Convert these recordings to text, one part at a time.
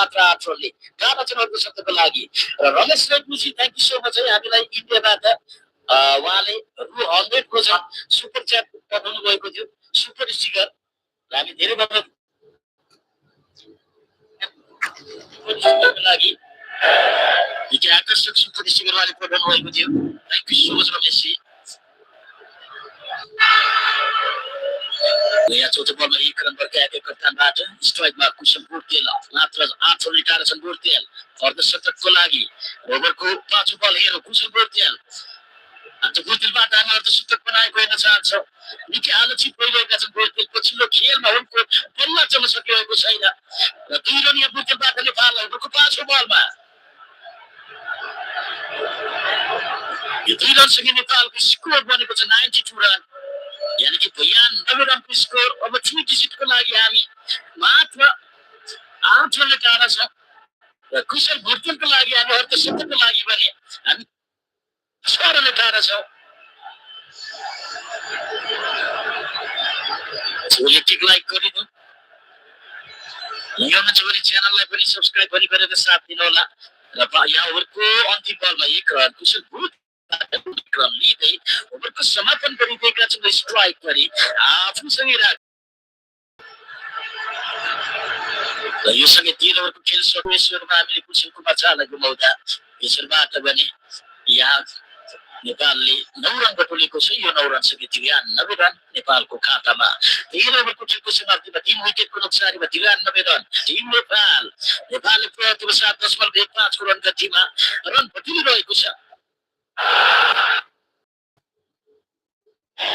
मात्र 8 रनले टाढा चुनावको शब्दको लागि र रमेश रेग्मीजी थ्याङ्क यू सो मच है हामीलाई इन्डियाबाट उहाँले रु 100 को चाहिँ सुपर च्याट पठाउनु भएको थियो सुपर स्टिकर र हामी धेरै मद्दत लागि निकै आकर्षक सुपर स्टिकर उहाँले पठाउनु भएको थियो thank you so much Rameshji यहाँ चौथो बलमा एक रन बर्खाएको कप्तानबाट स्ट्राइकमा कुशल बोर्तेल मात्र 8 रन टाढा छन् बोर्तेल अर्धशतकको लागि ओभरको पाँचौं बल हेर कुशल बोर्तेल आज बोर्तेलबाट हामी अर्धशतक बनाएको हेर्न चाहन्छौँ निकै आलोचित भइरहेका छन् बोर्तेल पछिल्लो खेलमा उनको बल्ल चल्न सकिरहेको छैन र 2 रन यहाँ बोर्तेलबाट नेपाल ओभरको पाँचौं बलमा यो 2 रनसँगै नेपालको स्कोर बनेको छ 92 रन यानी कि 92 रनको स्कोर अब 2 डिजिटको लागि हामी मात्र 8 रनले टाढा छ र कुशल भुर्तेलको लागि हामी अर्धशतकको लागि भने हामी 6 रनले टाढा छौँ भोलिटिक लाइक गरिदिनु यो नजरी च्यानललाई पनि सब्स्क्राइब पनि गरेर साथ दिनु होला र यहाँ ओभरको अन्तिम बलमा एक रन कुशल भुर्तेल लिँदै ओभरको समापन गरिदिएका छन् स्ट्राइक गरी आफूसँगै राख र यो सँगै 3 ओभरको खेल सकेश्वरमा हामीले कुशलको बच्चालाई गुमाउँदा यसबाट भने यहाँ नेपालले 9 रन बटुलेको छ यो 9 रनसँगै 93 रन नेपालको खातामा 3 ओभरको खेलको समाप्तिमा 3 विकेटको नोक्सानीमा 93 रन टिम नेपालले प्रगतिको साथ 10.15 को रन गतिमा रन बटुलिरहेको छ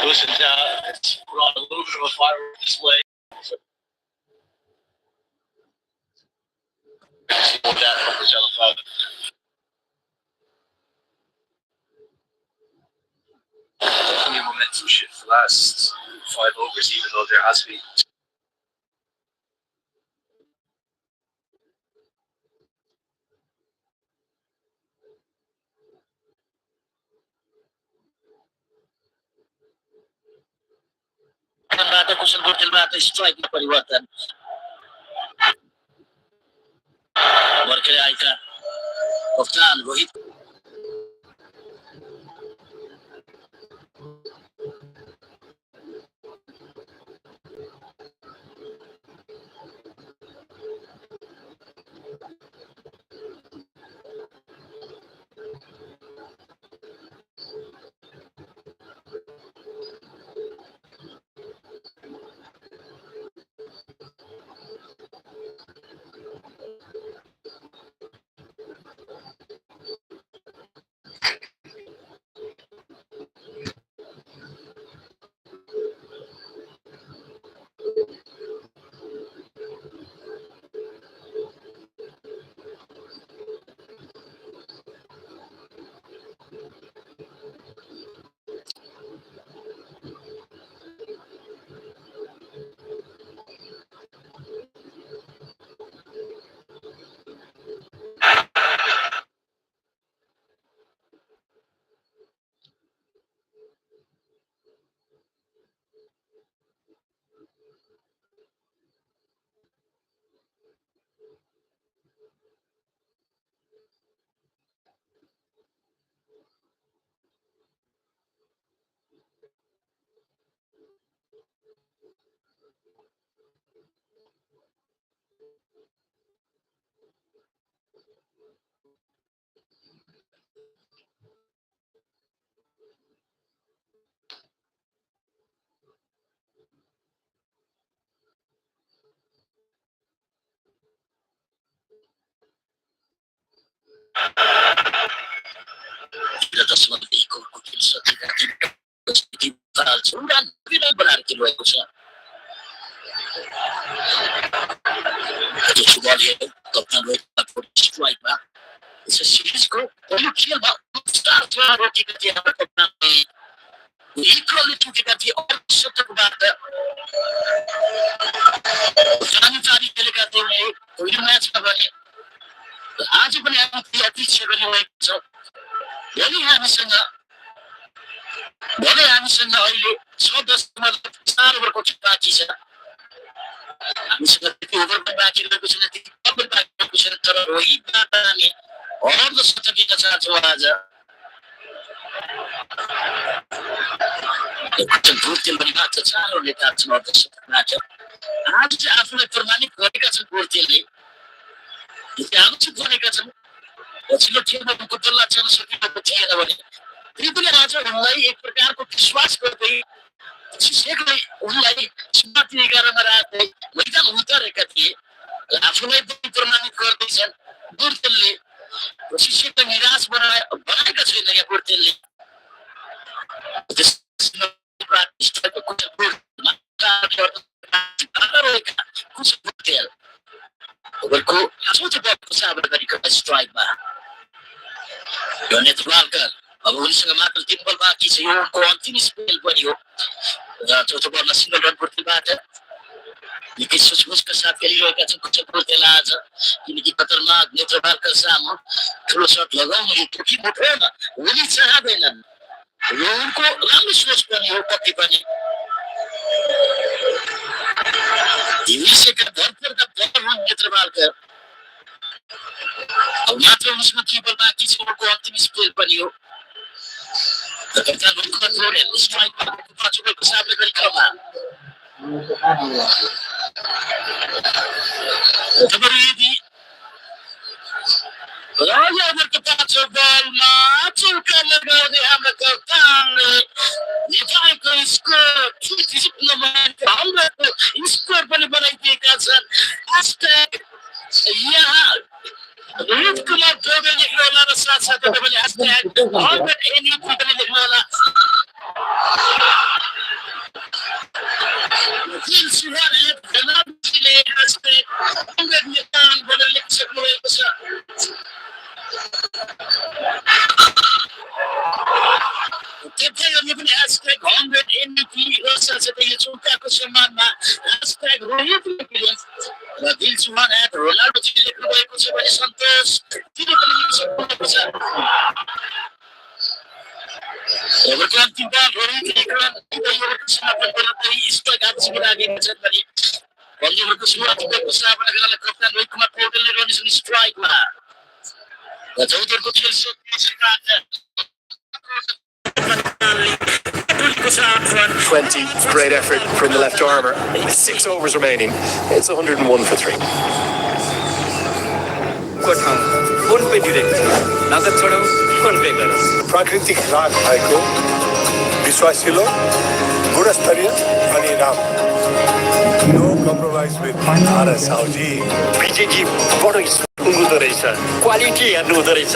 Listen, it's brought a little bit of a firework display. See what that from the telephone. Definitely momentum shift the last 5 overs, even though there has been. कुशल बोर्तेलबाट स्ट्राइकमा परिवर्तन भर्खरै आएका कप्तान रोहित बनाएर खेलिरहेको छ कप्तान स्ट्राइकमा सिरिजको पहिलो खेलमा रोकेका थिए हाम्रो कप्तानले इक्वलले टुटेका थिए अर्धशतकबाट जानी खेलेका थिए पहिलो म्याचमा भने आज पनि हामी अपेक्षा गरिरहेको छ भोलि हामीसँग अहिले 6.4 ओभरको खेल बाँकी छ हामीसँग त्यति ओभर पनि बाँकी रहेको छैन, त्यति बल पनि बाँकी रहेको छैन, तर रोहितबाट हामी अर्ध शतक दिन चाहन्छौँ आज। गोर्तेल पनि मात्र 4 रनले काट्छन् अर्ध शतकबाट। आज चाहिँ आफूलाई प्रमाणित गरेका छन् गोर्तेलले, आवश्यक गरेका छन्। पछिल्लो टिममा उनको बल्ला चल्न सकिएको थिएन भने फेरि पनि आज उनलाई एक प्रकारको विश्वास गर्दै शिक्षकले उनलाई समाति 11मा राख्दै मैदान उतारेका थिए। आफूलाई पनि प्रमाणित गर्दैछन् गोर्तेलले। शिक्षकलाई निराश बनाएका छैन यहाँ गोर्तेलले। ओभरको चौथो बलको साबर गरेको स्ट्राइकमा नेपालका अब उनीसँग मात्र 3 बल बाँकी छ। यो उनको अन्तिम स्पेल पनि हो। चौथो बलमा सिंगल रन पूर्तिबाट निकै सोचबुझका साथ खेलिरहेका छन् कुचल गोर्तेल आज, किनकि खतरनाक नेत्रपालका सामु ठुलो सट लगाउनु यो टोकी उठाउन उनी चाहँदैनन्। यो उनको राम्रो सोच पनि हो। कति पनि दिविसेका भरपर्दा बल हुन् नेत्रपालका। अब मात्र उनीसँग 3 बल बाँकी छ। उनको अन्तिम स्पेल पनि हो। ओभरको पाँचौं बलमा चौका लगाउने हाम्रो कप्तानले नेपालको स्कोर हाम्रोको स्कोर पनि बनाइदिएका छन्। यहाँ रोहित कुमार डोबे लेख्नु होला र साथसाथै तपाईँले #100NEP पनि लेख्नु होला। लेखिसक्नु भएको छ। पनि #100NEP र साथसाथै यो चौकाको सम्मानमा #रोहित र दिलसुमान रोनाल्डोजी लेख्नु भएको छ भने सन्तोष तिनी पनि लेखिसक्नु भएको छ। ओभरको अन्तिम बल रोहित एक रन समापन गर्दै स्ट्राइक हातसँग लागेका छन् भने पहिलो ओभरको सुरुवाती बलको सामना गर्न कप्तान रोहित कुमार पौडेलले रहनेछन् स्ट्राइकमा। र चौथो ओभरको खेल सुरुवात 20, great effort from the left armour. 6 overs remaining. It's 101 for 3. प्राकृतिक राग भएको विश्वासिलो गुणस्तरीय अनि राम no compromise with Bharat Sauji विजयजी बडो हुँदो रहेछ, क्वालिटी हेर्नु हुँदो रहेछ,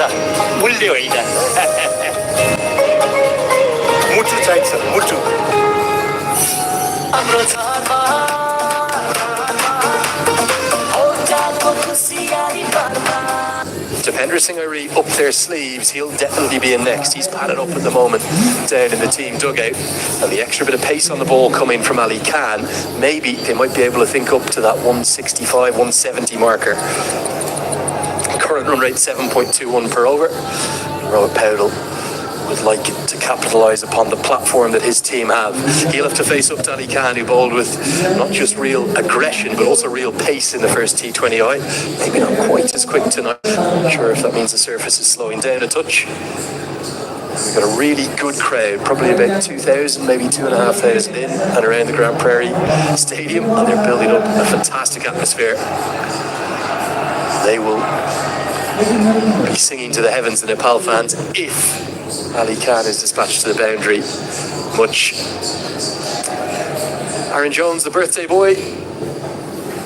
मूल्य होइन। मुटु चाहिन्छ मुटु। Defender Singari up their sleeves. He'll definitely be in next. He's padded up at the moment down in the team dugout. And the extra bit of pace on the ball coming from Ali Khan, maybe they might be able to think up to that 165, 170 marker. Current run rate 7.21 per over. Robert Powell would like to capitalise upon the platform that his team have. He'll have to face up to Ali Khan, who bowled with not just real aggression but also real pace in the first T20I. Maybe not quite as quick tonight. Not sure if that means the surface is slowing down a touch. We've got a really good crowd, probably about 2,000, maybe 2,500 in and around the Grand Prairie Stadium, and they're building up a fantastic atmosphere. They will be singing to the heavens, the Nepal fans, if Ali Khan is dispatched to the boundary. Much. Aaron Jones, the birthday boy.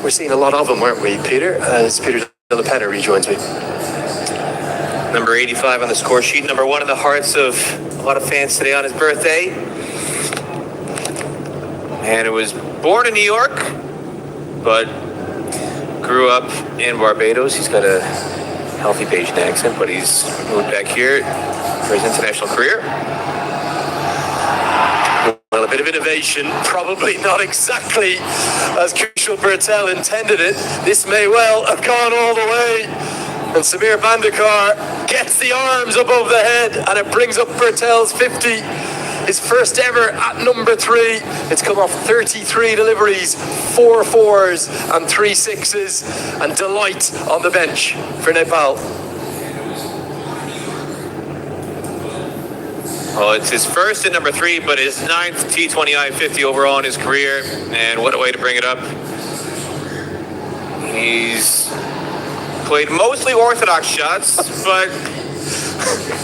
We're seeing a lot of him, weren't we, Peter? As Peter Delapenna rejoins me. Number 85 on the score sheet, number 1 in the hearts of a lot of fans today on his birthday. And it was born in New York, but grew up in Barbados. He's got a healthy Bajan accent, but he's moved back here for his international career. Well, a bit of innovation, probably not exactly as Kushal Bertel intended it. This may well have gone all the way. And Samir Bandekar gets the arms above the head, and it brings up Bertel's 50. his first ever at number 3. It's come off 33 deliveries, 4 4s and 3 6s, and delight on the bench for Nepal. Well, it's his first at number 3, but his 9th T20I 50 overall in his career, and what a way to bring it up. He's played mostly orthodox shots, but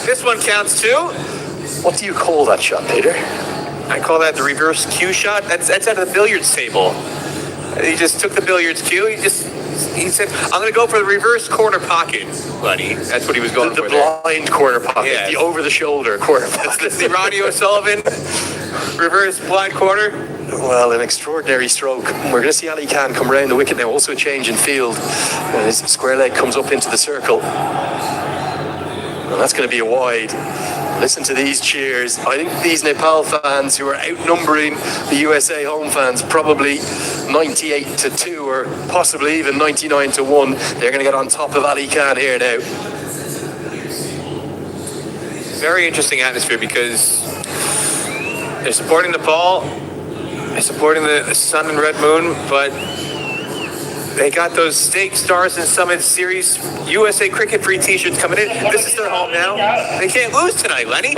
this one counts too. What do you call that shot, Peter? I call that the reverse cue shot. That's out of the billiards table. He just took the billiards cue. He said, I'm going to go for the reverse corner pocket, buddy. That's what he was going for. The blind corner pocket, yes. The over-the-shoulder corner pocket. That's the Ronnie O'Sullivan reverse blind corner. Well, an extraordinary stroke. We're going to see Ali Khan come round the wicket now. Also a change in field. And his square leg comes up into the circle. And that's going to be a wide. Listen to these cheers. I think these Nepal fans who are outnumbering the USA home fans, probably 98-2 or possibly even 99-1, they're going to get on top of Ali Khan here now. Very interesting atmosphere because they're supporting Nepal, they're supporting the sun and red moon, but they got those Stake Stars and Summit Series USA Cricket free t-shirts coming in. This is their home now. They can't lose tonight, Lenny.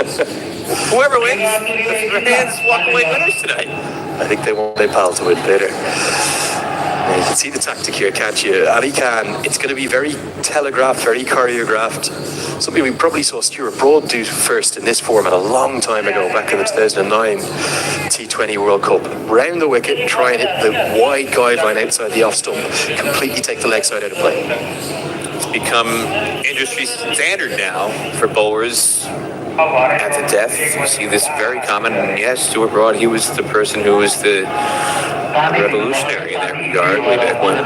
Whoever wins, their hands walk away winners tonight. I think they want Nepal to win, Peter. Now you can see the tactic here, can't you? Ali Khan, it's going to be very telegraphed, very choreographed. Something we probably saw Stuart Broad do first in this format a long time ago, back in the 2009 T20 World Cup. Round the wicket, try and hit the wide guideline outside the off stump, completely take the leg side out of play. It's become industry standard now for bowlers at the death. You see this very common. And yes, Stuart Broad, he was the person who was the revolutionary in that regard way back when.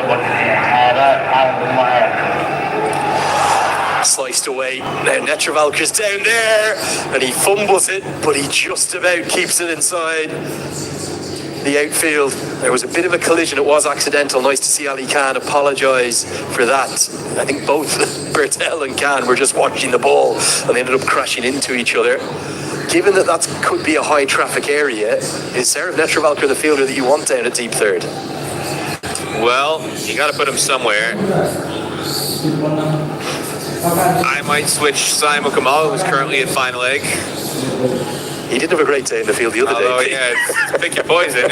Sliced away. Now Netravalkar's down there and he fumbles it, but he just about keeps it inside the outfield. There was a bit of a collision. It was accidental. Nice to see Ali Khan apologise for that. I think both Bertel and Khan were just watching the ball and they ended up crashing into each other. Given that could be a high traffic area, is Sarah Netravalkar the fielder that you want down at deep third? Well, you got to put him somewhere. I might switch Simon Kamal, who's currently at final leg. He didn't have a great day in the field the other day. Oh, yeah, pick your poison.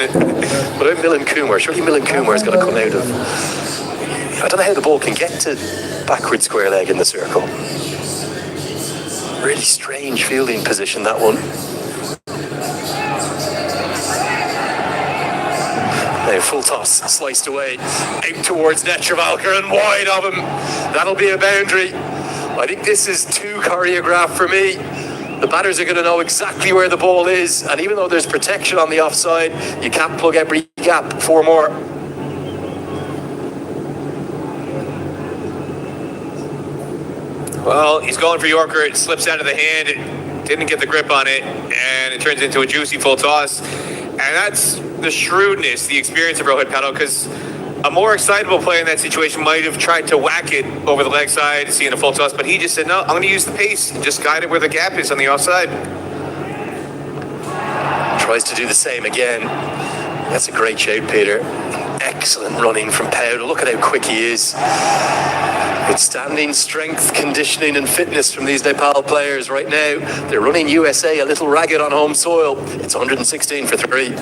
But I'm Milan Kumar. Surely Milan Kumar is going to come out of... I don't know how the ball can get to backward square leg in the circle. Really strange fielding position, that one. Now full toss, sliced away, out towards Netravalkar and wide of him. That'll be a boundary. I think this is too choreographed for me. The batters are going to know exactly where the ball is, and even though there's protection on the offside, you can't plug every gap. 4 more. Well, he's going for Yorker. It slips out of the hand. It didn't get the grip on it, and it turns into a juicy full toss. And that's the shrewdness, the experience of Rohit Patel, because a more excitable player in that situation might have tried to whack it over the leg side, seeing a full toss, but he just said, no, I'm going to use the pace, just guide it where the gap is on the offside. Tries to do the same again. That's a great shout, Peter. Excellent running from Powell. Look at how quick he is. Outstanding strength, conditioning and fitness from these Nepal players right now. They're running USA a little ragged on home soil. It's 116 for 3.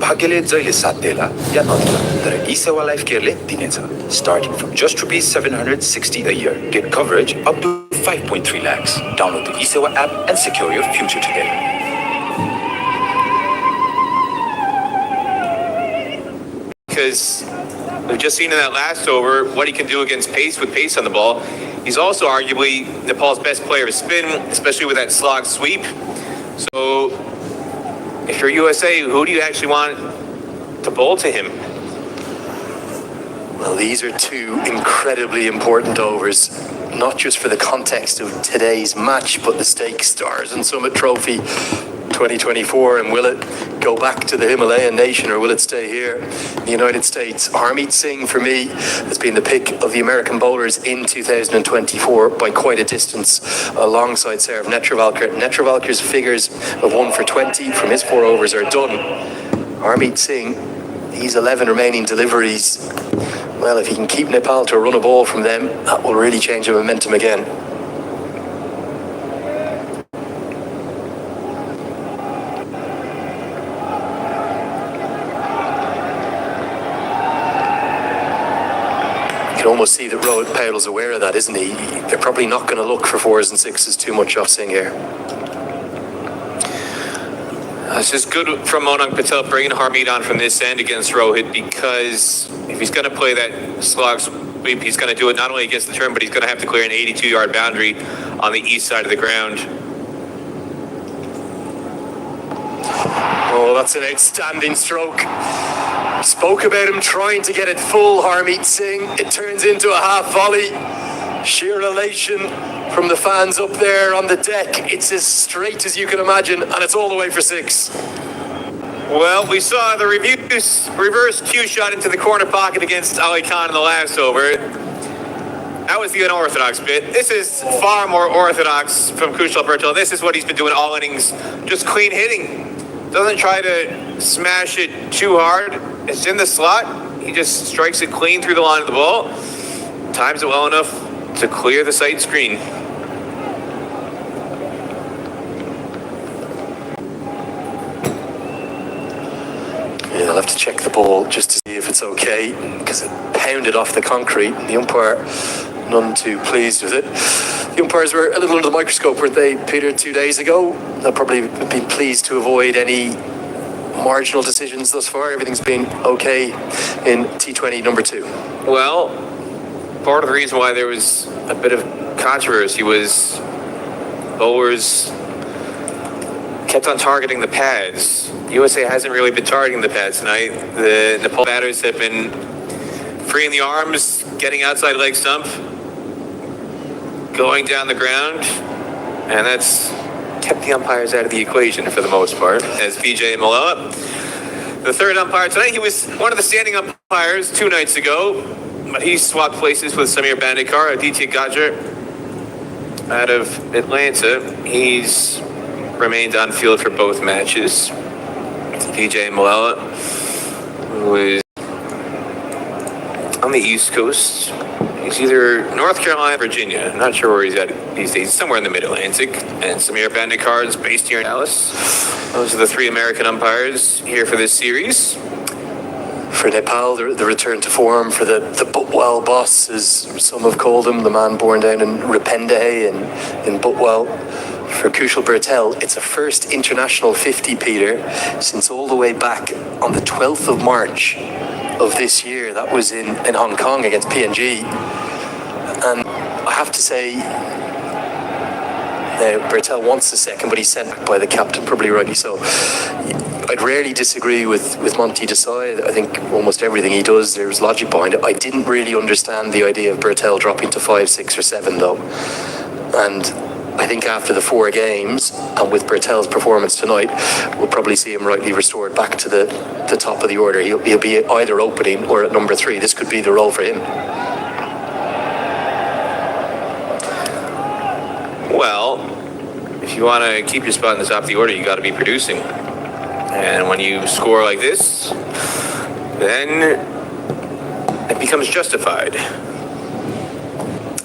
भाग्यले जहिले साथ देला या नदेला तर e-Sewa life केयरले दिनेछ starting from just ₹760 a year. Get coverage up to 5.3 lakhs. Download the e-Sewa app and secure your future today. Because we've just seen in that last over what he can do against pace with pace on the ball. He's also arguably Nepal's best player of spin, especially with that slog sweep. So if you're USA, who do you actually want to bowl to him? Well, these are 2 incredibly important overs, not just for the context of today's match, but the Stake Stars and Summit Trophy 2024, and will it go back to the Himalayan nation or will it stay here in the United States? Harmeet Singh, for me, has been the pick of the American bowlers in 2024 by quite a distance, alongside Sarv Netravalkar. Netravalkar's figures of 1 for 20 from his 4 overs are done. Harmeet Singh, these 11 remaining deliveries, well, if he can keep Nepal to a run of ball from them, that will really change the momentum again. You can almost see that Rohit Paul's aware of that, isn't he? They're probably not going to look for 4s and 6s too much off Singh here. It's just good from Monang Patel bringing Harmeet on from this end against Rohit, because if he's going to play that slog sweep, he's going to do it not only against the turn, but he's going to have to clear an 82-yard boundary on the east side of the ground. Oh, that's an outstanding stroke. Spoke about him trying to get it full, Harmeet Singh. It turns into a half volley. Sheer elation from the fans up there on the deck. It's as straight as you can imagine, and it's all the way for 6. Well, we saw the reverse cue shot into the corner pocket against Ali Khan in the last over. That was the unorthodox bit. This is far more orthodox from Kushal Bertel. This is what he's been doing all innings, just clean hitting. Doesn't try to smash it too hard. It's in the slot. He just strikes it clean through the line of the ball. Times it well enough to clear the sight screen. Yeah, I'll have to check the ball just to see if it's okay, because it pounded off the concrete. The umpire, none too pleased with it. The umpires were a little under the microscope, weren't they, Peter, 2 days ago? They'll probably be pleased to avoid any marginal decisions thus far. Everything's been okay in T20 number 2. Well, part of the reason why there was a bit of controversy was bowlers kept on targeting the pads. USA hasn't really been targeting the pads tonight. The Nepal batters have been freeing the arms, getting outside leg stump, going down the ground, and that's kept the umpires out of the equation for the most part. As Vijay Malala, the third umpire tonight, he was one of the standing umpires 2 nights ago, but he swapped places with Samir Bandekar, Aditya Gajar out of Atlanta. He's remained on field for both matches. Vijay Malala, who is on the East Coast. He's either North Carolina or Virginia. I'm not sure where he's at these days. Somewhere in the Mid-Atlantic. And Samir Bandekar is based here in Dallas. Those are the 3 American umpires here for this series. For Nepal, the return to form for the Butwal boss, as some have called him, the man born down in Ripende in Butwal. For Kushal Bertel, it's a first international 50, Peter, since all the way back on the 12th of March of this year. That was in Hong Kong against PNG. And I have to say, now Bertel wants the second, but he's sent back by the captain, probably rightly so. I'd rarely disagree with Monty Desai. I think almost everything he does, there's logic behind it. I didn't really understand the idea of Bertel dropping to 5, 6 or 7 though. And I think after the 4 games, and with Bertel's performance tonight, we'll probably see him rightly restored back to the top of the order. He'll be either opening or at number 3. This could be the role for him. Well, if you want to keep your spot in the top of the order, you got to be producing. And when you score like this, then it becomes justified.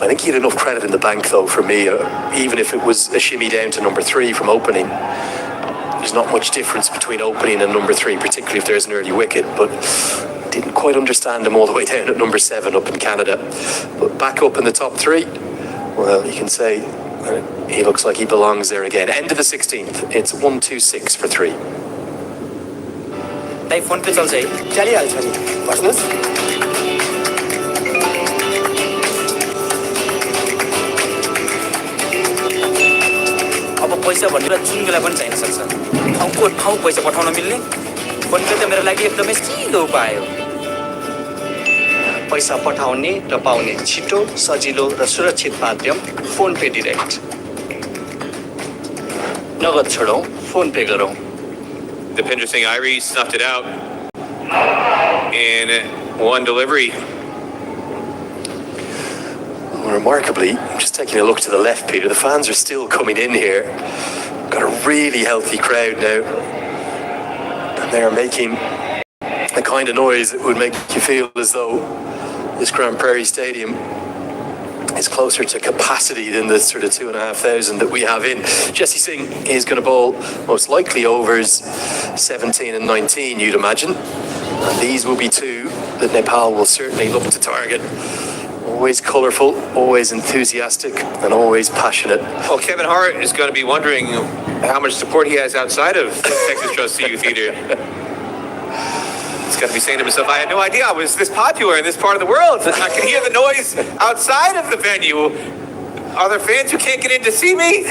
I think he had enough credit in the bank, though, for me. Even if it was a shimmy down to number 3 from opening, there's not much difference between opening and number 3, particularly if there's an early wicket. But didn't quite understand him all the way down at number 7 up in Canada. But back up in the top 3, well, you can say he looks like he belongs there again. End of the 16th. It's 1-2-6 for 3. Phone पे चल्छ है चलिहाल्छ नि बस्नुस् अब पैसा भनेर जुन बेला पनि चाहिन सक्छ ठाउँको ठाउँ पैसा पठाउन मिल्ने फोन पे त मेरो लागि एकदमै सिधो उपाय हो पैसा पठाउने र पाउने छिटो सजिलो र सुरक्षित माध्यम फोन पे डाइरेक्ट नगद छोडौं फोन पे गरौँ Depinder Singh Irie snuffed it out in one delivery. Remarkably, just taking a look to the left, Peter, the fans are still coming in here. Got a really healthy crowd now. And they're making the kind of noise that would make you feel as though this Grand Prairie Stadium is closer to capacity than the sort of 2,500 that we have in. Jesse Singh is going to bowl most likely overs 17 and 19, you'd imagine. And these will be two that Nepal will certainly look to target. Always colourful, always enthusiastic, and always passionate. Well, Kevin Hart is going to be wondering how much support he has outside of the Texas Trust CU Theater. He's got to be saying to himself, I had no idea I was this popular in this part of the world. I can hear the noise outside of the venue. Are there fans who can't get in to see me?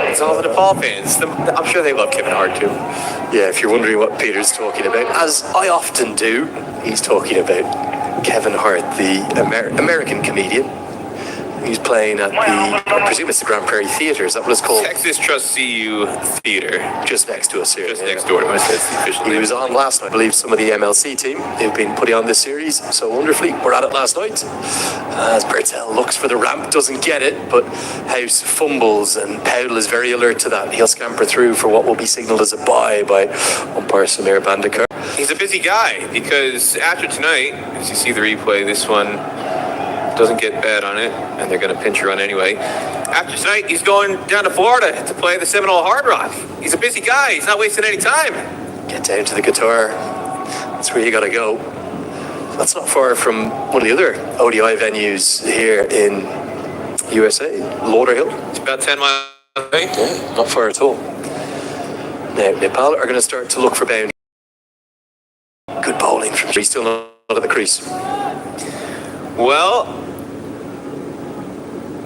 It's all the Nepal fans. I'm sure they love Kevin Hart too. Yeah, if you're wondering what Peter's talking about, as I often do, he's talking about Kevin Hart, the American comedian. He's playing at I presume it's the Grand Prairie Theater, is that what it's called? Texas Trust CU Theater. Just next to us here. Just next door to us, that's the official He name. was on last night, I believe, some of the MLC team. They've been putting on this series so wonderfully. We're at it last night. As Bertel looks for the ramp, doesn't get it, but House fumbles, and Powell is very alert to that. He'll scamper through for what will be signalled as a bye by umpire Samir Bandekar. He's a busy guy because after tonight, as you see the replay, this one doesn't get bad on it, and they're going to pinch a run anyway. After tonight, he's going down to Florida to play the Seminole Hard Rock. He's a busy guy. He's not wasting any time. Get down to the guitar. That's where you got to go. That's not far from one of the other ODI venues here in USA, Lauderhill. It's about 10 miles away. Yeah, not far at all. Now, Nepal are going to start to look for boundaries. Good bowling from he's still not at the crease. Well,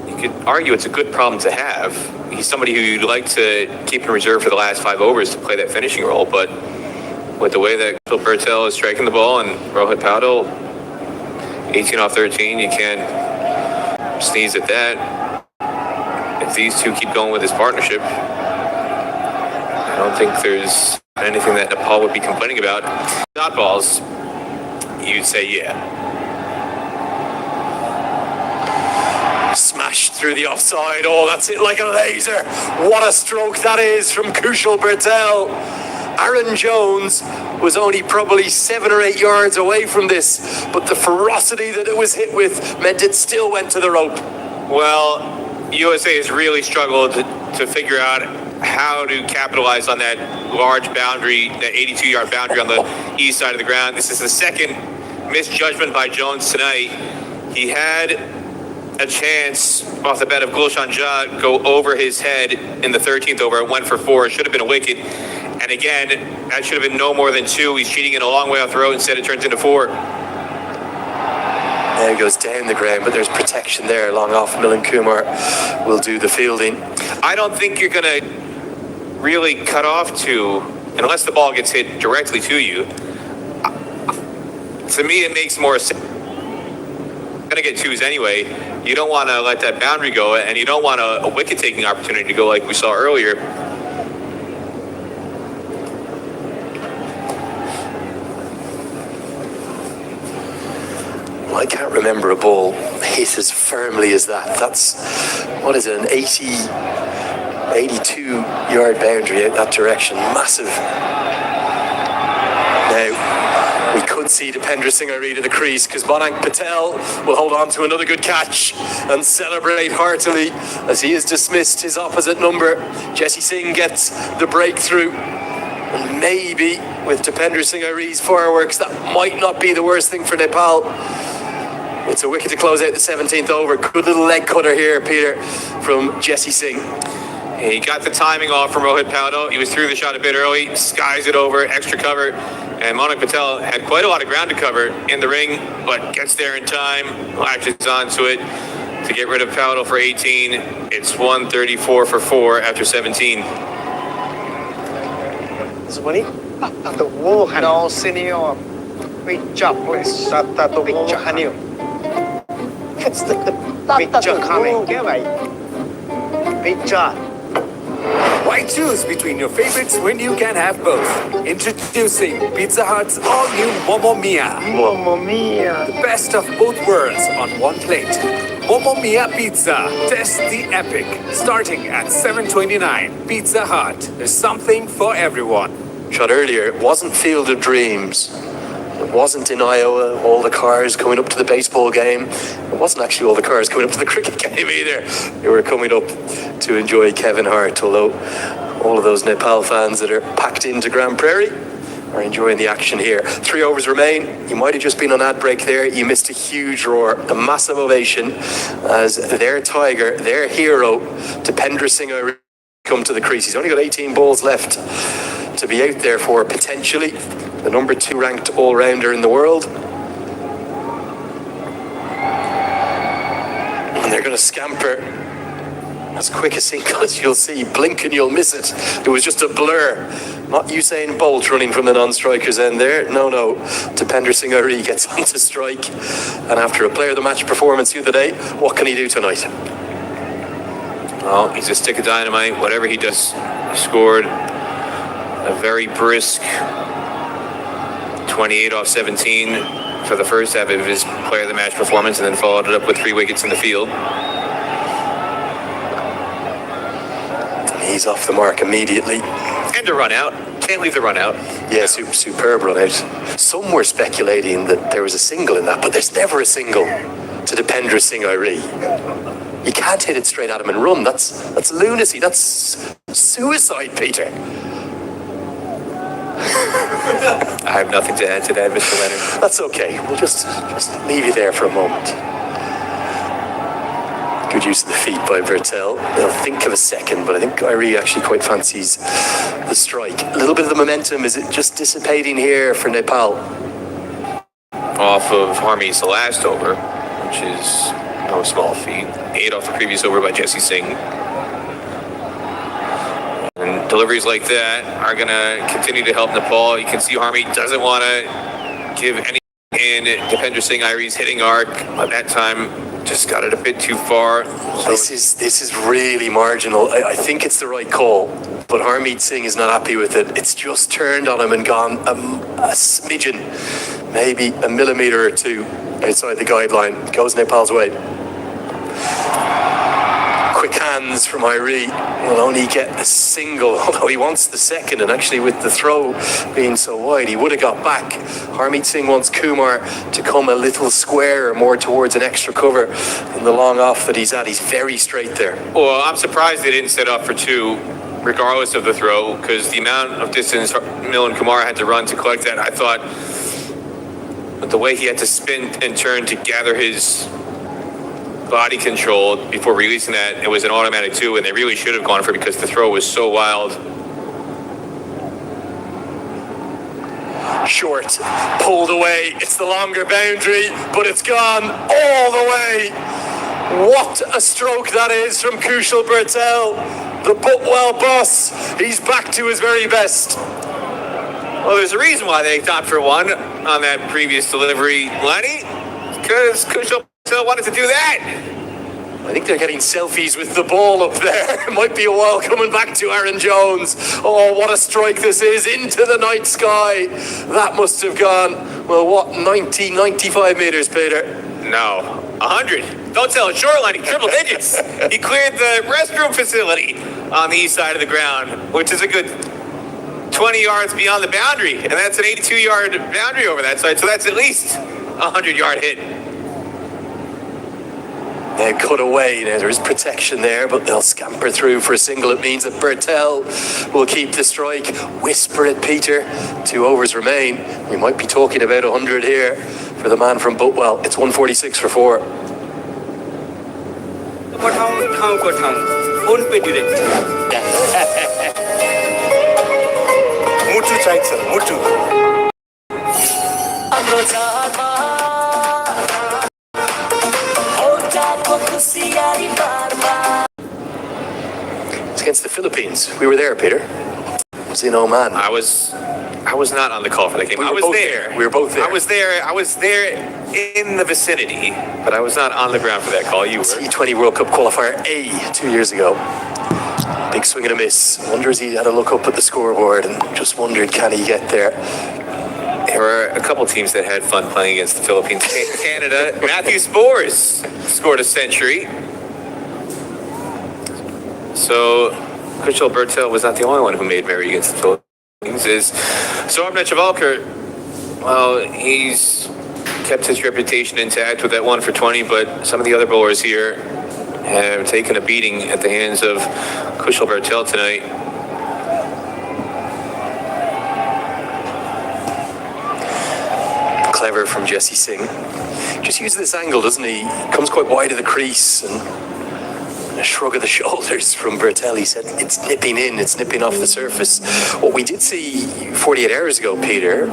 you could argue it's a good problem to have. He's somebody who you'd like to keep in reserve for the last 5 overs to play that finishing role, but with the way that Phil Bertel is striking the ball and Rohit Paudel, 18 off 13, you can't sneeze at that. If these two keep going with this partnership, I don't think there's anything that Nepal would be complaining about. Dot balls, you'd say yeah. Smashed through the offside. Oh, that's it like a laser. What a stroke that is from Kushal Bertel. Aaron Jones was only probably 7 or 8 yards away from this, but the ferocity that it was hit with meant it still went to the rope. Well, USA has really struggled to figure out how to capitalize on that large boundary, that 82-yard boundary on the east side of the ground. This is the second misjudgment by Jones tonight. He had a chance off the bat of Gulshan Jha go over his head in the 13th over. It went for 4. It should have been a wicket. And again, that should have been no more than 2. He's cheating it a long way off the road. Instead, it turns into 4. Now he goes down the ground, but there's protection there. Long off, Milan Kumar will do the fielding. I don't think you're going to really cut off 2 unless the ball gets hit directly to you. To me, it makes more sense. You're going to get 2s anyway. You don't want to let that boundary go, and you don't want a wicket-taking opportunity to go like we saw earlier. I can't remember a ball hit as firmly as that. That's, what is it, an 82-yard boundary out that direction. Massive. Now, we could see Depinder Singh Irie to the crease because Bonang Patel will hold on to another good catch and celebrate heartily as he has dismissed his opposite number. Jesse Singh gets the breakthrough. And maybe with Depinder Singh Irie's fireworks, that might not be the worst thing for Nepal. It's a wicket to close out the 17th over. Good little leg cutter here, Peter, from Jesse Singh. He got the timing off from Rohit Paudel. He was through the shot a bit early, skies it over, extra cover. And Manik Patel had quite a lot of ground to cover in the ring, but gets there in time, latches onto it to get rid of Paudel for 18. It's 134 for 4 after 17. No, senior. Picture, please. Picture. Picture coming. Picture. Why choose between your favorites when you can have both? Introducing Pizza Hut's all-new Momo Mia. Mamma mia. The best of both worlds on one plate. Momo Mia Pizza. Test the epic. Starting at $7.29. Pizza Hut. There's something for everyone. Shot earlier, it wasn't Field of Dreams. It wasn't in Iowa, all the cars coming up to the baseball game. It wasn't actually all the cars coming up to the cricket game either. They were coming up to enjoy Kevin Hart, although all of those Nepal fans that are packed into Grand Prairie are enjoying the action here. 3 overs remain. You might have just been on ad break there. You missed a huge roar, a massive ovation as their tiger, their hero, Dipendra Singh come to the crease. He's only got 18 balls left to be out there for, potentially the number 2 ranked all-rounder in the world. And they're going to scamper as quick a single as you'll see. Blink and you'll miss it. It was just a blur. Not Usain Bolt running from the non-striker's end there. No. Dipendra Singh gets on to strike. And after a player of the match performance the other day, what can he do tonight? Well, he's a stick of dynamite. Whatever he does, he scored a very brisk 28 off 17 for the first half of his player of the match performance, and then followed it up with 3 wickets in the field. He's off the mark immediately. And a run out. Can't leave the run out. Yeah, superb run out. Some were speculating that there was a single in that, but there's never a single to Dipendra Singh. You can't hit it straight at him and run. That's lunacy. That's suicide, Peter. I have nothing to add to that, Mr. Leonard. That's okay. We'll just leave you there for a moment. Good use of the feet by Bertel. They'll think of a second, but I think Irie actually quite fancies the strike. A little bit of the momentum, is it just dissipating here for Nepal? Off of Harmeet's last over, which is no small feat. 8 off the previous over by Jesse Singh. And deliveries like that are going to continue to help Nepal. You can see Harmeet doesn't want to give any in Dipendra Singh Irie's hitting arc. At that time, just got it a bit too far. So This is really marginal. I think it's the right call, but Harmeet Singh is not happy with it. It's just turned on him and gone a smidgen, maybe a millimetre or 2 outside the guideline. Goes Nepal's way. Quick hands from Irie. Will only get a single, although he wants the second, and actually with the throw being so wide, he would have got back. Harmeet Singh wants Kumar to come a little square, more towards an extra cover in the long off that he's at. He's very straight there. Well, I'm surprised they didn't set up for 2, regardless of the throw, because the amount of distance Milan Kumar had to run to collect that, I thought, but the way he had to spin and turn to gather his body control before releasing that, it was an automatic 2, and they really should have gone for it because the throw was so wild. Short, pulled away. It's the longer boundary, but it's gone all the way. What a stroke that is from Kushal Bertel, the Butwell boss. He's back to his very best. Well, there's a reason why they thought for 1 on that previous delivery, Lenny, because Kushal wanted to do that. I think they're getting selfies with the ball up there. It might be a while coming back to Aaron Jones. Oh, what a strike this is into the night sky. That must have gone, well, what, 90, 95 metres, Peter? No, 100. Don't tell it short, Lenny. Triple digits. He cleared the restroom facility on the east side of the ground, which is a good 20 yards beyond the boundary. And that's an 82-yard boundary over that side. So that's at least a 100-yard hit. They cut away. Now, there is protection there, but they'll scamper through for a single. It means that Bertel will keep the strike. Whisper it, Peter. 2 overs remain. We might be talking about 100 here for the man from Butwell. It's 146 for 4. मुटु चाहिन्छ मुटु It's against the Philippines. We were there, Peter. It was in Oman. I was not on the call for that game. We I were was both there. there. We were both there. I was there in the vicinity, but I was not on the ground for that call. You were. T20 World Cup qualifier A 2 years ago. Big swing and a miss. Wonders he had a look up at the scoreboard and just wondered, can he get there? There were a couple teams that had fun playing against the Philippines. Canada, Matthew Spores scored a century. So, Kushal Bertel was not the only one who made merry against the Philippines. Sorbna Chavalkar, well, he's kept his reputation intact with that 1 for 20, but some of the other bowlers here have taken a beating at the hands of Kushal Bertel tonight. Clever from Jesse Singh. Just uses this angle, doesn't he? Comes quite wide of the crease and a shrug of the shoulders from Bertel. He said it's nipping in, it's nipping off the surface. What we did see 48 hours ago, Peter,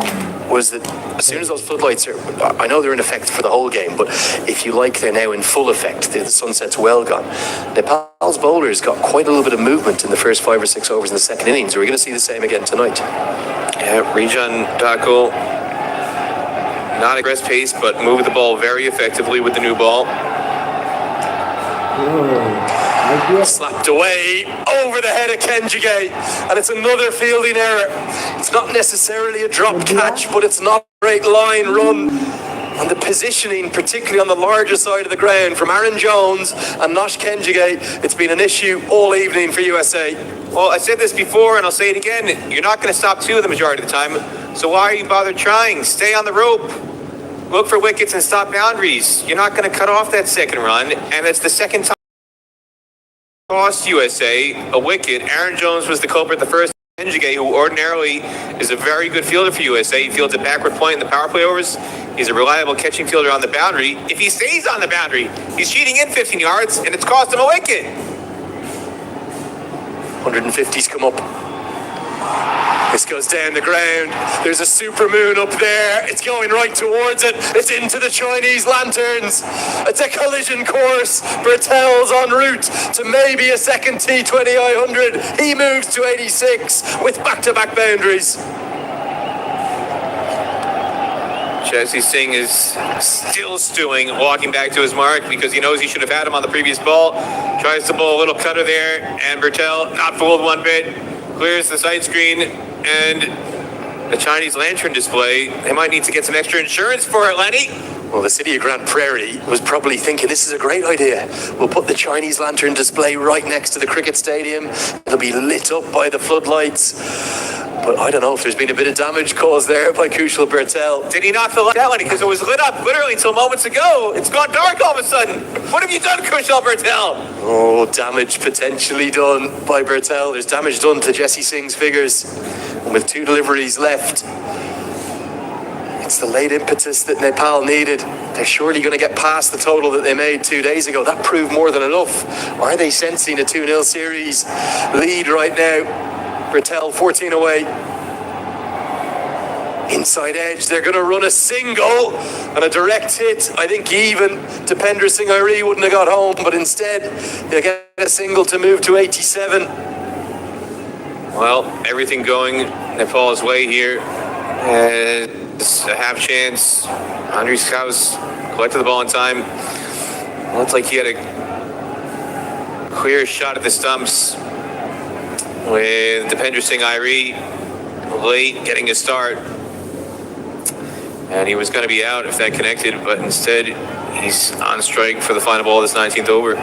was that as soon as those floodlights are, I know they're in effect for the whole game, but if you like, they're now in full effect. The sunset's well gone. Nepal's bowlers got quite a little bit of movement in the first 5 or 6 overs in the second innings. Are we going to see the same again tonight? Yeah, Rijan Dakul, not aggressive pace, but moved the ball very effectively with the new ball. Slapped away over the head of Kenjige, and it's another fielding error. It's not necessarily a drop catch, but it's not a great line run. And the positioning, particularly on the larger side of the ground, from Aaron Jones and Nosh Kenjige, it's been an issue all evening for USA. Well, I said this before, and I'll say it again. You're not going to stop two the majority of the time, so why are you bothered trying? Stay on the rope. Look for wickets and stop boundaries. You're not going to cut off that second run, and it's the second time cost USA a wicket. Aaron Jones was the culprit the first. Kenjige, who ordinarily is a very good fielder for USA, he fields at backward point in the power play overs. He's a reliable catching fielder on the boundary. If he stays on the boundary, he's cheating in 15 yards, and it's cost him a wicket. 150's come up. This goes down the ground. There's a super moon up there. It's going right towards it. It's into the Chinese lanterns. It's a collision course. Bertel's en route to maybe a second T20I100. He moves to 86 with back-to-back boundaries. Jesse Singh is still stewing, walking back to his mark because he knows he should have had him on the previous ball. Tries to bowl a little cutter there, and Bertel, not fooled one bit, clears the sight screen, and the Chinese lantern display. They might need to get some extra insurance for it, Lenny. Well, the city of Grand Prairie was probably thinking this is a great idea. We'll put the Chinese lantern display right next to the cricket stadium. It'll be lit up by the floodlights. But I don't know if there's been a bit of damage caused there by Kushal Bertel. Did he not fill out, Lenny? Because it was lit up literally until moments ago. It's gone dark all of a sudden. What have you done, Kushal Bertel? Oh, damage potentially done by Bertel. There's damage done to Jesse Singh's figures. And with 2 deliveries left, it's the late impetus that Nepal needed. They're surely going to get past the total that they made 2 days ago. That proved more than enough. Are they sensing a 2-0 series lead right now? Bertel 14 away. Inside edge, they're going to run a single and a direct hit. I think even Dipender Singh Airi wouldn't have got home, but instead they'll get a single to move to 87. Well, everything going Nepal's way here. It's a half chance. Andre Scouse collected the ball in time. Looks like he had a clear shot at the stumps with Dipender Singh Airi late getting a start. And he was going to be out if that connected, but instead he's on strike for the final ball of this 19th over.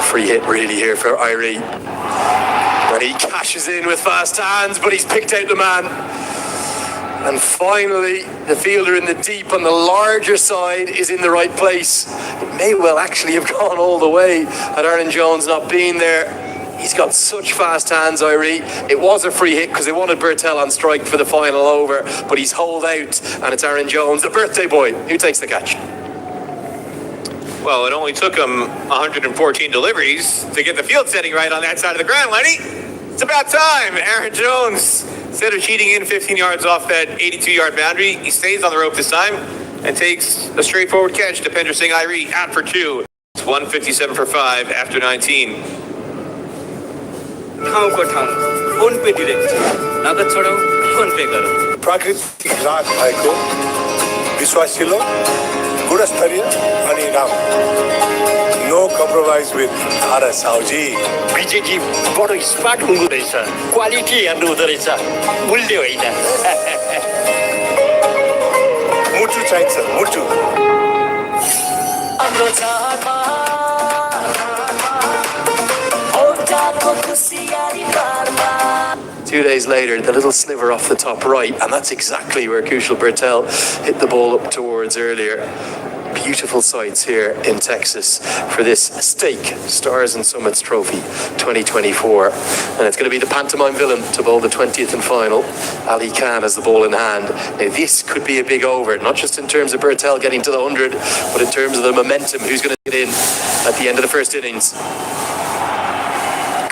Free hit really here for Airi. And he cashes in with fast hands, but he's picked out the man. And finally, the fielder in the deep on the larger side is in the right place. It may well actually have gone all the way had Aaron Jones not been there. He's got such fast hands, Airi. It was a free hit because they wanted Bertel on strike for the final over, but he's holed out, and it's Aaron Jones, the birthday boy, who takes the catch. Well, it only took him 114 deliveries to get the field setting right on that side of the ground, Lenny. It's about time. Aaron Jones, instead of cheating in 15 yards off that 82-yard boundary, he stays on the rope this time and takes a straightforward catch. Dipender Singh Airi out for 2. It's 157 for 5 after 19. ठाउँको ठाउँ phone पे direct नगद छोडाउ phone पे गरौँ प्राकृतिक राग भएको विश्वासिलो गुणस्तरीय अनि राम्रो no compromise with Tara Sauji. Vijayji बडो स्मार्ट हुँदो रहेछ क्वालिटी हेर्नु हुँदो रहेछ मूल्य होइन मुटु चाहिन्छ मुटु Two days later, the little sliver off the top right, and that's exactly where Kushal Bertel hit the ball up towards earlier. Beautiful sights here in Texas for this Stake Stars and Summits Trophy 2024. And it's going to be the pantomime villain to bowl the 20th and final. Ali Khan has the ball in hand. Now this could be a big over, not just in terms of Bertel getting to the 100, but in terms of the momentum, who's going to get in at the end of the first innings.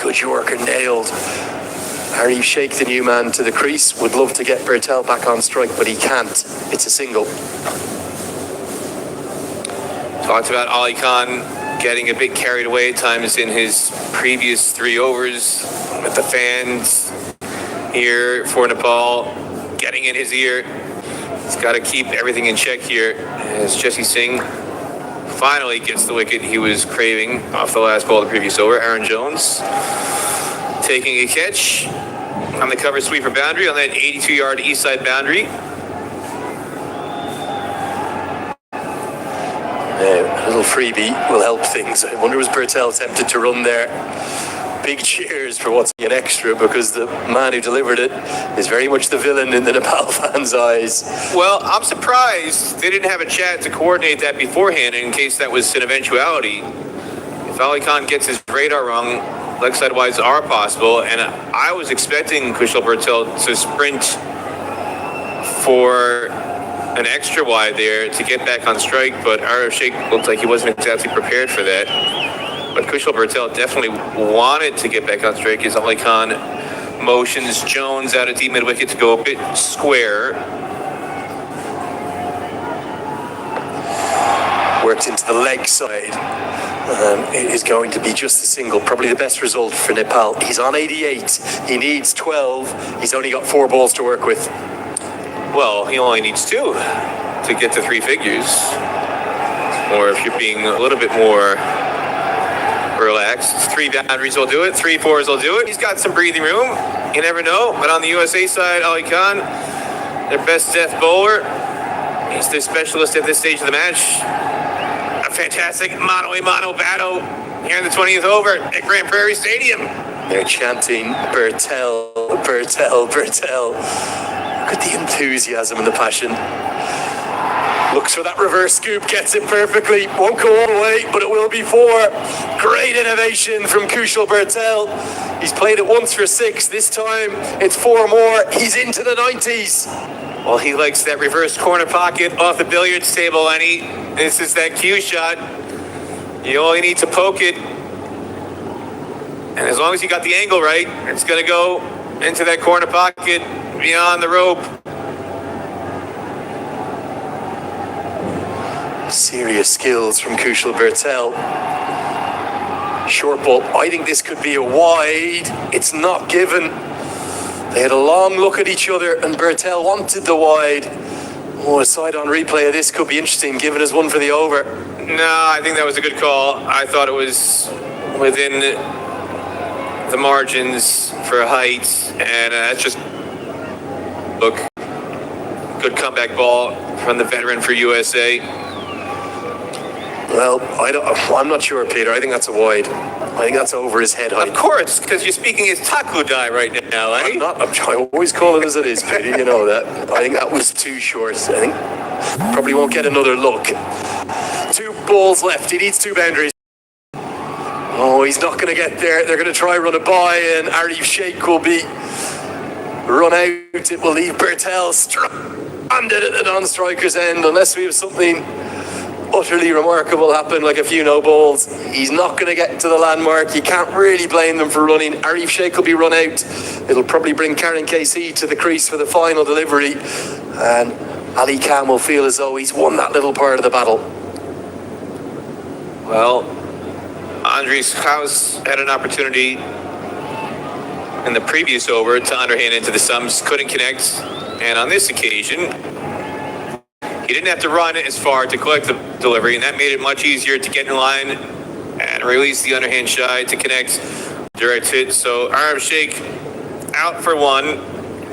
Good Yorker nailed. Harry Sheikh, the new man to the crease, would love to get Bertel back on strike, but he can't. It's a single. Talked about Ali Khan getting a bit carried away at times in his previous 3 overs with the fans here for Nepal getting in his ear. He's got to keep everything in check here as Jesse Singh finally gets the wicket he was craving off the last ball of the previous over. Aaron Jones taking a catch on the cover sweeper boundary on that 82-yard east side boundary. A little freebie will help things. I wonder was Bertel tempted to run there? Big cheers for what's an extra, because the man who delivered it is very much the villain in the Nepal fans' eyes. Well, I'm surprised they didn't have a chat to coordinate that beforehand in case that was an eventuality. If Ali Khan gets his radar wrong, leg side wides are possible, and I was expecting Kushal Bertel to sprint for an extra wide there to get back on strike, but Arif Sheikh looked like he wasn't exactly prepared for that. But Kushal Bertel definitely wanted to get back on strike as Ali Khan motions Jones out at deep mid wicket to go a bit square. Worked into the leg side. It is going to be just a single, probably the best result for Nepal. He's on 88, he needs 12, he's only got 4 balls to work with. Well, he only needs 2 to get to 3 figures. Or if you're being a little bit more relaxed, 3 boundaries will do it, 3 fours will do it. He's got some breathing room, you never know. But on the USA side, Ali Khan, their best death bowler, he's their specialist at this stage of the match. A fantastic mano-a-mano battle here in the 20th over at Grand Prairie Stadium. They're chanting Bertel, Bertel, Bertel. Look at the enthusiasm and the passion. Looks for that reverse scoop, gets it perfectly. Won't go all the way, but it will be 4. Great innovation from Kushal Bertel. He's played it once for 6. This time it's 4 more. He's into the 90s. Well, he likes that reverse corner pocket off the billiards table, Lenny. This is that cue shot. You only need to poke it. And as long as you got the angle right, it's going to go into that corner pocket beyond the rope. Serious skills from Kushal Bertel. Short ball. I think this could be a wide. It's not given. They had a long look at each other and Bertel wanted the wide. Oh, a side on replay of this could be interesting, given as 1 for the over. No, I think that was a good call. I thought it was within the margins for height, and that's just, look, good comeback ball from the veteran for USA. Well, I'm not sure, Peter. I think that's a wide. I think that's over his head height. Of course, because you're speaking his Takudai right now, eh? I always call it as it is, Peter. You know that. I think that was too short. I think probably won't get another look. 2 balls left. He needs 2 boundaries. Oh, he's not going to get there. They're going to try run it by, and Arif Sheikh will be run out. It will leave Bertel stranded at the non-striker's end, unless we have something utterly remarkable happen, like a few no balls. He's not going to get to the landmark. You can't really blame them for running. Arif Sheikh will be run out. It'll probably bring Karen KC to the crease for the final delivery, and Ali Khan will feel as though he's won that little part of the battle. Well, Andres Kraus had an opportunity in the previous over to underhand into the stumps, couldn't connect, and on this occasion he didn't have to run as far to collect the delivery, and that made it much easier to get in line and release the underhand shy to connect direct hit. So arm shake out for one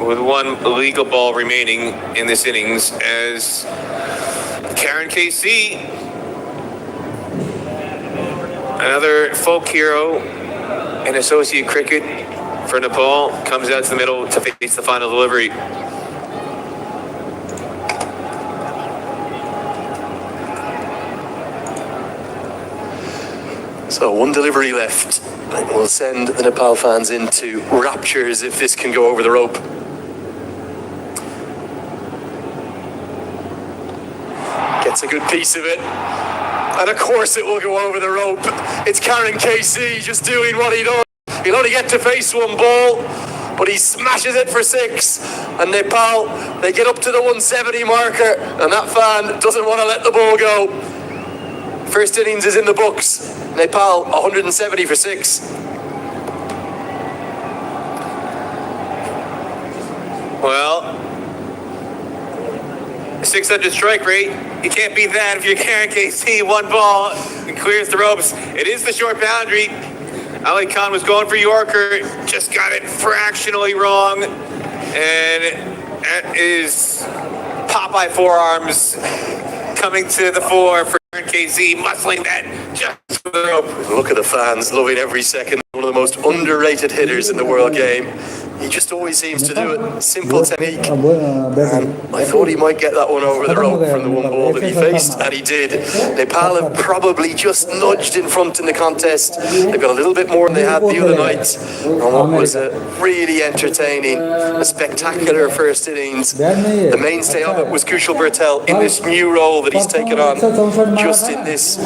with one legal ball remaining in this innings as Karen KC, another folk hero in associate cricket for Nepal, comes out to the middle to face the final delivery. So one delivery left. We'll send the Nepal fans into raptures if this can go over the rope. Gets a good piece of it. And of course it will go over the rope. It's Karen KC just doing what he does. He'll only get to face one ball, but he smashes it for 6. And Nepal, they get up to the 170 marker, and that fan doesn't want to let the ball go. First innings is in the books. Nepal, 170 for 6. Well, 600 strike rate. You can't beat that if you're Karen KC. One ball and clears the ropes. It is the short boundary. Ali Khan was going for Yorker, just got it fractionally wrong. And that is Popeye forearms coming to the fore for KC, muscling that just for the rope. Look at the fans, loving every second. One of the most underrated hitters in the world game. He just always seems to do it. Simple technique. And I thought he might get that one over the rope from the one ball that he faced, and he did. Nepal have probably just nudged in front in the contest. They've got a little bit more than they had the other night. And what was a really entertaining, a spectacular first innings. The mainstay of it was Kushal Bertel in this new role that he's taken on just in this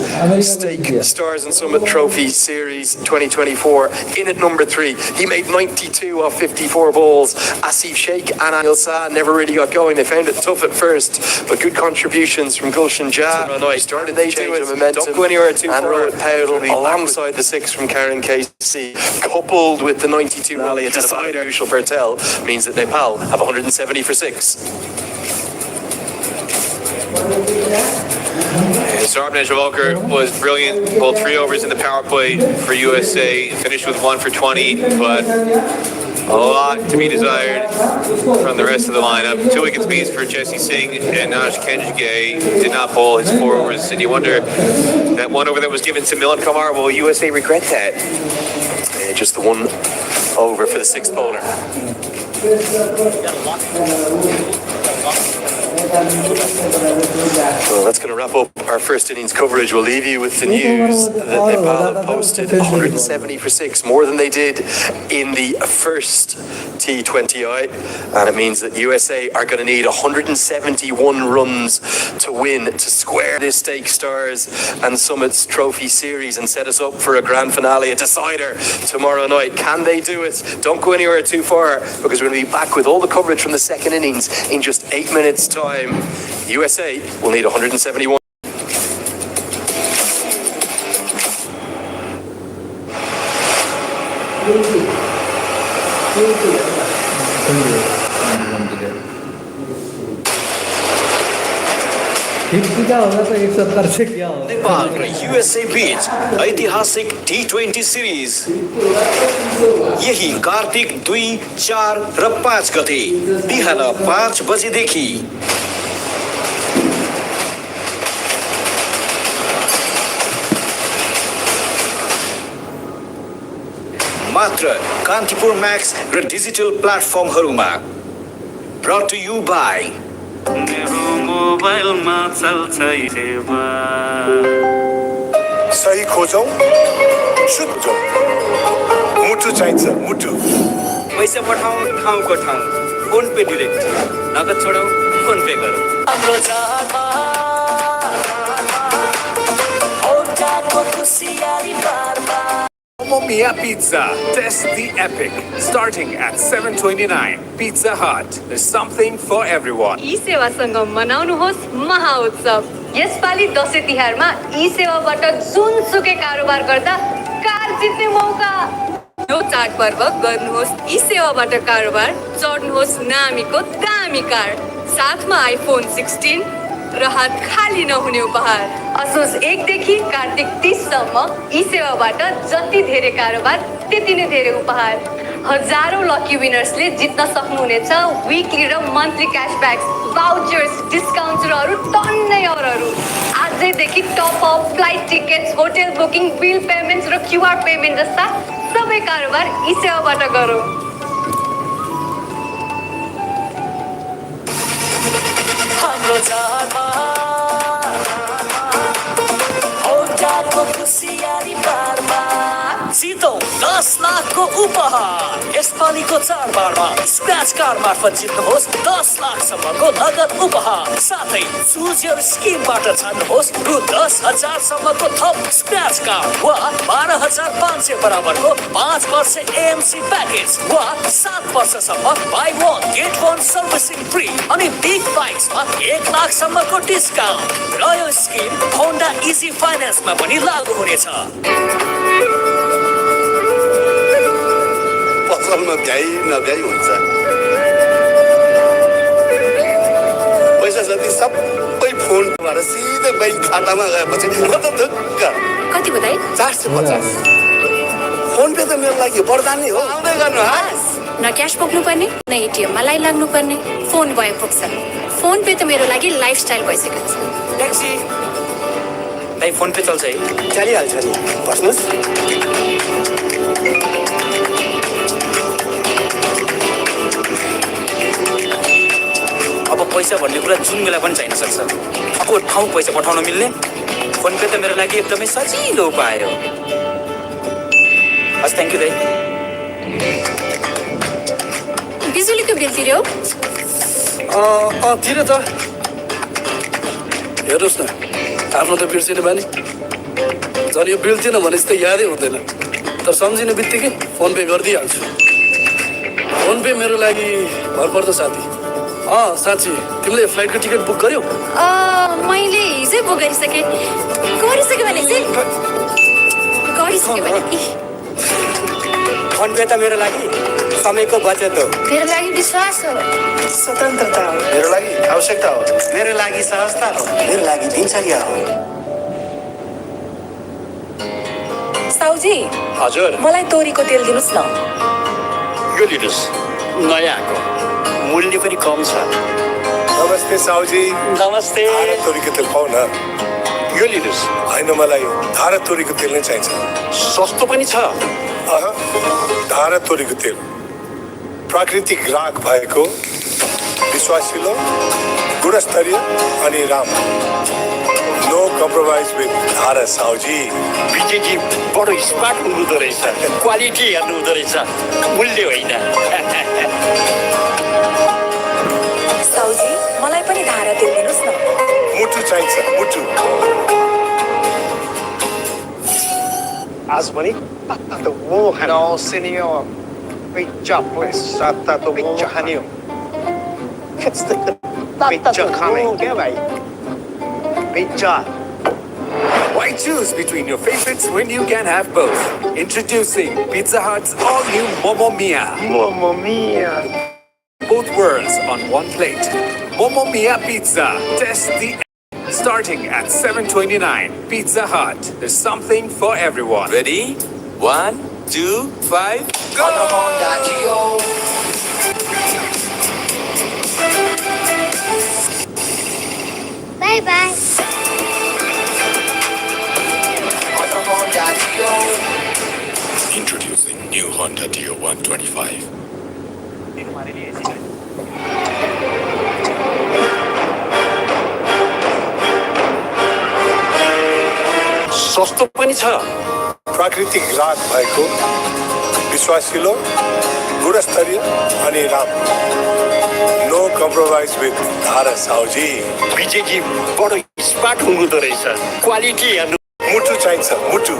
Stake Stars and Summit Trophy Series 2024 in at number 3. He made 92 off 54 balls. Asif Sheikh and Anil Shah never really got going. They found it tough at first, but good contributions from Gulshan Jah. Started they do it. Momentum. Don't go anywhere too far. Rohit Powell alongside the 6 from Karen KC, coupled with the 92 rally at decider Kushal Bertel, means that Nepal have 170 for 6. Sarabnesh Volker was brilliant, pulled 3 overs in the power play for USA, finished with 1 for 20, but a lot to be desired from the rest of the lineup. 2 wickets apiece for Jesse Singh and Nash Kenjigay did not bowl his 4 overs, and you wonder, that 1 over that was given to Milan Kumar, will USA regret that? Yeah, just the 1 over for the 6th bowler. Well, that's going to wrap up our first innings coverage. We'll leave you with the news that Nepal have posted 170 for 6, more than they did in the first T20I, and it means that USA are going to need 171 runs to win to square this Stake Stars and Summits Trophy Series and set us up for a grand finale, a decider tomorrow night. Can they do it? Don't go anywhere too far, because we're going to be back with all the coverage from the second innings in just 8 minutes time. USA will need 171. Nepal र USA बीच ऐतिहासिक T20 series यही कार्तिक 2, 4 र 5 गते बिहान 5 बजेदेखि मात्र Kantipur max र digital प्लेटफर्महरूमा brought to you by मेरो मोबाइलमा चल्छ सेवा सही खोजौँ सुन्छौँ मुटु चाहिन्छ मुटु पैसा पठाऊ ठाउँको ठाउँ फोन पे डिरेक्ट नगद छोडाऊ फोन पे गरौँ हाम्रो जातमा ओ जातको खुसियाली बारमा Mamma Mia Pizza. Test the epic. Starting at $7.29. Pizza Hut. There's something for everyone. ई-सेवासँग मनाउनुहोस् महाउत्सव। यसपालि दशैं तिहारमा ई-सेवाबाट जुनसुकै कारोबार गर्दा कार जित्ने मौका। यो चाडपर्व गर्नुहोस् ई-सेवाबाट कारोबार, चढ्नुहोस् नामीको दामी कार। साथमा iPhone 16, र हात खाली नहुने उपहार। असोज 1 देखि कार्तिक 30 सम्म ई सेवाबाट जति धेरै कारोबार त्यति नै धेरै उपहार। हजारौं लकी विनर्सले जित्न सक्नुहुनेछ विकली र मन्थली क्याशब्याक्स, भाउचर्स, डिस्काउन्ट्स र अरू टन्नै अरूहरू। आजैदेखि top up, flight tickets, hotel booking, bill payments र क्युआर पेमेन्ट जस्ता सबै कारोबार ई सेवाबाट गरौँ। हाम्रो चाडमा औटाको खुसियाली बारमा जितौँ 10 लाखको उपहार। यसपालिको चाडबाडमा स्क्रैच कार्ड मार्फत जित्नुहोस् 10 लाखसम्मको नगद उपहार। साथै चुज योर स्किमबाट छान्नुहोस् रु 10,000 सम्मको थप स्क्रैच कार्ड वा 12,500 बराबरको 5 वर्ष एएमसी प्याकेज वा 7 वर्षसम्म बाई 1 गेट 1 सर्भिसिङ फ्री अनि बिग बाइक्समा 1 लाखसम्मको डिस्काउन्ट। र यो स्किम होन्डा इजी फाइनेन्समा पनि लागू हुनेछ। पसलमा भ्याइ नभ्याइ हुन्छ। पैसा जति सबै फोनबाट सिधै बैंक खातामा गएपछि म त ढुक्क। कति बताए? 450। फोन पे त मेरो लागि वरदान नै हो। आउँदै गर्नु न क्यास बोक्नु पर्ने न एटिएममा लाइन लाग्नु पर्ने, फोन भए पुग्छ। फोन पे त मेरो लागि लाइफस्टाइल भइसकेको छ। ट्याक्सी दाइ फोन पे चल्छ है? चलिहाल्छ नि, बस्नुहोस्। अब पैसा भन्ने कुरा जुन बेला पनि चाहिन सक्छ। अब ठाउँ पैसा पठाउन मिल्ने फोन पे त मेरो लागि एकदमै सजिलो उपाय हो। हस्, थ्याङ्क यू दाइ। बिजुलीको बिल तिर्यो? तिरे त। हेर्नुहोस् न, आफ्नो त बिर्सिने बानी। झन् यो बिल थिएन भने त यादै हुँदैन। तर सम्झिने बित्तिकै फोन पे गरिदिइहाल्छु। फोन पे मेरो लागि भरपर्दो साथी। साँच्ची तिमीले फ्लाइटको टिकट बुक गर्यौ? मैले हिजै बुक गरिसकेँ। गरिसक्यो भने फोन पे त मेरो लागि समयको बचत हो। मेरो लागि विश्वास हो। स्वतन्त्रता हो। मेरो लागि आवश्यकता हो। मेरो लागि सहजता हो। मेरो लागि दिनचर्या हो। साउजी, हजुर, मलाई तोरीको तेल दिनुहोस् न। यो लिनुहोस्, नयाँ आएको, मूल्य पनि कम छ। नमस्ते साउजी। नमस्ते। धारा तोरीको तेल पाउ न। यो लिनुहोस्। होइन, मलाई धारा तोरीको तेल नै चाहिन्छ। सस्तो पनि छ। धारा तोरीको तेल प्राकृतिक राग भएको, विश्वासिलो, गुणस्तरीय अनि राम्रो। नो कम्प्रोमाइज विथ धारा साउजी। विजयजी बडो स्मार्ट हुनुहुँदो रहेछ। क्वालिटी हेर्नु हुँदो रहेछ, मूल्य होइन। साउजी, मलाई पनि धारा तेल दिनुहोस् न। मुटु चाहिन्छ, मुटु। आज पनि tato buhay. No, senor. Pizza, pues, tato pizza, hanyo. It's the pizza coming. Pizza. Why choose between your favorites when you can have both? Introducing Pizza Hut's all-new Momo Mia. Mamma mia. Both worlds on one plate. Momo Mia Pizza. Test the starting at $7.29. Pizza Hut. There's something for everyone. Ready? 1, 2, 5, go! Bye-bye. Introducing new Honda Dio 125. सस्तो पनि छ। प्राकृतिक राग भएको, विश्वासिलो, गुणस्तरीय अनि राम्रो। नो कम्प्रोमाइज विथ धारा साउजी। विजयजी बडो स्मार्ट हुनुहुँदो रहेछ। क्वालिटी हेर्नु। मुटु चाहिन्छ, मुटु।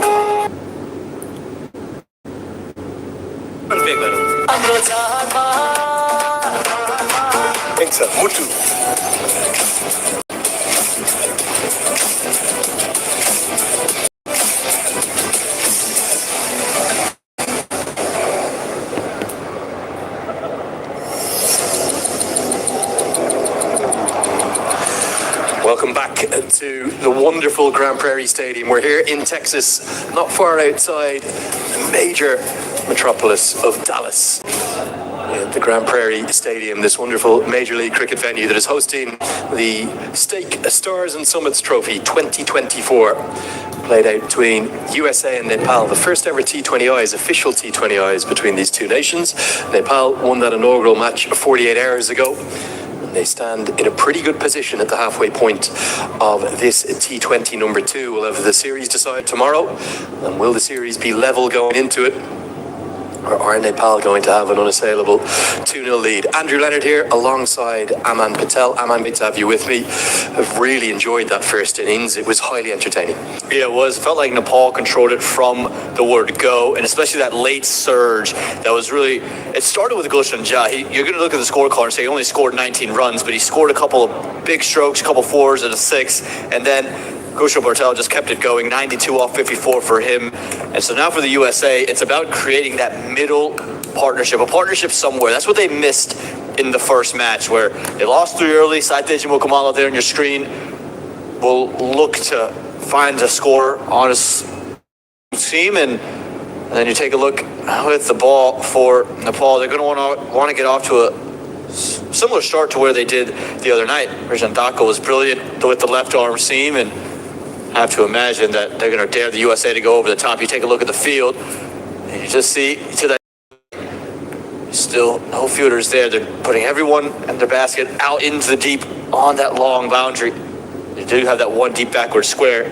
चाहिन्छ, मुटु। Welcome to the wonderful Grand Prairie Stadium. We're here in Texas, not far outside the major metropolis of Dallas. The Grand Prairie Stadium, this wonderful Major League Cricket venue that is hosting the Stake Stars and Summits Trophy 2024, played out between USA and Nepal, the first ever T20Is, official T20Is between these two nations. Nepal won that inaugural match 48 hours ago. They stand in a pretty good position at the halfway point of this T20 number 2. We'll have the series decide tomorrow. And will the series be level going into it? Or are Nepal going to have an unassailable 2-0 lead? Andrew Leonard here alongside Aman Patel. Aman, great to have you with me. I've really enjoyed that first innings. It was highly entertaining. Yeah, it was. Felt like Nepal controlled it from the word go, and especially that late surge that was really... It started with Gulshan Jha. You're going to look at the scorecard and say he only scored 19 runs, but he scored a couple of big strokes, a couple fours and a 6, and then Gusha Bartel just kept it going, 92 off 54 for him. And so now for the USA, it's about creating that middle partnership, a partnership somewhere. That's what they missed in the first match, where they lost 3 early. Saitesh Mukamala there on your screen will look to find a score on his team. And then you take a look with the ball for Nepal. They're going to want to get off to a similar start to where they did the other night. Rajan Daka was brilliant with the left arm seam, and have to imagine that they're going to dare the USA to go over the top. You take a look at the field, and you just see to that still no fielders there. They're putting everyone in their basket out into the deep on that long boundary. They do have that one deep backward square.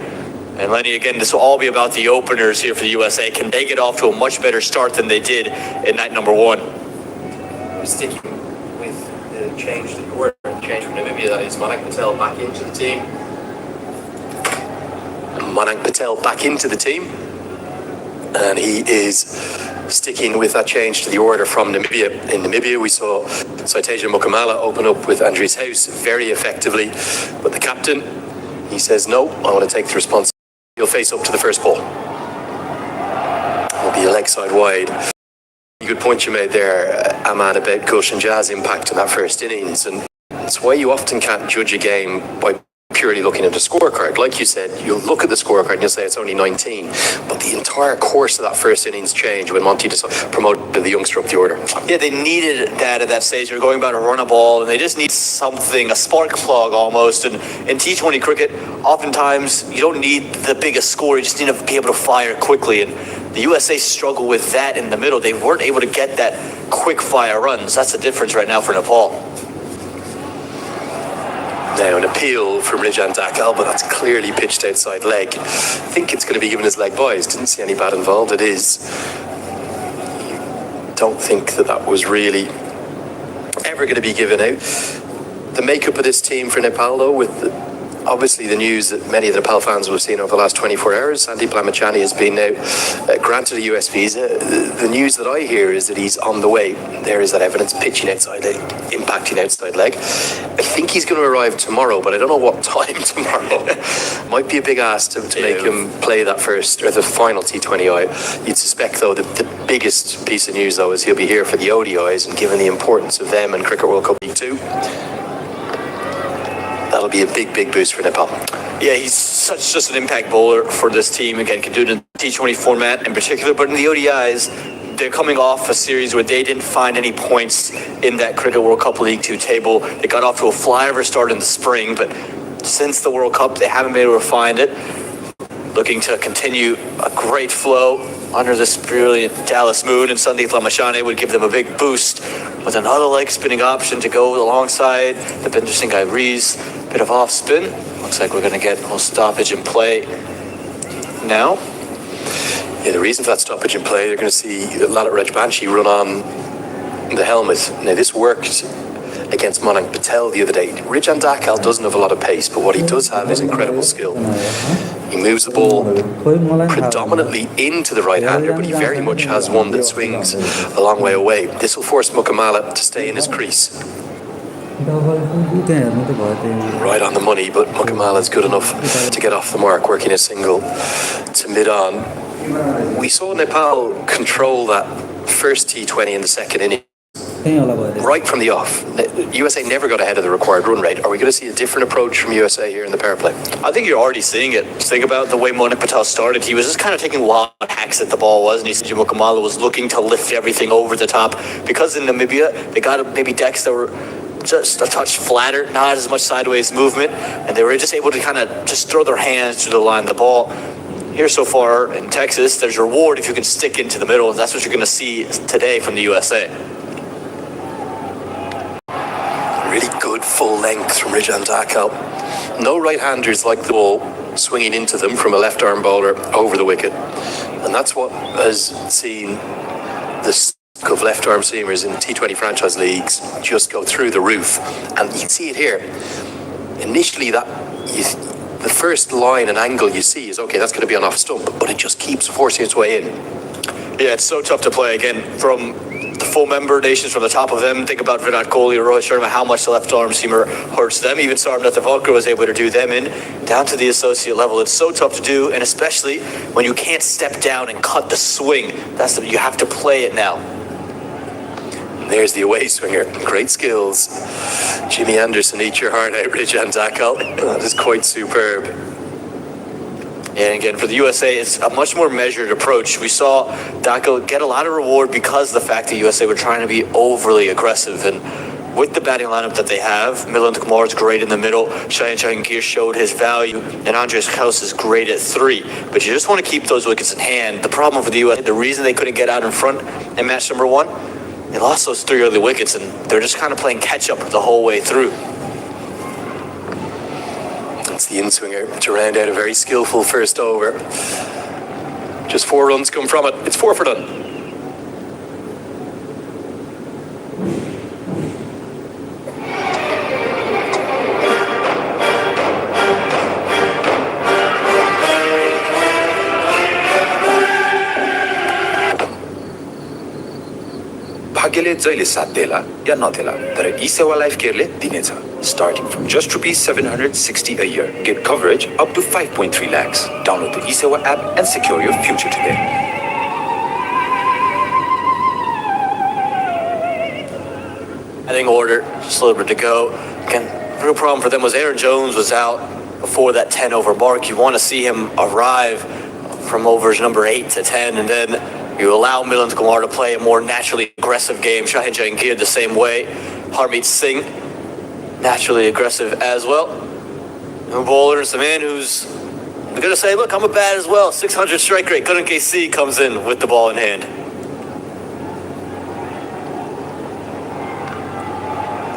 And Lenny, again, this will all be about the openers here for the USA. Can they get off to a much better start than they did in night number 1? Sticking with the change to the order, change from Namibia, that is Manak Patel back into the team. Manak Patel back into the team, and he is sticking with that change to the order from Namibia. In Namibia, we saw Saitesh Mukamala open up with Andries House very effectively, but the captain, he says, no, I want to take the responsibility. He'll face up to the first ball. It'll be a leg side wide. Good point you made there, Aman, about Gulshan Jha's impact in that first innings, and that's why you often can't judge a game by purely looking at the scorecard. Like you said, you'll look at the scorecard and you'll say it's only 19, but the entire course of that first innings changed when Monty promoted the youngster up the order. Yeah, they needed that at that stage. They're going about to run a ball, and they just need something, a spark plug almost. And in T20 cricket, oftentimes you don't need the biggest score, you just need to be able to fire quickly. And the USA struggle with that in the middle. They weren't able to get that quick fire runs. That's the difference right now for Nepal. Now an appeal from Rajan Daka, but that's clearly pitched outside leg. I think it's going to be given as leg buys. Didn't see any bat involved. It is. Don't think that was really ever going to be given out. The makeup of this team for Nepal, though, with obviously the news that many of the Nepal fans will have seen over the last 24 hours, Sandeep Lamachani has been now granted a US visa. The news that I hear is that he's on the way. There is that evidence, pitching outside leg, impacting outside leg. I think he's going to arrive tomorrow, but I don't know what time tomorrow. Might be a big ask to make him play that first, or the final T20I. You'd suspect, though, that the biggest piece of news, though, is he'll be here for the ODIs, and given the importance of them and Cricket World Cup League 2, that'll be a big, big boost for Nepal. Yeah, he's just an impact bowler for this team. Again, can do it in the T20 format in particular, but in the ODIs, they're coming off a series where they didn't find any points in that Cricket World Cup League 2 table. They got off to a flyover start in the spring, but since the World Cup, they haven't been able to find it. Looking to continue a great flow under this brilliant Dallas moon, and Sandeep Lamachani would give them a big boost with another leg spinning option to go alongside the Binder Singh Rees. Bit of off spin. Looks like we're going to get a little stoppage in play now. Yeah, the reason for that stoppage in play, they're going to see Lalit Rajbanshi run on the helmet. Now, this worked against Manak Patel the other day. Rajan Daka doesn't have a lot of pace, but what he does have is incredible skill. He moves the ball predominantly into the right-hander, but he very much has one that swings a long way away. This will force Mukamala to stay in his crease. Right on the money, but Mukamala is good enough to get off the mark, working a single to mid-on. We saw Nepal control that first T20 in the second inning. right from the off. USA never got ahead of the required run rate. Are we going to see a different approach from USA here in the power play? I think you're already seeing it. Just think about the way Monique Patel started. He was just kind of taking wild hacks at the ball, wasn't he? Jim Kamala was looking to lift everything over the top. Because in Namibia, they got maybe decks that were just a touch flatter, not as much sideways movement, and they were just able to kind of just throw their hands to the line of the ball. Here so far in Texas, there's a reward if you can stick into the middle. That's what you're going to see today from the USA. Really good full length from Rijan Dakal. No right-handers like the ball swinging into them from a left-arm bowler over the wicket. And that's what has seen the stock of left-arm seamers in T20 franchise leagues just go through the roof. And you can see it here. Initially, the first line and angle you see is, okay, that's going to be an off stump, but it just keeps forcing its way in. Yeah, it's so tough to play. Again, from the full member nations, from the top of them, think about Virat Kohli or Rohit Sharma, how much the left arm seamer hurts them. Even Sarabjit Tendulkar was able to do them in, down to the associate level. It's so tough to do, and especially when you can't step down and cut the swing. You have to play it now. There's the away swinger. Great skills. Jimmy Anderson, eat your heart out, Rijan Dakal. That is quite superb. And again, for the USA, it's a much more measured approach. We saw Dakal get a lot of reward because of the fact that USA were trying to be overly aggressive. And with the batting lineup that they have, Milind Kumar is great in the middle. Shaheen Jahangir showed his value, and Andres Kraus is great at 3. But you just want to keep those wickets in hand. The problem for the USA, the reason they couldn't get out in front in match number 1, they lost those 3 early wickets, and they're just kind of playing catch-up the whole way through. That's the in-swinger to round out a very skillful first over. Just 4 runs come from it. It's 4 for none. भाग्यले जहिले साथ देला या नदेला तर ई सेवा life केयरले दिनेछ starting from just ₹760 a year. Get coverage up to 5.3 lakhs. Download the eSewa app and secure your future today. Batting order, just a little bit to go. Again, the real problem for them was Aaron Jones was out before that 10 over mark. You want to see him arrive from overs number 8 to 10, and then you allow Milind Kumar to play a more naturally aggressive game. Shaheen Jahangir the same way. Harmeet Singh, naturally aggressive as well. No bowler is the man who's going to say, look, I'm a bat as well. 600 strike rate. Karan KC comes in with the ball in hand.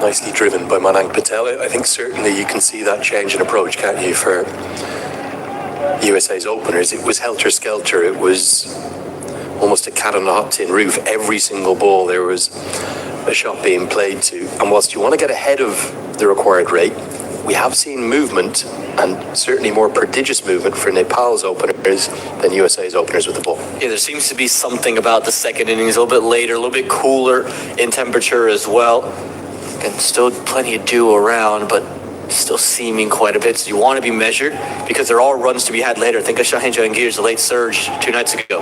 Nicely driven by Mayank Patel. I think certainly you can see that change in approach, can't you, for USA's openers. It was helter-skelter. It was almost a cat on a hot tin roof. Every single ball there was a shot being played to. And whilst you want to get ahead of the required rate, we have seen movement, and certainly more prodigious movement for Nepal's openers than USA's openers with the ball. Yeah, there seems to be something about the second innings, a little bit later, a little bit cooler in temperature as well. And still plenty of dew around, but still seeming quite a bit. So you want to be measured because there are runs to be had later. Think of Shaheen Jahangir's late surge 2 nights ago.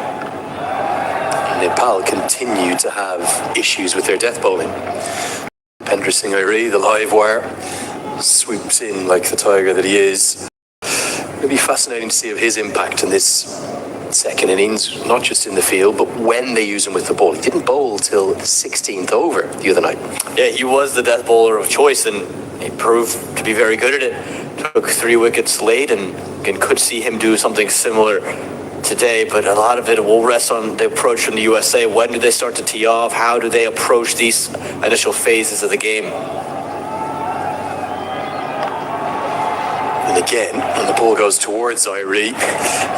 Nepal continue to have issues with their death bowling. Pendra Singh Airi, the live wire, swoops in like the tiger that he is. It'll be fascinating to see of his impact in this second innings, not just in the field, but when they use him with the ball. He didn't bowl till the 16th over the other night. Yeah, he was the death bowler of choice, and he proved to be very good at it. Took 3 wickets late, and could see him do something similar today, but a lot of it will rest on the approach from the USA. When do they start to tee off? How do they approach these initial phases of the game? And again, when the ball goes towards Irie,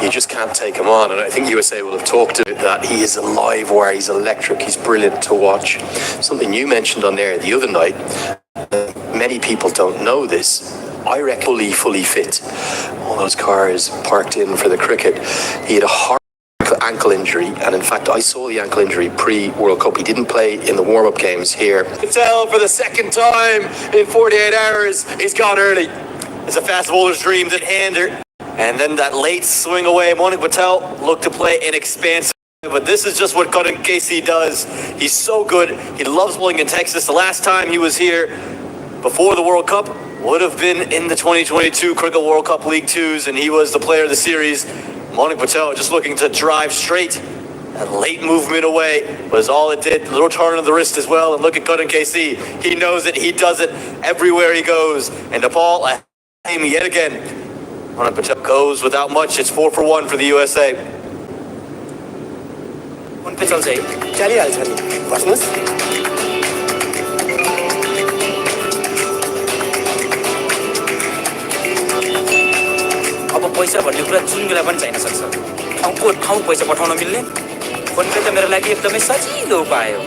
you just can't take him on. And I think USA will have talked about that. He is a live wire. He's electric. He's brilliant to watch. Something you mentioned on there the other night, many people don't know this. I reckon fully fit. All those cars parked in for the cricket. He had a hard ankle injury, and in fact I saw the ankle injury pre-World Cup. He didn't play in the warm-up games here. Patel for the second time in 48 hours. He's gone early. It's a fast bowler's dream, that hander. And then that late swing away, Monique Patel looked to play an expansive But this is just what Gordon Casey does. He's so good. He loves bowling in Texas. The last time he was here before the World Cup would have been in the 2022 Cricket World Cup League Twos, and he was the player of the series. Monik Patel just looking to drive straight. That late movement away was all it did. A little turn of the wrist as well. And look at Gordon Casey. He knows it. He does it everywhere he goes. And Nepal, aim yet again. Monik Patel goes without much. It's 4 for 1 for the USA. Phone पे चल्छ है चलिहाल्छ नि बस्नुहोस् अब पैसा भन्ने कुरा जुन बेला पनि चाहिन सक्छ ठाउँको ठाउँ पैसा पठाउन मिल्ने फोन पे त मेरो लागि एकदमै सजिलो उपाय हो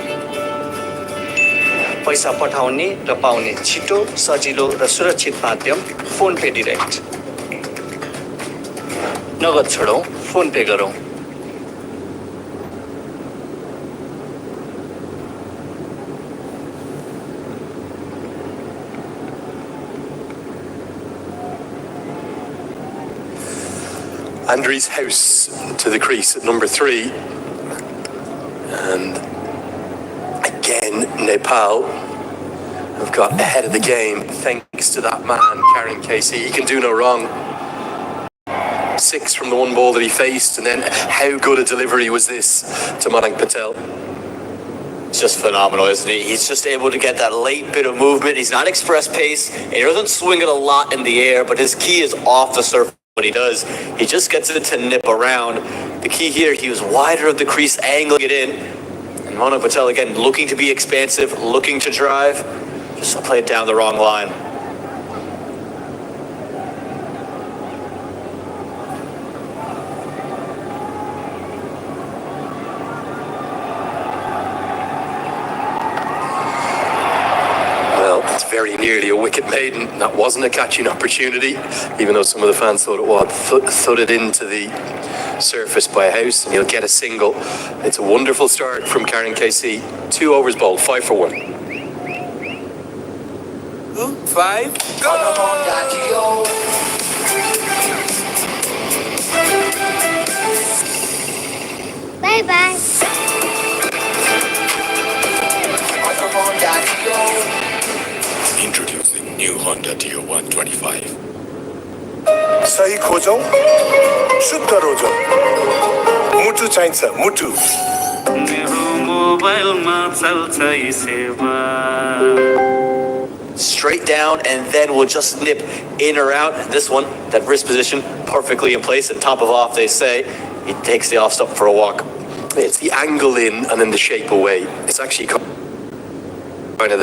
पैसा पठाउने र पाउने छिटो सजिलो र सुरक्षित माध्यम फोन पे डाइरेक्ट नगद छोडौँ फोन पे गरौँ Andries House to the crease at number 3. And again, Nepal have got ahead of the game thanks to that man, Karen Casey. He can do no wrong. 6 from the one ball that he faced, and then how good a delivery was this to Monik Patel? It's just phenomenal, isn't he? He's just able to get that late bit of movement. He's not express pace, and he doesn't swing it a lot in the air, but his key is off the surface. What he does, he just gets it to nip around. The key here, he was wider of the crease, angling it in. And Monik Patel, again, looking to be expansive, looking to drive, just play it down the wrong line. Very nearly a wicket maiden. That wasn't a catching opportunity, even though some of the fans thought it was. Thudded into the surface by House, and he'll get a single. It's a wonderful start from Karen Casey. 2 overs bowled, 5 for 1. 5, go! Bye-bye. Introducing new Honda Dio 125. सही खोजौं शुद्ध रोजौं मुटु चाहिन्छ मुटु मेरो मोबाइलमा चल्छ यी सेवा Straight down, and then we'll just nip in or out. This one, that wrist position, perfectly in place. At top of off, they say. He takes the off stop for a walk. It's the angle in and then the shape away. It's actually kind of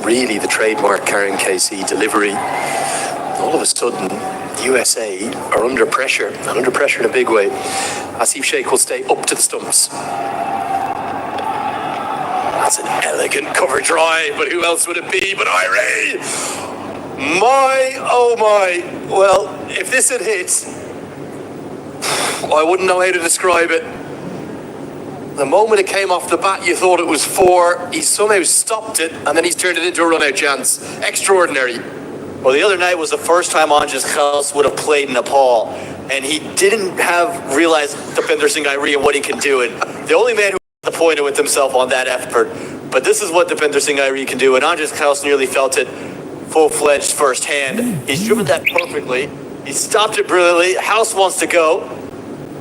really the trademark Karen Casey delivery. All of a sudden, the USA are under pressure, and under pressure in a big way. Asif Sheikh will stay up to the stumps. That's an elegant cover drive, but who else would it be but Irene? My, oh my. Well, if this had hit, I wouldn't know how to describe it. The moment it came off the bat, you thought it was 4. He somehow stopped it, and then he's turned it into a run-out chance. Extraordinary. Well, the other night was the first time Andries House would have played Nepal, and he didn't have realized Deepinder Singh Airi and what he can do. And the only man who disappointed with himself on that effort. But this is what Deepinder Singh Airi can do, and Andries House nearly felt it full-fledged firsthand. He's driven that perfectly. He stopped it brilliantly. House wants to go.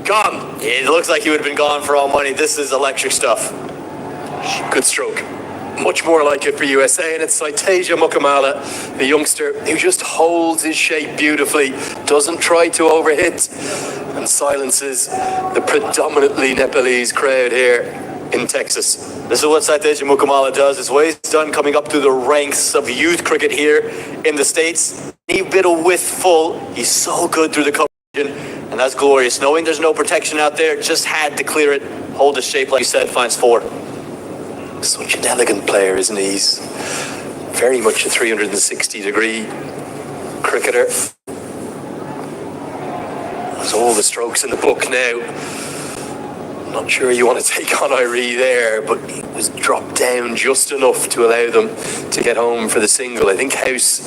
Gone. It looks like he would have been gone for all money. This is electric stuff. Good stroke. Much more like it for USA, and it's Saiteja Mukamala, the youngster who just holds his shape beautifully, doesn't try to overhit, and silences the predominantly Nepalese crowd here in Texas. This is what Saiteja Mukamala does. It's what he's done coming up through the ranks of youth cricket here in the States. Any bit of width full, he's so good through the coverage, and that's glorious. Knowing there's no protection out there, just had to clear it, hold his shape like you said, finds 4. Such an elegant player, isn't he? He's very much a 360-degree cricketer. There's all the strokes in the book now. Not sure you want to take on Airi there, but he was dropped down just enough to allow them to get home for the single. I think House,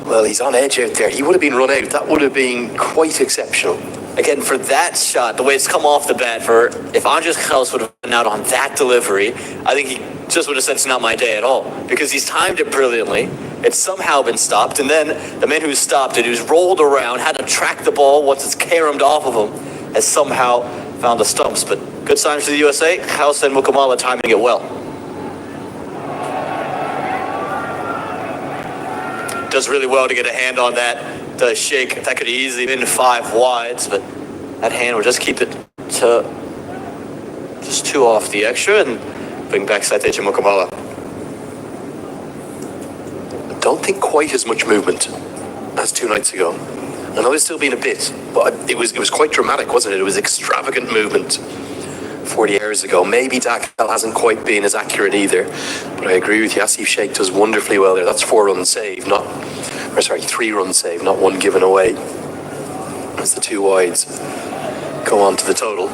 well, he's on edge out there. He would have been run out. That would have been quite exceptional. again, for that shot, the way it's come off the bat, for if Andres Kraus would have been out on that delivery, I think he just would have said it's not my day at all, because he's timed it brilliantly. It's somehow been stopped, and then the man who stopped it, who's rolled around, had to track the ball once it's caromed off of him, has somehow found the stumps. But good signs for the USA. Kraus and Mukamala timing it well. Does really well to get a hand on that. The shake, that could easily been 5 wides, but that hand will just keep it to just 2 off the extra and bring back Saitechi Mukamala. I don't think quite as much movement as 2 nights ago. I know there's still been a bit, but it was quite dramatic, wasn't it? It was extravagant movement 40 hours ago. Maybe Dakal hasn't quite been as accurate either, but I agree with you. Asif Sheikh does wonderfully well there. That's 4 runs saved, 3 runs saved, not 1 given away. As the 2 wides go on to the total.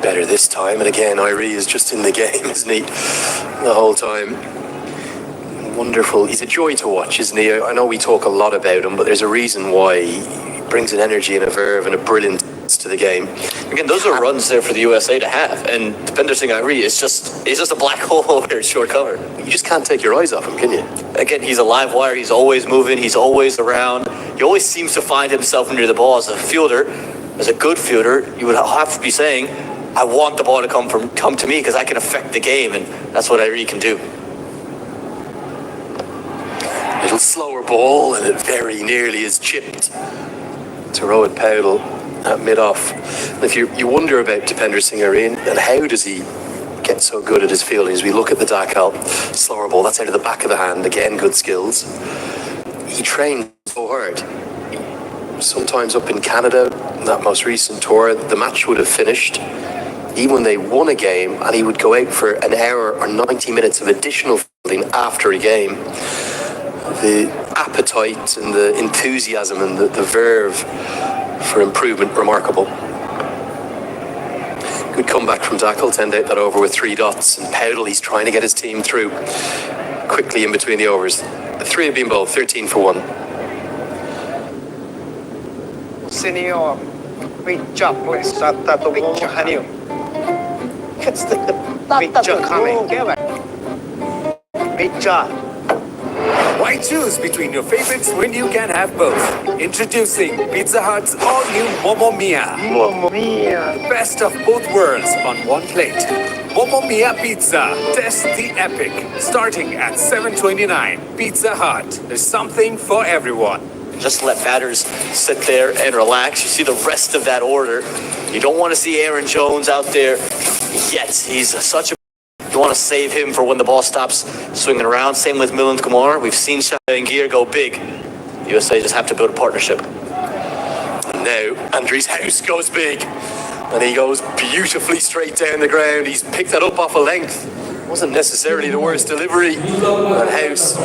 Better this time, and again, Irie is just in the game, isn't he? The whole time. Wonderful. He's a joy to watch, isn't he? I know we talk a lot about him, but there's a reason why. He brings an energy and a verve and a brilliance to the game. Again, those are runs there for the USA to have, and Depinder Singh Irie is just a black hole over short cover. You just can't take your eyes off him, can you? Again, he's a live wire. He's always moving. He's always around. He always seems to find himself near the ball. As a fielder, as a good fielder, you would have to be saying, I want the ball to come to me because I can affect the game, and that's what Irie can do. Little slower ball, and it very nearly is chipped to Rohit Powell at mid-off. And if you wonder about Depinder Singh Irie and how does he get so good at his fielding, as we look at the Dakal slower ball, that's out of the back of the hand, again good skills. He trained so hard. Sometimes up in Canada, that most recent tour, the match would have finished even when they won a game, and he would go out for an hour or 90 minutes of additional fielding after a game. The appetite and the enthusiasm and the verve for improvement, remarkable. Good comeback from Dakal, 10 out that over with 3 dots, and Powell, he's trying to get his team through quickly in between the overs. The 3 have been bowled, 13 for 1. Senior, picture, please. Picture, honey. Picture coming. Picture. Why choose between your favorites when you can have both? Introducing Pizza Hut's all-new Momo Mia. Momo Mia. Best of both worlds on one plate. Momo Mia Pizza. Test the epic. Starting at $7.29. Pizza Hut. There's something for everyone. Just let batters sit there and relax. You see the rest of that order. You don't want to see Aaron Jones out there yet. He's such a... You want to save him for when the ball stops swinging around. Same with Milind Kumar. We've seen Shah and Gear go big. USA just have to build a partnership. Now, Andries House goes big. And he goes beautifully straight down the ground. He's picked that up off a length. Wasn't necessarily the worst delivery. And House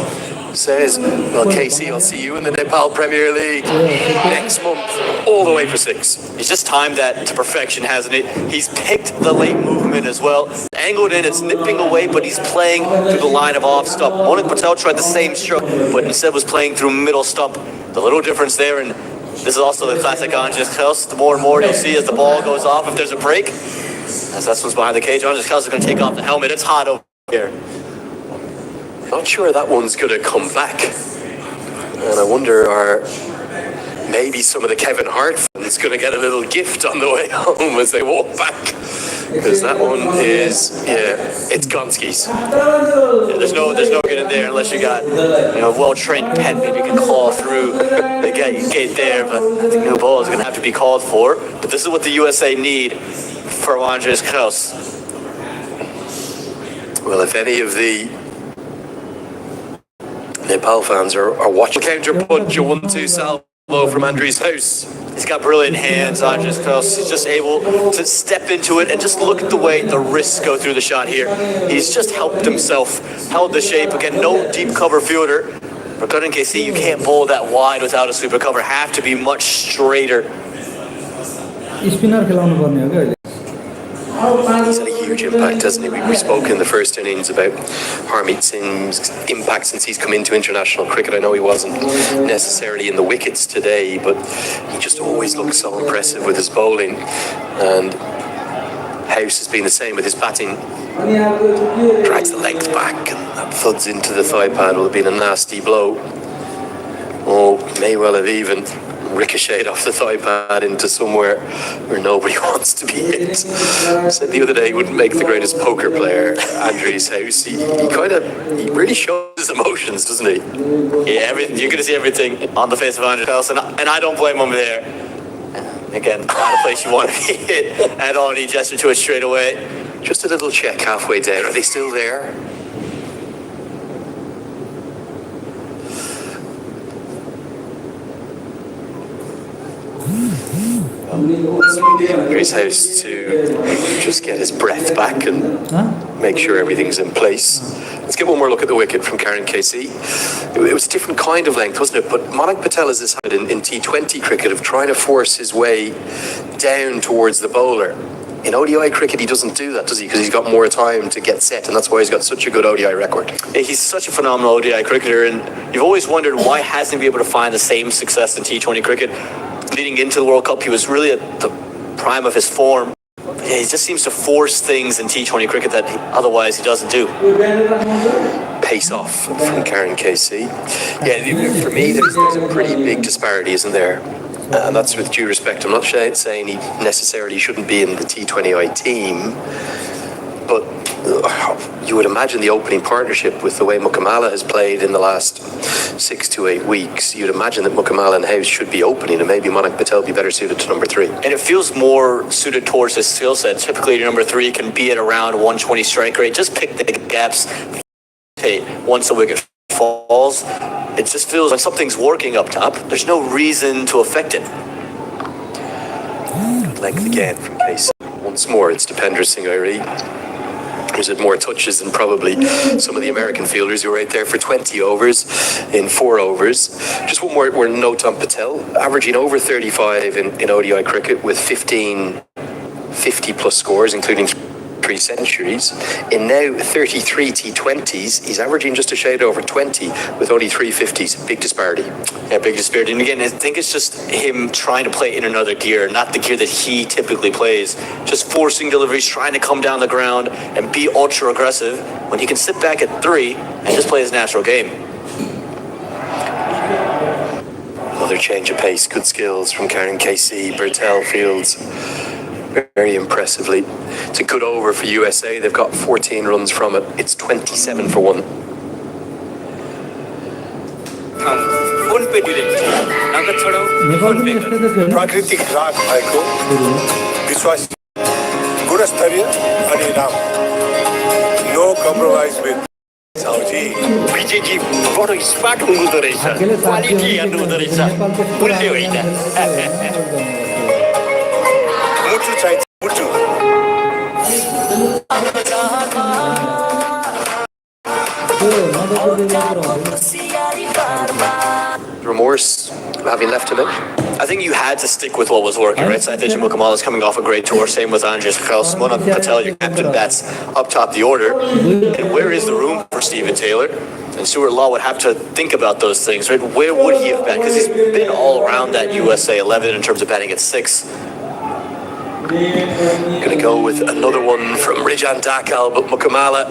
says, well, Casey, I'll see you in the Nepal Premier League next month, all the way for 6. He's just timed that to perfection, hasn't it? He's picked the late movement as well. Angled in, it's nipping away, but he's playing through the line of off stump. Maulik Patel tried the same stroke, but instead was playing through middle stump. The little difference there, and this is also the classic Andres Kraus. The more and more you'll see as the ball goes off, if there's a break, as that's what's behind the cage. Andres Kraus is going to take off the helmet. It's hot over here. Not sure that one's going to come back. And I wonder, are maybe some of the Kevin Hart fans going to get a little gift on the way home as they walk back? Because that one is, it's Gonski's. Yeah, there's no getting there unless you got, a well-trained pet. Maybe you can claw through the gate there, but I think no ball is going to have to be called for. But this is what the USA need for Andres Kraus. Well, if any of the Nepal fans are watching counter punch, a 1-2 salvo from Andries House. He's got brilliant hands, Andres Kraus. He's just able to step into it and just look at the way the wrists go through the shot here. He's just helped himself, held the shape. Again, no deep cover fielder. For Karan KC, you can't bowl that wide without a super cover. Have to be much straighter. Spinner खेलाउनु पर्ने हो के अहिले He's had a huge impact, hasn't he? We spoke in the first innings about Harmeet Singh's impact since he's come into international cricket. I know he wasn't necessarily in the wickets today, but he just always looks so impressive with his bowling. And House has been the same with his batting. Drags the length back and that thuds into the thigh pad will have been a nasty blow. Oh, may well have even ricocheted off the thigh pad into somewhere where nobody wants to be hit. Said the other day he wouldn't make the greatest poker player, Andrew's House. He really shows his emotions, doesn't he? Yeah, you're going to see everything on the face of Andrew's House, and I don't blame him there. Again, not a place you want to be hit at all, and he gestured to it straight away. Just a little check halfway down. Are they still there? Andrew's House to just get his breath back and make sure everything's in place. Let's get one more look at the wicket from Karen KC. It was a different kind of length, wasn't it? But Manik Patel has this habit in T20 cricket of trying to force his way down towards the bowler. In ODI cricket, he doesn't do that, does he? Because he's got more time to get set, and that's why he's got such a good ODI record. Yeah, he's such a phenomenal ODI cricketer, and you've always wondered why hasn't he been able to find the same success in T20 cricket. Leading into the World Cup, he was really at the prime of his form. Yeah, he just seems to force things in T20 cricket that otherwise he doesn't do. Pace off from Karen KC. Yeah, for me, there's a pretty big disparity, isn't there? And that's with due respect. I'm not saying he necessarily shouldn't be in the T20I team, but you would imagine the opening partnership with the way Mukamala has played in the last 6 to 8 weeks, you'd imagine that Mukamala and House should be opening, and maybe Manik Patel be better suited to number 3. And it feels more suited towards his skill set. Typically, your number 3 can be at around 120 strike rate. Just pick the gaps. Hey, once the wicket falls, it just feels like something's working up top. There's no reason to affect it. Length again from Case. Once more, it's Dipendra Singh Airi. He's had more touches than probably some of the American fielders who were out there for 20 overs in 4 overs. Just one more note on Patel, averaging over 35 in ODI cricket with 15 50-plus scores, including 3 centuries. In now 33 T20s, he's averaging just a shade over 20 with only 3 50s. Big disparity. Yeah, big disparity. And again, I think it's just him trying to play in another gear, not the gear that he typically plays. Just forcing deliveries, trying to come down the ground and be ultra aggressive when he can sit back at 3 and just play his natural game. Another change of pace. Good skills from Karen KC. Bertel fields very impressively. It's a good over for USA. They've got 14 runs from it. It's 27 for 1. प्राकृतिक राग भएको विश्वास गुणस्तरीय अनि राम no compromise with Sauji विजयजी बडो smart हुनुहुँदो रहेछ क्वालिटी हेर्नु हुँदो रहेछ मूल्य होइन मुटु चाहिन्छ मुटु Remorse having left him in? I think you had to stick with what was working, right? Satyajit Mukamala is coming off a great tour. Same with Andres Kraus. Manik Patel, your captain, that's up top the order. And where is the room for Stephen Taylor? And Stuart Law would have to think about those things, right? Where would he have been? Because he's been all around that USA 11 in terms of batting at 6. Going to go with another one from Rijan Dakal, but Mukamala,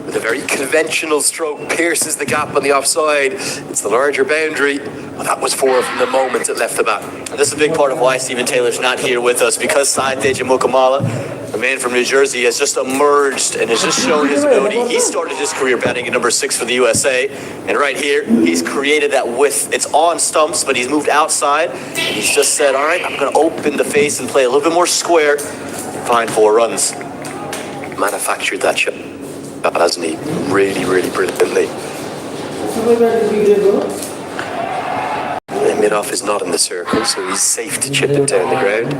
with a very conventional stroke, pierces the gap on the offside. It's the larger boundary. Well, that was 4 from the moment it left the bat. And this is a big part of why Stephen Taylor's not here with us, because Satyajit Mukamala, the man from New Jersey, has just emerged and has just shown his ability. He started his career batting at number 6 for the USA, and right here, he's created that width. It's on stumps, but he's moved outside, and he's just said, all right, I'm going to open the face and play a little bit more square, find 4 runs. Manufactured that shot, hasn't he? Really, really brilliantly. Mid-off is not in the circle, so he's safe to chip it down the ground.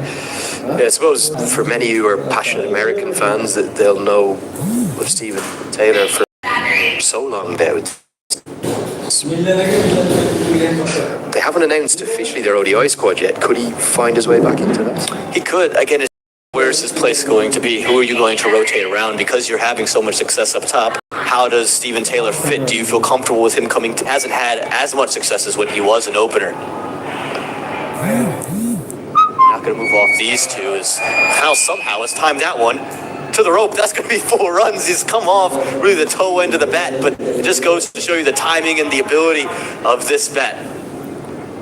Yeah, I suppose for many who are passionate American fans, that they'll know of Stephen Taylor for so long now. They haven't announced officially their ODI squad yet. Could he find his way back into that? He could. Again, it's where where's his place going to be? Who are you going to rotate around? Because you're having so much success up top, how does Steven Taylor fit? Do you feel comfortable with him coming? Hasn't had as much success as when he was an opener. Not going to move off these two. As Kyle somehow has timed that one to the rope. That's going to be 4 runs. He's come off really the toe end of the bat, but it just goes to show you the timing and the ability of this bat.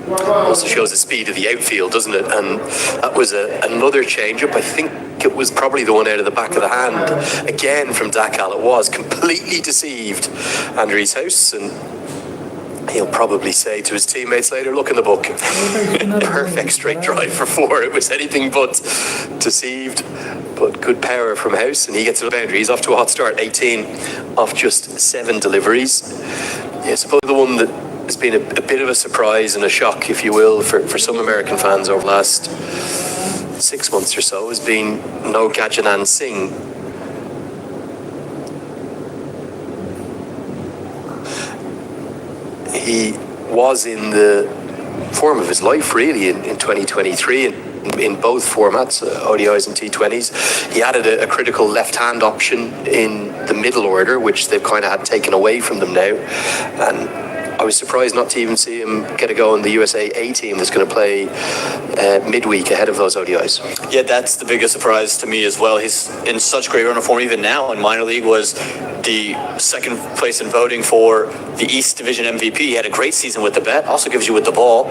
Also shows the speed of the outfield, doesn't it? And that was another change-up. I think it was probably the one out of the back of the hand. Again from Dakal, it was completely deceived Andries House, and he'll probably say to his teammates later, look in the book. Perfect straight drive for 4. It was anything but deceived, but good power from House, and he gets to the boundary. He's off to a hot start, 18 off just 7 deliveries. Yeah, I suppose the one that has been a bit of a surprise and a shock, if you will, for some American fans over the last 6 months or so has been no Gajanan Singh. He was in the form of his life, really, in 2023, in both formats, ODIs and T20s. He added a critical left-hand option in the middle order, which they've kind of had taken away from them now. And I was surprised not to even see him get a go in the USA A team that's going to play midweek ahead of those ODIs. Yeah, that's the biggest surprise to me as well. He's in such great run of form even now in minor league, was the second place in voting for the East Division MVP. He had a great season with the bat, also gives you with the ball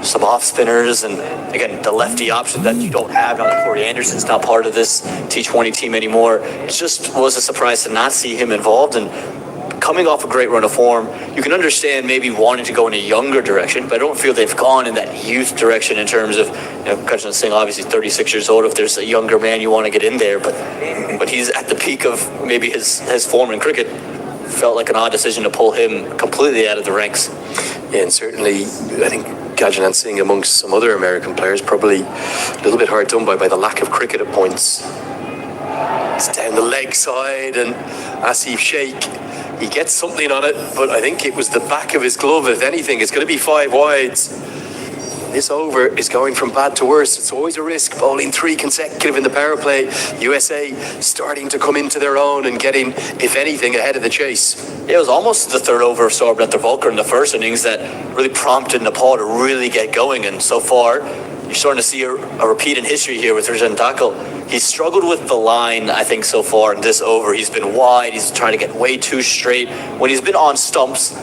some off spinners, and again, the lefty option that you don't have. Now that Corey Anderson's not part of this T20 team anymore. It just was a surprise to not see him involved, and coming off a great run of form, you can understand maybe wanting to go in a younger direction, but I don't feel they've gone in that youth direction in terms of, Gajanan Singh, obviously 36 years old. If there's a younger man you want to get in there, but he's at the peak of maybe his form in cricket. Felt like an odd decision to pull him completely out of the ranks. Yeah, and certainly, I think Gajanan Singh, amongst some other American players, probably a little bit hard done by the lack of cricket at points. It's down the leg side, and Asif Sheikh, he gets something on it, but I think it was the back of his glove. If anything, it's going to be 5 wides. This over is going from bad to worse. It's always a risk, bowling 3 consecutive in the power play. USA starting to come into their own and getting, if anything, ahead of the chase. It was almost the third over of Sarbanath Volker in the first innings that really prompted Nepal to really get going, and so far you're starting to see a repeat in history here with Rajan Dakal. He's struggled with the line, I think, so far in this over. He's been wide. He's trying to get way too straight. When he's been on stumps,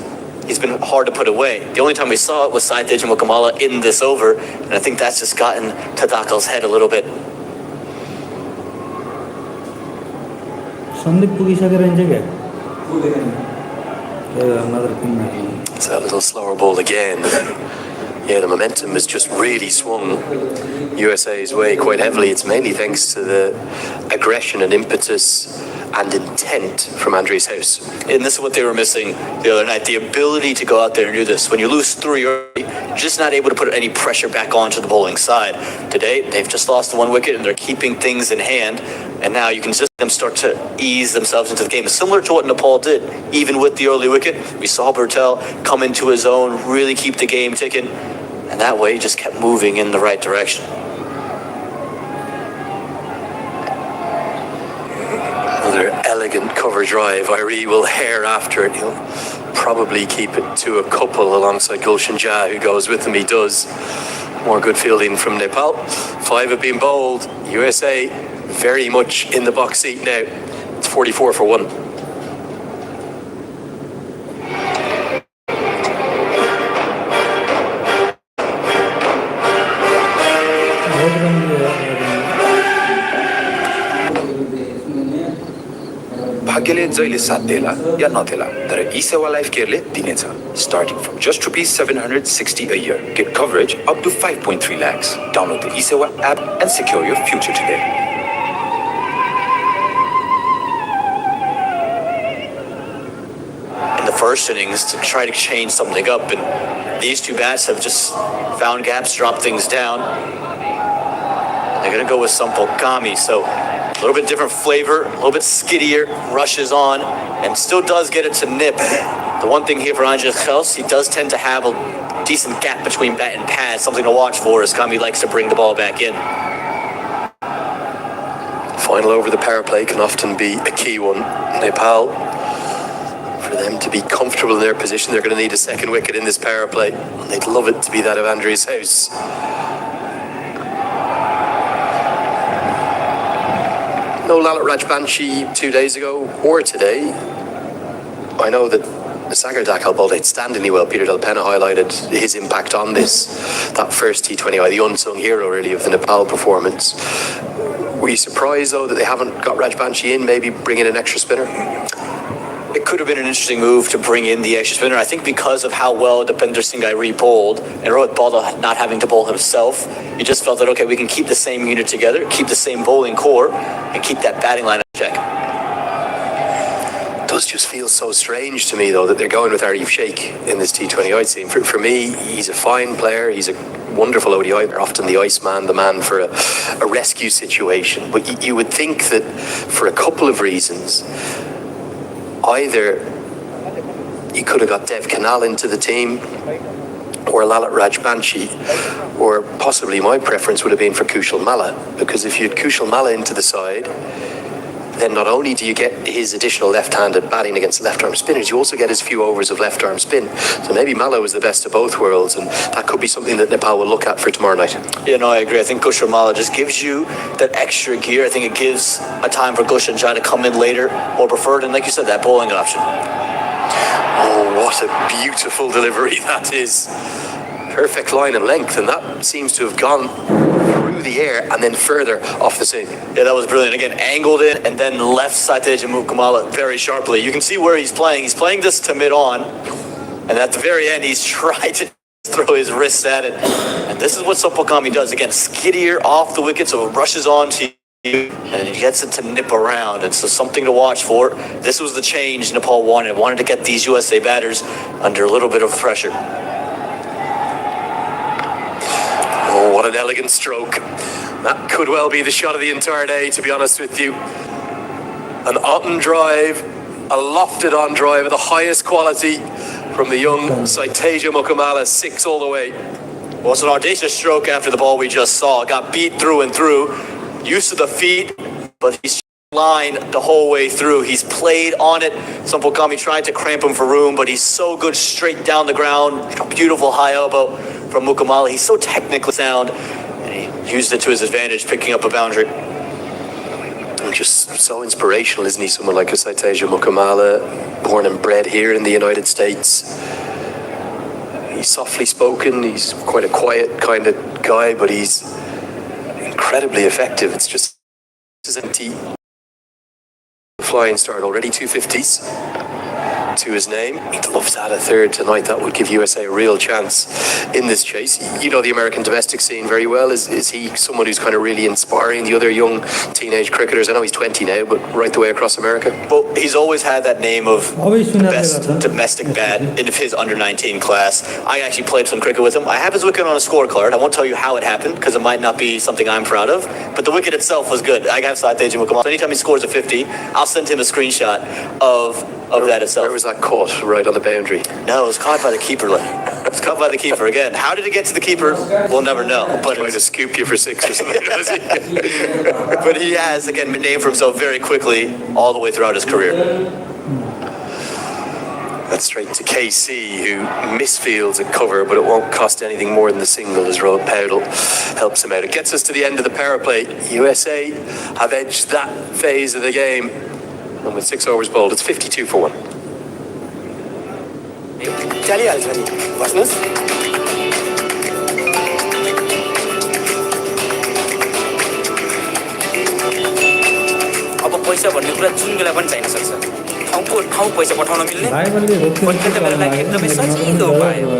he's been hard to put away. The only time we saw it was Saitej Mukamala in this over, and I think that's just gotten to Dakal's head a little bit. It's a little slower ball again. Yeah, the momentum has just really swung USA's way quite heavily. It's mainly thanks to the aggression and impetus and intent from Andries House. And this is what they were missing the other night, the ability to go out there and do this. When you lose 3 early, you're just not able to put any pressure back onto the bowling side. Today, they've just lost 1 wicket and they're keeping things in hand. And now you can just see them start to ease themselves into the game. Similar to what Nepal did, even with the early wicket. We saw Bertel come into his own, really keep the game ticking. And that way, he just kept moving in the right direction. Another elegant cover drive. Irie will hair after it. He'll probably keep it to a couple alongside Gulshan Jha, who goes with him. He does. More good fielding from Nepal. 5 have been bowled. USA very much in the box seat now. It's 44 for 1. भाग्यले जहिले साथ देला या नदेला तर ई सेवा life केयरले दिनेछ starting from just ₹760 a year. Get coverage up to 5.3 lakhs. Download the eSewa app and secure your future today. In the first innings to try to change something up, and these two bats have just found gaps, dropped things down. They're going to go with Sampal Kami, so a little bit different flavor, a little bit skiddier, rushes on, and still does get it to nip. The one thing here for Andries House, he does tend to have a decent gap between bat and pad, something to watch for as Kami likes to bring the ball back in. final over the power play can often be a key one. Nepal, for them to be comfortable in their position, they're going to need a second wicket in this power play. And they'd love it to be that of Andreas House. No Lalit Rajbanshi 2 days ago or today. I know that Sagar Dakal bowled outstandingly well. Peter Del Pena highlighted his impact on that first T20I, the unsung hero really of the Nepal performance. Were you surprised though that they haven't got Rajbanshi in, maybe bring in an extra spinner? It could have been an interesting move to bring in the extra spinner. I think because of how well Deepinder Singh Airi bowled and Rohit Bala not having to bowl himself, you just felt that, okay, we can keep the same unit together, keep the same bowling core, and keep that batting line in check. It does just feel so strange to me, though, that they're going with Arif Sheikh in this T20I team. For me, he's a fine player. He's a wonderful ODI. They're often the Iceman, the man for a rescue situation. But you would think that for a couple of reasons, either you could have got Dev Kanal into the team or Lalit Rajbanshi, or possibly my preference would have been for Kushal Malla, because if you had Kushal Malla into the side, then not only do you get his additional left-handed batting against left-arm spinners, you also get his few overs of left-arm spin. So maybe Malla was the best of both worlds, and that could be something that Nepal will look at for tomorrow night. Yeah, no, I agree. I think Kushal Malla just gives you that extra gear. I think it gives a time for Gushan Jha to come in later, or preferred, and like you said, that bowling option. Oh, what a beautiful delivery that is. Perfect line and length, and that seems to have gone through the air and then further off the seam. Yeah, that was brilliant. Again, angled in and then left Satyaj Mukkamala very sharply. You can see where he's playing. He's playing this to mid-on, and at the very end, he's tried to throw his wrists at it. And this is what Sompakami does. Again, skiddier off the wicket, so it rushes on to you, and he gets it to nip around. And so something to watch for. This was the change Nepal wanted to get these USA batters under a little bit of pressure. Oh, what an elegant stroke. That could well be the shot of the entire day, to be honest with you. An on drive, a lofted on drive of the highest quality from the young Saiteja Mukkamala, 6 all the way. Well, it's an audacious stroke after the ball we just saw. Got beat through and through. Used to the feet, but he's line the whole way through. He's played on it. Sompakami tried to cramp him for room, but he's so good straight down the ground. Beautiful high elbow from Mukkamala. He's so technically sound, and he used it to his advantage, picking up a boundary. Just so inspirational, isn't he? Someone like a Saiteja Mukkamala, born and bred here in the United States. He's softly spoken. He's quite a quiet kind of guy, but he's incredibly effective. It's just empty. Flying start already, 250s to his name. He'd love to add a third tonight. That would give USA a real chance in this chase. You know the American domestic scene very well. Is he someone who's kind of really inspiring the other young teenage cricketers? I know he's 20 now, but right the way across America. Well, he's always had that name of the best domestic bat in his under-19 class. I actually played some cricket with him. I have his wicket on a scorecard. I won't tell you how it happened, because it might not be something I'm proud of, but the wicket itself was good. I have Saiteja Mukkamala. Anytime he scores a 50, I'll send him a screenshot of that itself. Where was that caught? Right on the boundary? No, it was caught by the keeper. It was caught by the keeper. Again, how did it get to the keeper? We'll never know. But trying to scoop you for 6 or something, does he? But he has, again, been named for himself very quickly all the way throughout his career. That's straight to KC, who misfields at cover, but it won't cost anything more than the single as Rohit Paudel helps him out. It gets us to the end of the power play. USA have edged that phase of the game, and with 6 overs bowled, it's 52 for 1. चलिहाल्छ नि बस्नुहोस् अब पैसा भन्ने कुरा जुन बेला पनि चाहिन सक्छ ठाउँको ठाउँ पैसा पठाउन मिल्ने कतिपय बेला लागि एकदमै सजिलो उपाय हो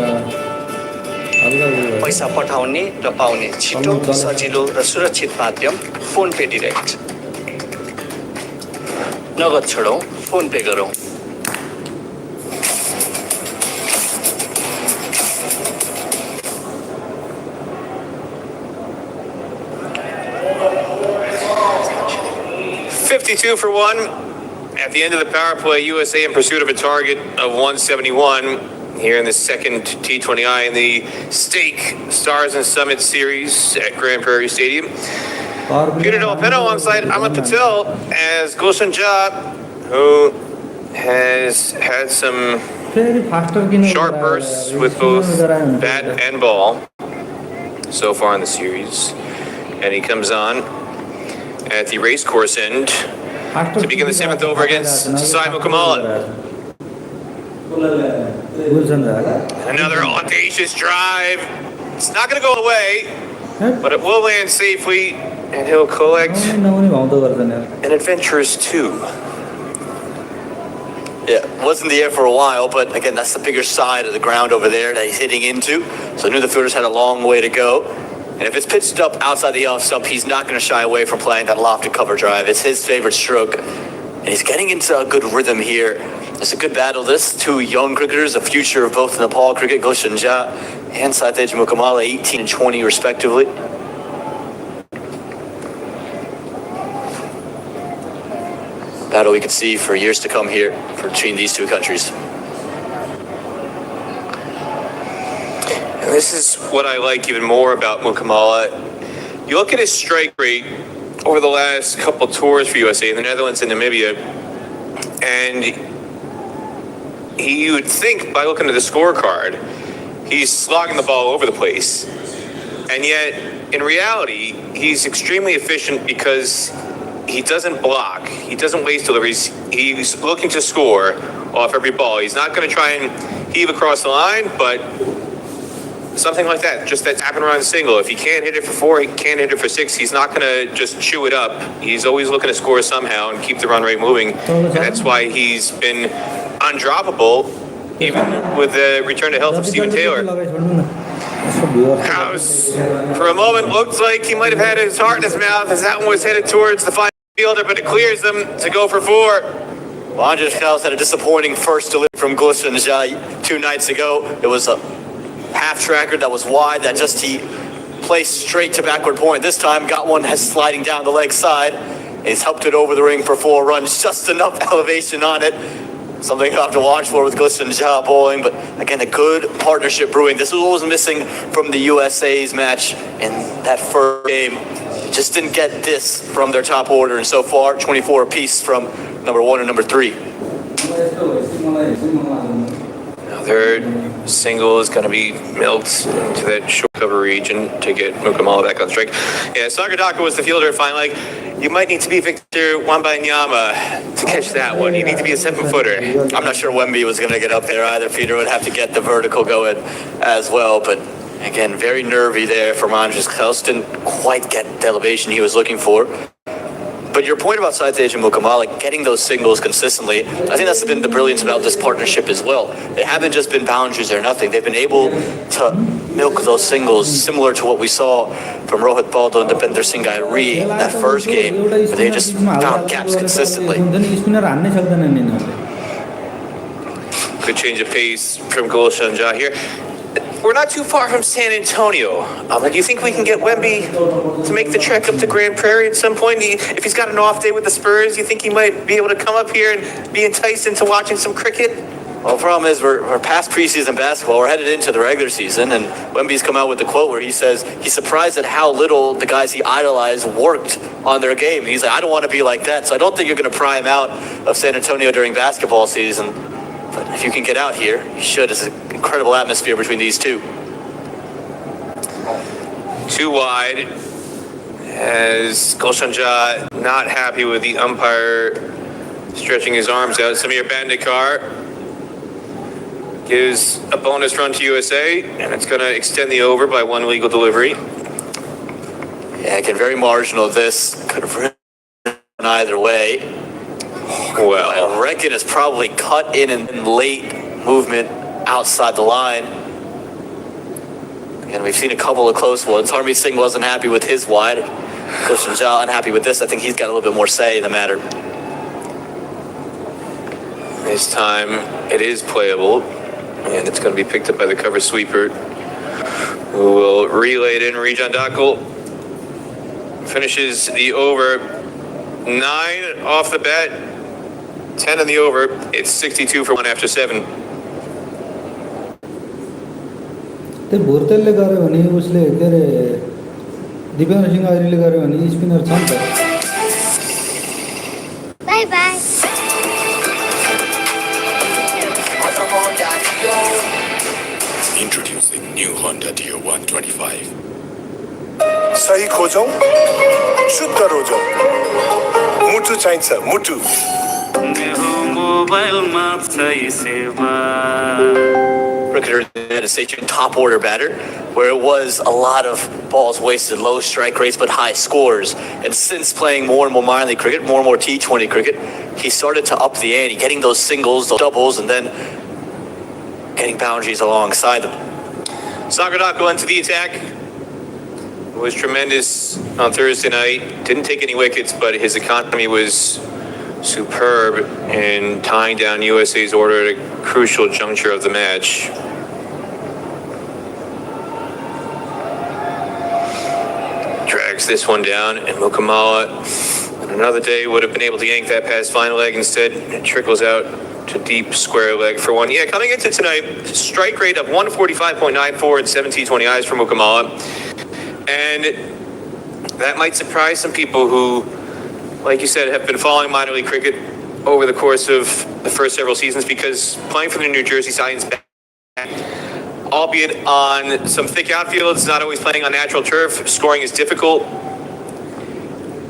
पैसा पठाउने र पाउने छिटो सजिलो र सुरक्षित माध्यम फोन पे डाइरेक्ट नगद छोडौँ फोन पे गरौँ For 1. At the end of the power play, USA in pursuit of a target of 171 here in the second T20I in the Stake Stars and Summit Series at Grand Prairie Stadium. Peter Delapeno alongside Amit Patel as Gulshan Jha, who has had some sharp bursts with both bat and ball so far in the series. And he comes on at the race course end to begin the 7th over against Sai Mukamala. Another audacious drive. It's not going to go away, but it will land safely, and he'll collect an adventurous 2. Yeah, was in the air for a while, but again, that's the bigger side of the ground over there that he's hitting into. So I knew the fielders had a long way to go. And if it's pitched up outside the off stump, he's not going to shy away from playing that lofted cover drive. It's his favorite stroke. And he's getting into a good rhythm here. It's a good battle. This 2 young cricketers, the future of both Nepal cricket, Gulshan Jha and Saitej Mukamala, 18 and 20 respectively. Battle we could see for years to come here between these 2 countries. And this is what I like even more about Mukamala. You look at his strike rate over the last couple tours for USA in the Netherlands and Namibia, and you would think by looking at the scorecard, he's slogging the ball over the place. And yet, in reality, he's extremely efficient because he doesn't block. He doesn't waste deliveries. He's looking to score off every ball. He's not going to try and heave across the line, but something like that, just that tap and run single. If he can't hit it for 4, he can't hit it for 6. He's not going to just chew it up. He's always looking to score somehow and keep the run rate moving. And that's why he's been undroppable, even with the return to health of Stephen Taylor. House, for a moment, looked like he might have had his heart in his mouth as that one was headed towards the final fielder, but it clears him to go for 4. Well, Andres Kraus had a disappointing first delivery from Gulshan Jha 2 nights ago. It was a half tracker that was wide that just he placed straight to backward point. This time got one sliding down the leg side. He's helped it over the ring for 4 runs, just enough elevation on it. Something you have to watch for with Gulshan Jha bowling, but again, a good partnership brewing. This was what was missing from the USA's match in that first game. Just didn't get this from their top order, and so far, 24 apiece from number 1 and number 3. Another single is going to be milked into that short cover region to get Mukamala back on strike. Yeah, Sagadaka was the fielder at fine leg. You might need to be Victor Wembanyama to catch that one. You need to be a 7-footer. I'm not sure Wemby was going to get up there either. Peter would have to get the vertical going as well, but again, very nervy there from Andres Kraus. Didn't quite get the elevation he was looking for. But your point about Saitej and Mukamala getting those singles consistently, I think that's been the brilliance about this partnership as well. They haven't just been boundaries or nothing. They've been able to milk those singles similar to what we saw from Rohit Baldo and Deepinder Singh Airi in that first game, where they just found gaps consistently. Good change of pace from Gulshan Jha here. We're not too far from San Antonio. Do you think we can get Wemby to make the trek up to Grand Prairie at some point? If he's got an off day with the Spurs, you think he might be able to come up here and be enticed into watching some cricket? Well, the problem is we're past preseason basketball. We're headed into the regular season, and Wemby's come out with the quote where he says he's surprised at how little the guys he idolized worked on their game. He's like, I don't want to be like that, so I don't think you're going to pry him out of San Antonio during basketball season. But if you can get out here, you should. It's an incredible atmosphere between these 2. Too wide, as Gulshan Jha not happy with the umpire stretching his arms out. Samir Bandekar gives a bonus run to USA, and it's going to extend the over by 1 legal delivery. Yeah, again, very marginal. This could have run either way. Well, I reckon it's probably cut in late movement outside the line. And we've seen a couple of close ones. Harmeet Singh wasn't happy with his wide. Gulshan Jha unhappy with this. I think he's got a little bit more say in the matter. This time it is playable, and it's going to be picked up by the cover sweeper, who will relay it in. Rijan Dakal finishes the over. 9 off the bat, 10 in the over. It's 62 for 1 after 7. ते भोरतेलले गऱ्यो भने उसले के अरे दिपेन्द्रसिंह अहिले गऱ्यो भने spinner छ नि त by by Introducing new Honda Dio 125. सही खोजौँ शुद्ध रोजौँ मुटु चाहिन्छ मुटु मेरो मोबाइलमा छै सेवा cricketer at a station top order batter, where it was a lot of balls wasted, low strike rates, but high scores. And since playing more and more minor league cricket, more and more T20 cricket, he started to up the ante, getting those singles, those doubles, and then getting boundaries alongside them. Sagadako into the attack. Was tremendous on Thursday night. Didn't take any wickets, but his economy was superb in tying down USA's order at a crucial juncture of the match. Drags this one down, and Mukamala on another day would have been able to yank that past final leg. Instead, it trickles out to deep square leg for one. Yeah, coming into tonight, strike rate of 145.94 and 17 20 for Mukamala. And that might surprise some people who, like you said, have been following minor league cricket over the course of the first several seasons, because playing for the New Jersey Science, albeit on some thick outfields, not always playing on natural turf, scoring is difficult.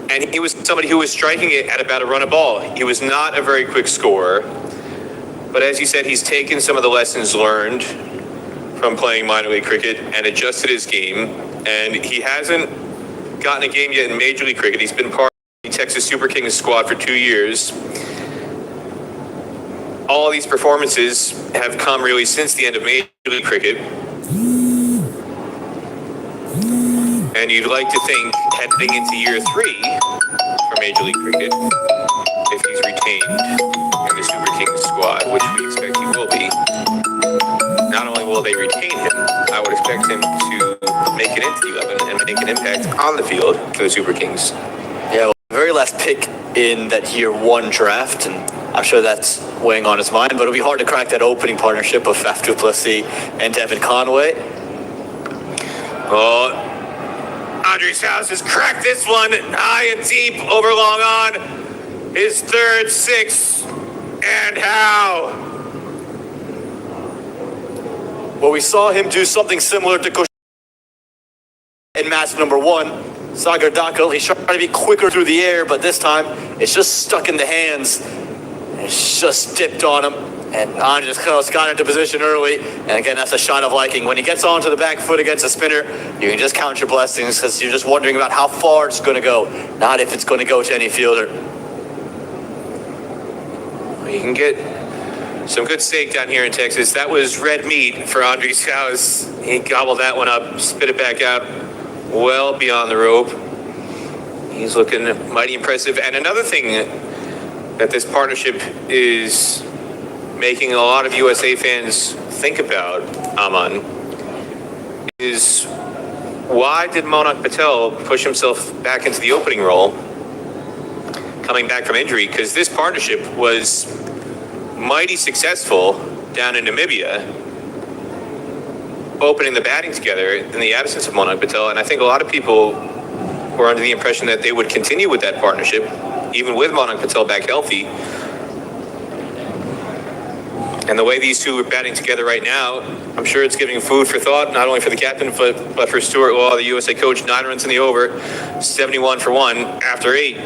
And he was somebody who was striking it at about a run a ball. He was not a very quick scorer. But as you said, he's taken some of the lessons learned from playing minor league cricket and adjusted his game. And he hasn't gotten a game yet in Major League Cricket. He's been part of the Texas Super Kings squad for 2 years. All of these performances have come really since the end of Major League Cricket. And you'd like to think, heading into year 3 for Major League Cricket, if he's retained in the Super Kings squad, which we expect he will be, not only will they retain him, I would expect him to make it into the 11 and make an impact on the field for the Super Kings. Yeah, well, the very last pick in that year 1 draft, and I'm sure that's weighing on his mind, but it'll be hard to crack that opening partnership of Faf du Plessis and Devin Conway. Oh, Andres House has cracked this one high and deep over long on. His third six, and how? Well, we saw him do something similar to in match number 1. Sagar Dakal, he's trying to be quicker through the air, but this time it's just stuck in the hands. It's just dipped on him, and Andres House got into position early. And again, that's a shot of liking. When he gets onto the back foot against a spinner, you can just count your blessings, because you're just wondering about how far it's going to go, not if it's going to go to any fielder. You can get some good steak down here in Texas. That was red meat for Andres House. He gobbled that one up, spit it back out well beyond the rope. He's looking mighty impressive. And another thing that this partnership is making a lot of USA fans think about, Aman, is why did Monak Patel push himself back into the opening role coming back from injury? Because this partnership was mighty successful down in Namibia, opening the batting together in the absence of Monak Patel. And I think a lot of people were under the impression that they would continue with that partnership, even with Monak Patel back healthy. And the way these two are batting together right now, I'm sure it's giving food for thought, not only for the captain, but for Stuart Law, the USA coach. 9 runs in the over, 71 for 1 after 8.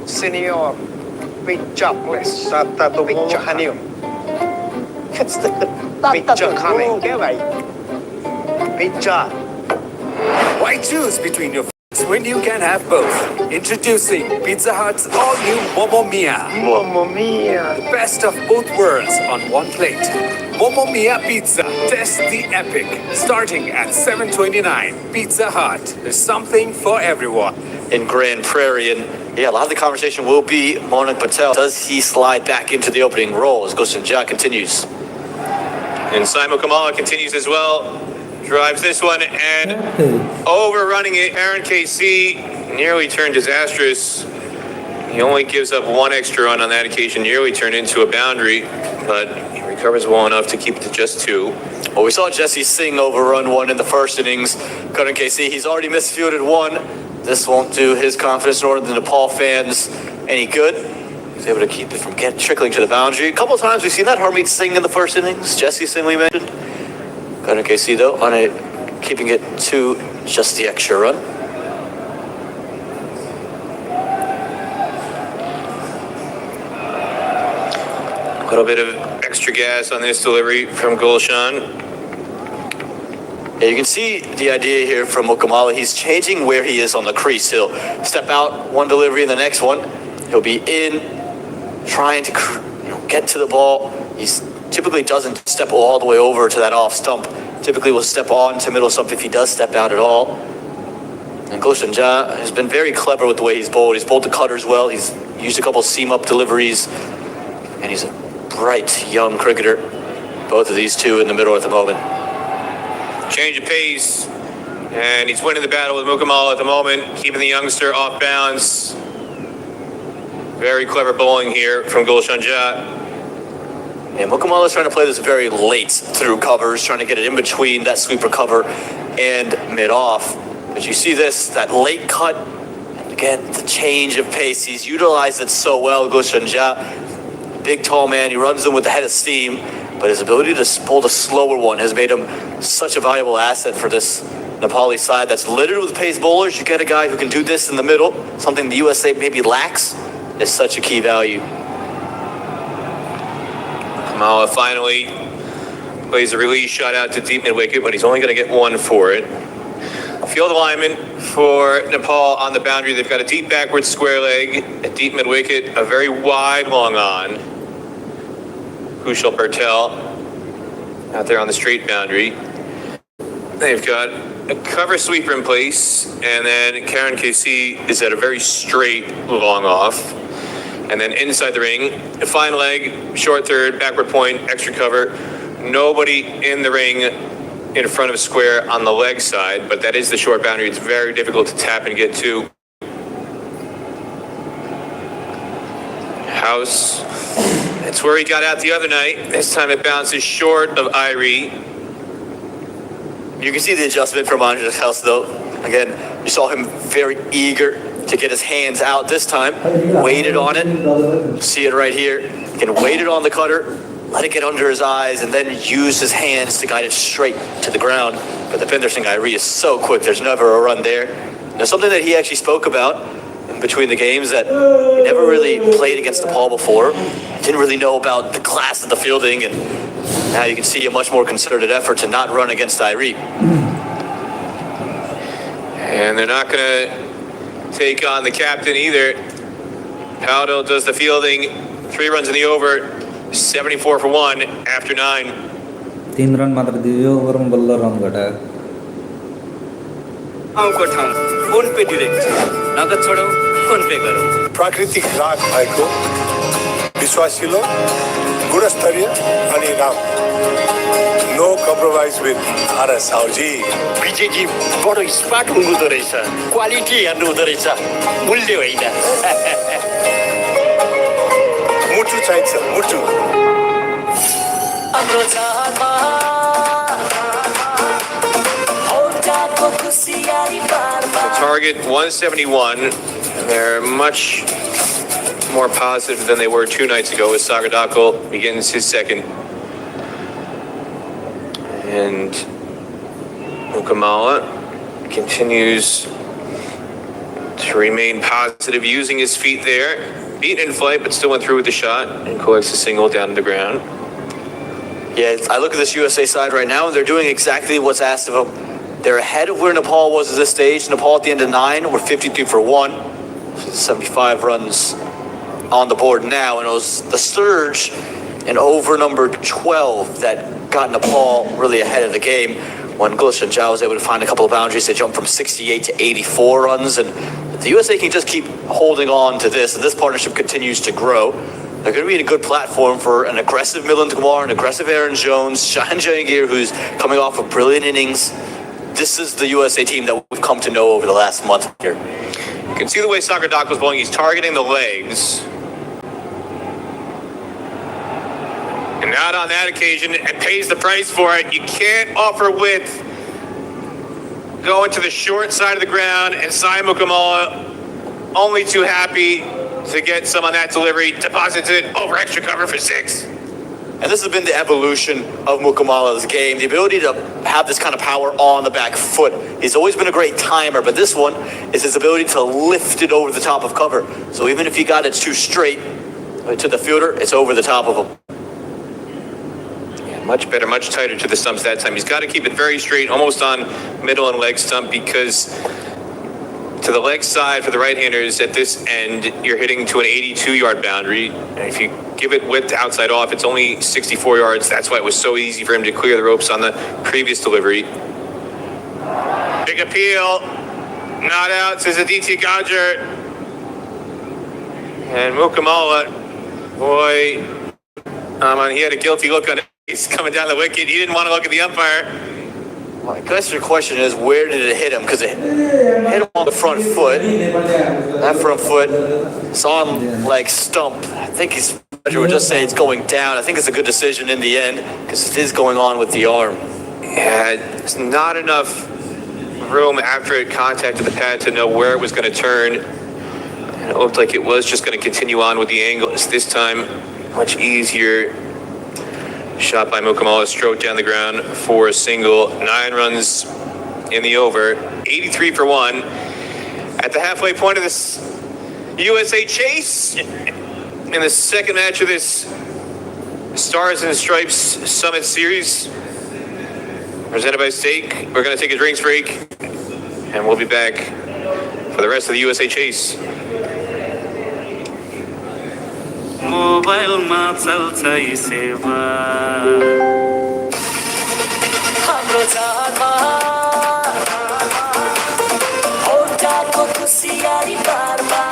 Senior picture please satu picture hanyo picture coming cái vậy picture. Why choose between your when you can have both? Introducing Pizza Hut's all-new Momo Mia. Mamma mia. The best of both worlds on one plate. Momo Mia Pizza. Test the epic. Starting at $7.29. Pizza Hut. There's something for everyone. In Grand Prairie, and yeah, a lot of the conversation will be Monak Patel. Does he slide back into the opening role as Goshen Jha continues? And Simon Kamala continues as well. Drives this one and overrunning it. Aaron KC nearly turned disastrous. He only gives up one extra run on that occasion, nearly turned into a boundary, but he recovers well enough to keep it to just 2. Well, we saw Jesse Singh overrun 1 in the first innings. Gunnar KC, he's already misfielded 1. This won't do his confidence nor the Nepal fans any good. He's able to keep it from trickling to the boundary. A couple of times we've seen that Harmeet Singh in the first innings. Jesse Singh we mentioned. Gunnar KC though on it, keeping it to just the extra run. A little bit of extra gas on this delivery from Gulshan. Yeah, you can see the idea here from Mukamala. He's changing where he is on the crease. He'll step out one delivery and the next one. He'll be in, trying to get to the ball. He typically doesn't step all the way over to that off stump. Typically will step on to middle stump if he does step out at all. And Gulshan Jha has been very clever with the way he's bowled. He's bowled the cutters well. He's used a couple seam-up deliveries. And he's a bright, young cricketer. Both of these two in the middle at the moment. Change of pace, and he's winning the battle with Mukamala at the moment, keeping the youngster off balance. Very clever bowling here from Gulshan Jha. Yeah, Mukamala's trying to play this very late through covers, trying to get it in between that sweeper cover and mid-off. But you see this, that late cut, and again, the change of pace. He's utilized it so well, Gulshan Jha. Big, tall man, he runs them with the head of steam, but his ability to pull the slower one has made him such a valuable asset for this Nepali side that's littered with pace bowlers. You get a guy who can do this in the middle, something the USA maybe lacks, is such a key value. Kamala finally plays a release shot out to deep mid-wicket, but he's only going to get 1 for it. Field alignment for Nepal on the boundary. They've got a deep backward square leg, a deep mid-wicket, a very wide long on. Kushal Patel out there on the straight boundary. They've got a cover sweeper in place, and then Karen KC is at a very straight long off. And then inside the ring, a fine leg, short third, backward point, extra cover. Nobody in the ring in front of square on the leg side, but that is the short boundary. It's very difficult to tap and get to. House. That's where he got out the other night. This time it bounces short of Irie. You can see the adjustment from Andres House though. Again, you saw him very eager to get his hands out this time. Waited on it. See it right here. He can wait it on the cutter, let it get under his eyes, and then use his hands to guide it straight to the ground. But the Pinder Singh Irie is so quick, there's never a run there. Now, something that he actually spoke about in between the games, that he never really played against Nepal before. Didn't really know about the class of the fielding, and now you can see a much more concerted effort to not run against Irie. And they're not going to take on the captain either. Powdell does the fielding, 3 runs in the over, 74 for 1 after 9. 3 run मात्र दियो ओभरमा बल्ल run घटायो ठाउँको ठाउँ phone पे direct नगद छोडौ phone पे गरौँ प्राकृतिक राग भएको विश्वासिलो गुणस्तरीय अनि राम्रो no compromise with RS Sauji विजयजी बडो स्मार्ट हुनुहुँदो रहेछ क्वालिटी हेर्नु हुँदो रहेछ मूल्य होइन मुटु चाहिन्छ मुटु हाम्रो चाडमा औटाको खुसियाली बारमा Target 171. They're much more positive than they were 2 nights ago as Sagadakal begins his second. And Mukamala continues to remain positive, using his feet there. Beaten in flight, but still went through with the shot and collects a single down to the ground. Yeah, I look at this USA side right now, and they're doing exactly what's asked of them. They're ahead of where Nepal was at this stage. Nepal at the end of 9 were 53 for 1. 75 runs on the board now, and it was the surge in over number 12 that got Nepal really ahead of the game. When Gulshan Jha was able to find a couple of boundaries, they jumped from 68 to 84 runs, and the USA can just keep holding on to this, and this partnership continues to grow. They're going to be in a good platform for an aggressive Milind Kumar, an aggressive Aaron Jones, Shahan Jahangir, who's coming off of brilliant innings. This is the USA team that we've come to know over the last month here. can see the way Soccer Doc was bowling. He's targeting the legs. And not on that occasion, and pays the price for it. You can't offer width. Going to the short side of the ground, and Sai Mukamala only too happy to get some on that delivery. Deposits it over extra cover for 6. And this has been the evolution of Mukamala's game, the ability to have this kind of power on the back foot. He's always been a great timer, but this one is his ability to lift it over the top of cover. So even if he got it too straight to the fielder, it's over the top of him. Yeah, much better, much tighter to the stumps that time. He's got to keep it very straight, almost on middle and leg stump, because to the leg side for the right-handers at this end, you're hitting to an 82-yard boundary. And if you give it width outside off, it's only 64 yards. That's why it was so easy for him to clear the ropes on the previous delivery. Big appeal. Not out, says Aditya Gajar. And Mukamala, boy, he had a guilty look on it. He's coming down the wicket. He didn't want to look at the umpire. Well, I guess your question is, where did it hit him? Because it hit him on the front foot. That front foot saw him like stump. I think his manager would just say it's going down. I think it's a good decision in the end, because it is going on with the arm. Yeah, it's not enough room after it contacted the pad to know where it was going to turn. And it looked like it was just going to continue on with the angle. It's this time much easier. Shot by Mukamala, stroked down the ground for a single. 9 runs in the over. 83 for 1. At the halfway point of this USA chase, in the second match of this Stars and Stripes Summit Series, presented by Steak. We're going to take a drinks break, and we'll be back for the rest of the USA chase. मोबाइलमा चल्छ यी सेवा हाम्रो चाडमा औटाको खुसियाली बारमा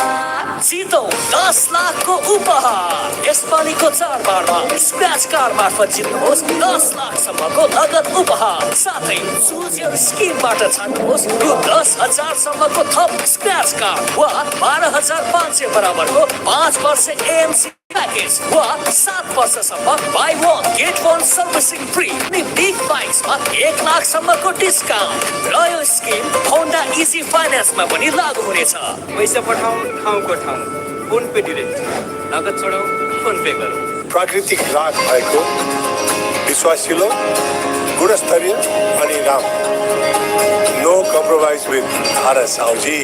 जितौँ 10 लाखको उपहार यसपालिको चाडबाडमा स्क्रैच कार्ड मार्फत जित्नुहोस् 10 लाखसम्मको नगद उपहार साथै चुज योर स्किमबाट छान्नुहोस् रु 10,000 सम्मको थप स्क्रैच कार्ड वा 12,500 बराबरको 5 वर्ष एएमसी प्याकेज वा 7 वर्षसम्म बाई 1 गेट 1 सर्भिसिङ फ्री अनि बिग बाइक्समा 1 लाखसम्मको डिस्काउन्ट र यो स्किम होन्डा इजी फाइनेन्समा पनि लागू हुनेछ। पैसा पठाउँ ठाउँको ठाउँ फोन पे डिरेक्ट नगद छोडाउँ फोन पे गरौँ। प्राकृतिक राग भएको विश्वासिलो गुणस्तरीय अनि राम्रो no compromise with Bharat Sauji.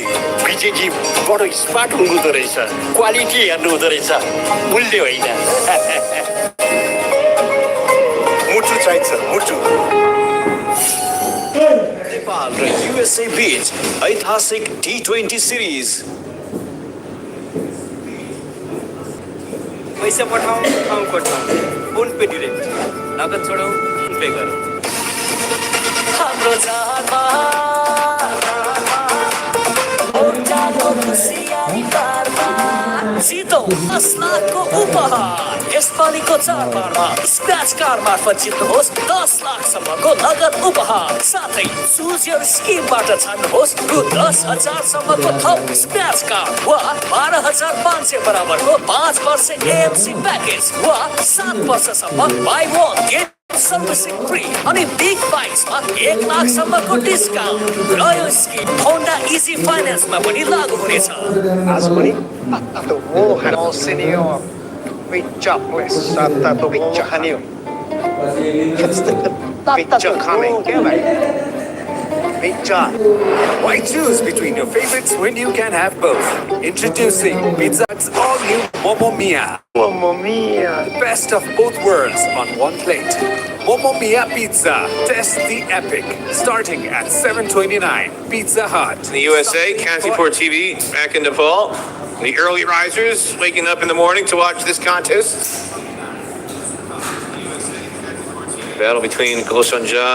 विजयजी बडो स्मार्ट हुनुहुँदो रहेछ, क्वालिटी हेर्नु हुँदो रहेछ, मूल्य होइन। मुटु चाहिन्छ मुटु। नेपाल र युएसए बीच ऐतिहासिक T20 सिरिज। पैसा पठाउँ ठाउँको ठाउँ फोन पे डिरेक्ट नगद छोडाउँ फोन पे गरौँ। हाम्रो चाडमा औटाको खुसियाली बारमा जितौँ 10 लाखको उपहार यसपालिको चाडबाडमा स्क्रैच कार्ड मार्फत जित्नुहोस् 10 लाखसम्मको नगद उपहार साथै चुज योर स्किमबाट छान्नुहोस् रु 10,000 सम्मको थप स्क्रैच कार्ड वा 12,500 बराबरको 5 वर्ष एएमसी प्याकेज वा 7 वर्षसम्म बाई 1 गेट सर्भिसिङ फ्री अनि बिग बाइक्समा 1 लाखसम्मको डिस्काउन्ट र यो स्किम होन्डा इजी फाइनेन्समा पनि लागू हुनेछ। आज पनि तातो खानु सिनियो पिज्जा प्लेस तातो पिज्जा खानियो पिज्जा खाने के भाइ pizza. Why choose between your favorites when you can have both? Introducing Pizza Hut's all-new Momo Mia. Mamma mia. Best of both worlds on one plate. Momo Mia Pizza. Test the epic. Starting at $7.29. Pizza Hut. In the USA, Kantipur TV back in Nepal. The early risers waking up in the morning to watch this contest. Battle between Gulshan Jha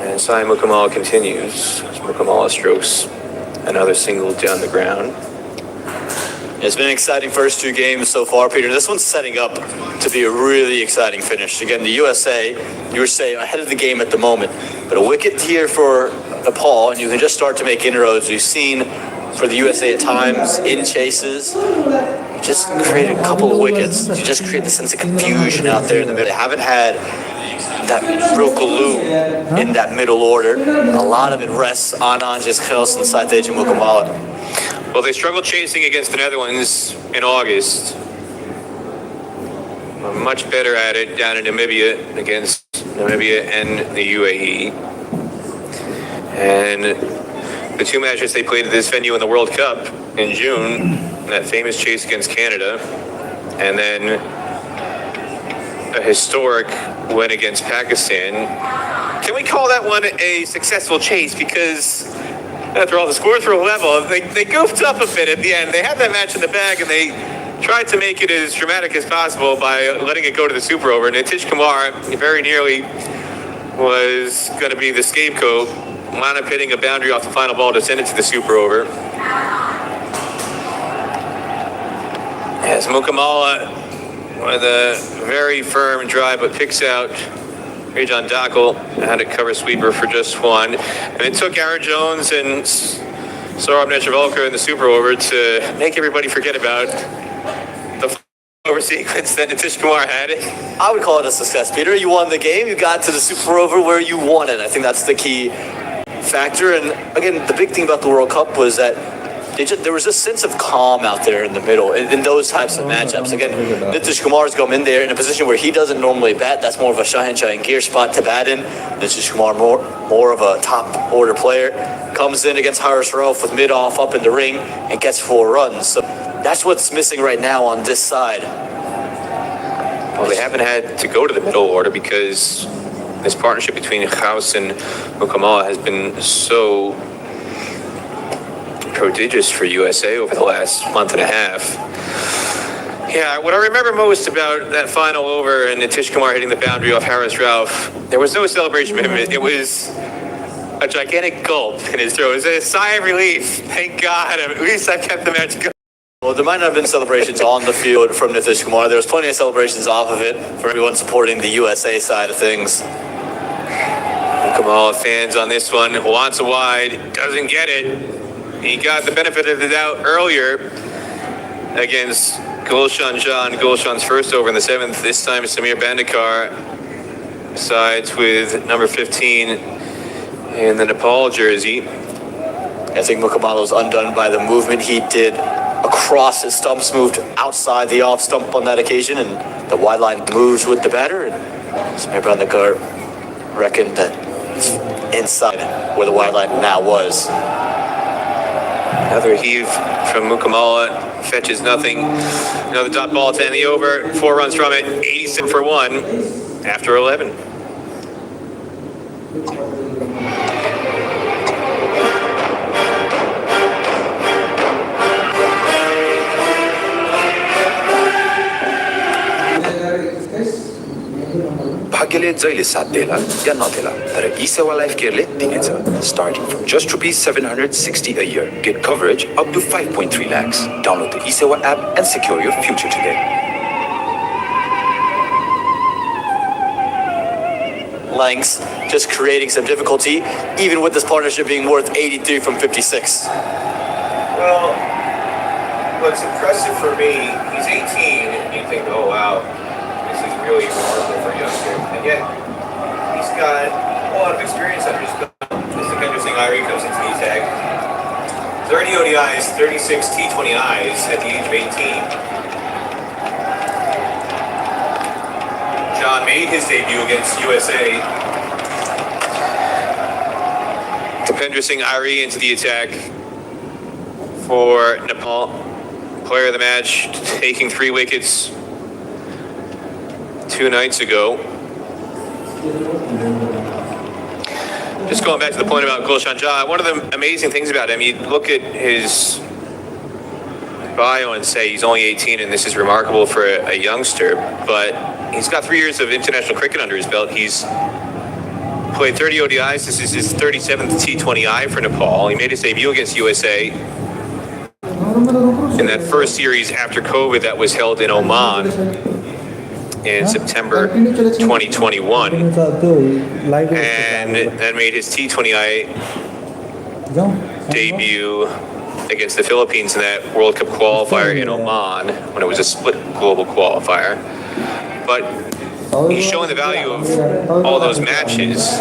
and Sai Mukamala continues. As Mukamala strokes another single down the ground. It's been an exciting first 2 games so far, Peter. This one's setting up to be a really exciting finish. Again, the USA, you were saying, ahead of the game at the moment. But a wicket here for Nepal, and you can just start to make inroads. We've seen for the USA at times in chases. Just created a couple of wickets. You just create the sense of confusion out there in the middle. They haven't had that real glue in that middle order. A lot of it rests on Anjes Gels and Saiteja Mukamala. Well, they struggled chasing against the Netherlands in August. Were much better at it down in Namibia against Namibia and the UAE. And the two matches they played at this venue in the World Cup in June, that famous chase against Canada, and then a historic win against Pakistan. Can we call that one a successful chase? Because after all, the scores were level. They goofed up a bit at the end. They had that match in the bag, and they tried to make it as dramatic as possible by letting it go to the super over. And Nitish Kumar very nearly was going to be the scapegoat, wound up hitting a boundary off the final ball to send it to the super over. As Mukamala with a very firm drive, but picks out Rajan Dakel, had a cover sweeper for just one. And it took Aaron Jones and Saurabh Netravalkar in the super over to make everybody forget about the over sequence that Nitish Kumar had. I would call it a success, Peter. You won the game. You got to the super over where you wanted. I think that's the key factor. And again, the big thing about the World Cup was that there was a sense of calm out there in the middle in those types of matchups. Again, Nitish Kumar's come in there in a position where he doesn't normally bat. That's more of a Shahin gear spot to bat in. Nitish Kumar, more of a top order player, comes in against Haris Rauf with mid-off up in the ring and gets 4 runs. So that's what's missing right now on this side. Well, they haven't had to go to the middle order because this partnership between Gauss and Mukamala has been so prodigious for USA over the last month and a half. Yeah, what I remember most about that final over and Nitish Kumar hitting the boundary off Haris Rauf, there was no celebration from him. It was a gigantic gulp in his throat. It was a sigh of relief. Thank God, at least I kept the match going. Well, there might not have been celebrations on the field from Nitish Kumar. There was plenty of celebrations off of it for everyone supporting the USA side of things. Mukamala fans on this one, wants a wide, doesn't get it. He got the benefit of the doubt earlier against Gulshan Jha, Gulshan's first over in the 7th. This time Samir Bandekar sides with number 15 in the Nepal jersey. I think Mukamala was undone by the movement he did across his stumps, moved outside the off stump on that occasion, and the wide line moves with the batter. And Samir Bandekar reckoned that inside where the wide line now was. Another heave from Mukamala, fetches nothing. Another dot ball to end the over. 4 runs from it, 87 for 1 after 11. भाग्यले जहिले साथ देला या नदेला तर e-Sewa life केयरले दिनेछ starting from just ₹760 a year. Get coverage up to 5.3 lakhs. Download the e-sewa app and secure your future today. Lengths just creating some difficulty, even with this partnership being worth 83 from 56. Well, what's impressive for me, he's 18, and you think, oh wow, this is really remarkable for a youngster. And yet, he's got a lot of experience under his belt. This is the kind of thing Irie comes into the attack. 30 ODIs, 36 T20Is at the age of 18. John made his debut against USA. Tapendra Singh Irie into the attack for Nepal. Player of the match, taking 3 wickets 2 nights ago. Just going back to the point about Gulshan Jha, one of the amazing things about him, you look at his bio and say he's only 18 and this is remarkable for a youngster, but he's got 3 years of international cricket under his belt. He's played 30 ODIs. This is his 37th T20I for Nepal. He made his debut against USA in that first series after COVID that was held in Oman in September 2021, and then made his T20I debut against the Philippines in that World Cup qualifier in Oman when it was a split global qualifier. But he's showing the value of all those matches.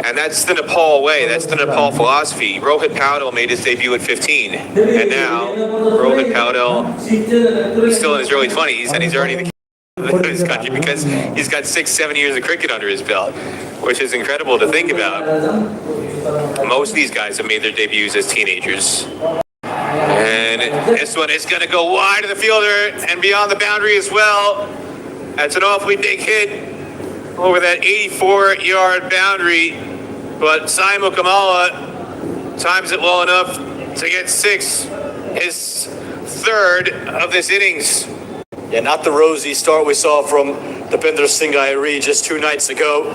And that's the Nepal way. That's the Nepal philosophy. Rohit Paudel made his debut at 15. And now Rohit Paudel is still in his early 20s and he's already the king of his country because he's got 6-7 years of cricket under his belt, which is incredible to think about. Most of these guys have made their debuts as teenagers. And this one is going to go wide of the fielder and beyond the boundary as well. That's an awfully big hit over that 84-yard boundary. But Sai Mukamala times it well enough to get 6, his third of this innings. Yeah, not the rosy start we saw from Depinder Singh Airi just 2 nights ago.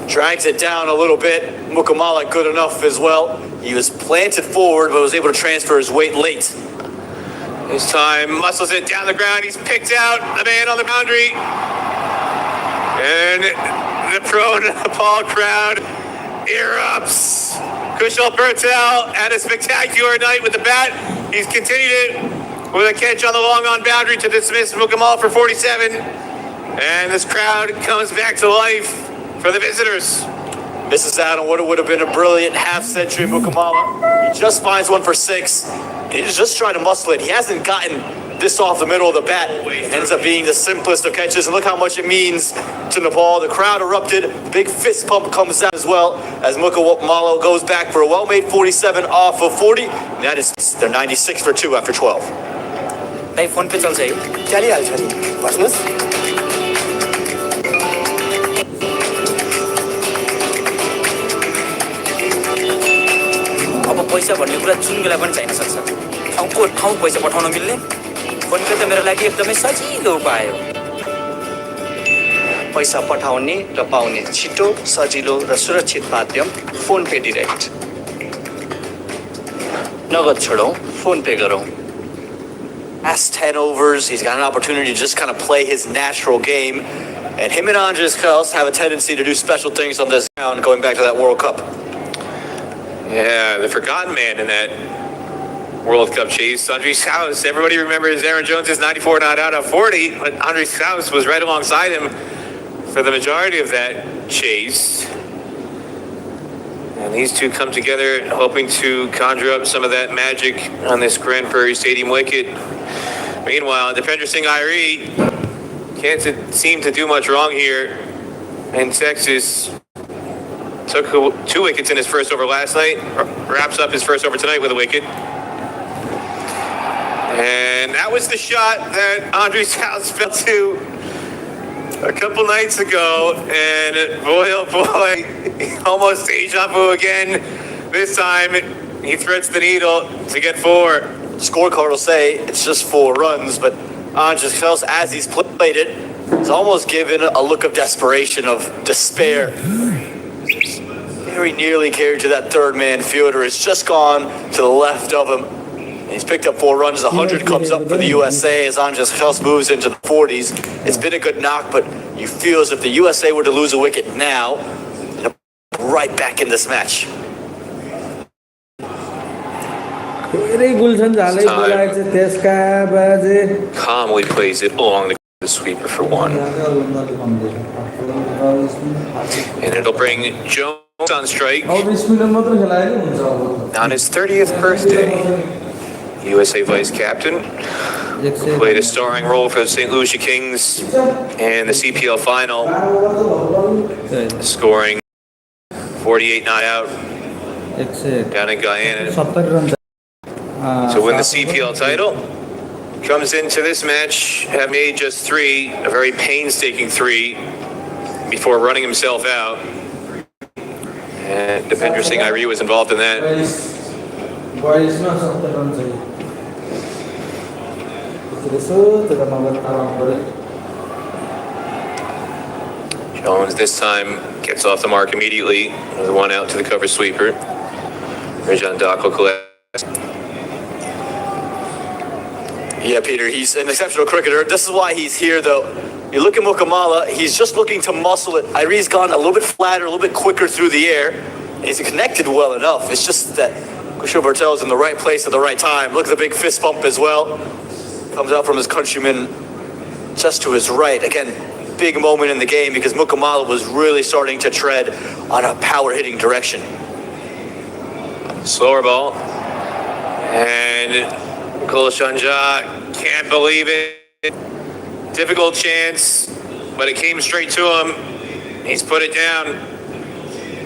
Drags it down a little bit. Mukamala good enough as well. He was planted forward, but was able to transfer his weight late. This time, muscles it down the ground. He's picked out the man on the boundary. And the pro-Nepal crowd erupts. Kushal Patel had a spectacular night with the bat. He's continued it with a catch on the long on boundary to dismiss Mukamala for 47. And this crowd comes back to life for the visitors. Misses out on what would have been a brilliant half-century Mukamala. He just finds one for 6. He's just trying to muscle it. He hasn't gotten this off the middle of the bat. Ends up being the simplest of catches. And look how much it means to Nepal. The crowd erupted. Big fist pump comes out as well as Mukamala goes back for a well-made 47 off of 40. And that is their 96 for 2 after 12. Hey, phone pe chalcha yo. चलिहाल्छ नि बस्नुहोस् अब पैसा भन्ने कुरा जुन बेला पनि चाहिन सक्छ ठाउँको ठाउँ पैसा पठाउन मिल्ने फोन पे त मेरो लागि एकदमै सजिलो उपाय हो पैसा पठाउने र पाउने छिटो सजिलो र सुरक्षित माध्यम फोन पे डिरेक्ट नगद छोडौँ फोन पे गरौँ Last 10 overs, he's got an opportunity to just kind of play his natural game. And him and Andres Kels have a tendency to do special things on this ground going back to that World Cup. Yeah, the forgotten man in that World Cup chase, Andres House. Everybody remembers Aaron Jones' 94 not out of 40, but Andres House was right alongside him for the majority of that chase. And these two come together hoping to conjure up some of that magic on this Grand Prairie Stadium wicket. Meanwhile, Depinder Singh Airi can't seem to do much wrong here in Texas. Took 2 wickets in his first over last night, wraps up his first over tonight with a wicket. And that was the shot that Andres House fell to a couple nights ago, and boy, oh boy, almost deja vu again. This time, he threads the needle to get 4. Scorecard will say it's just 4 runs, but Andres Kels, as he's played it, is almost given a look of desperation, of despair. Very nearly carried to that third man fielder. It's just gone to the left of him. And he's picked up 4 runs. 100 comes up for the USA as Andres Kels moves into the 40s. It's been a good knock, but you feel as if the USA were to lose a wicket now, right back in this match. Calmly plays it along the sweeper for 1. And it'll bring Jones on strike on his 30th birthday. USA vice captain, played a starring role for the St. Lucia Kings in the CPL final, scoring 48 not out down in Guyana to win the CPL title. Comes into this match, have made just 3, a very painstaking 3, before running himself out. And Depinder Singh Airi was involved in that. Jones this time gets off the mark immediately with 1 out to the cover sweeper. Rajan Dako collects. Yeah, Peter, he's an exceptional cricketer. This is why he's here, though. You look at Mukamala, he's just looking to muscle it. Airi's gone a little bit flatter, a little bit quicker through the air. He's connected well enough. It's just that Kushu Bartel's in the right place at the right time. Look at the big fist bump as well. Comes out from his countryman just to his right. Again, big moment in the game because Mukamala was really starting to tread on a power hitting direction. Slower ball. And Gulshanjah can't believe it. Difficult chance, but it came straight to him. He's put it down.